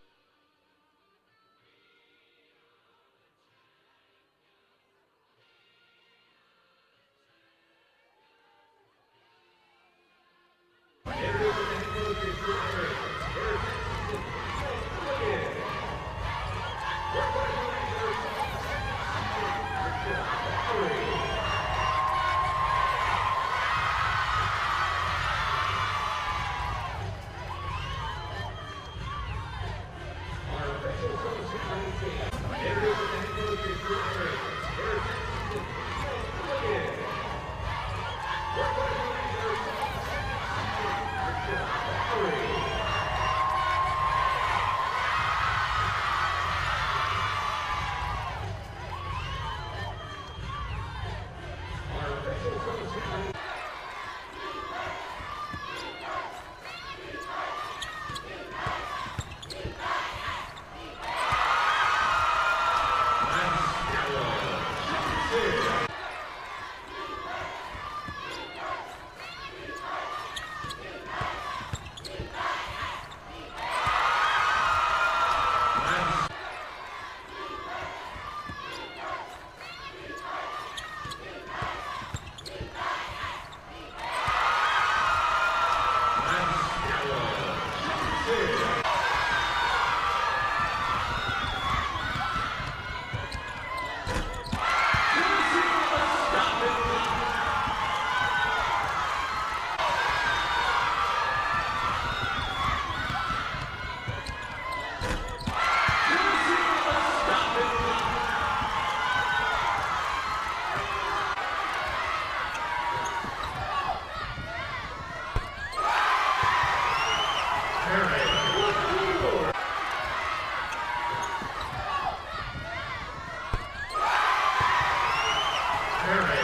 All right.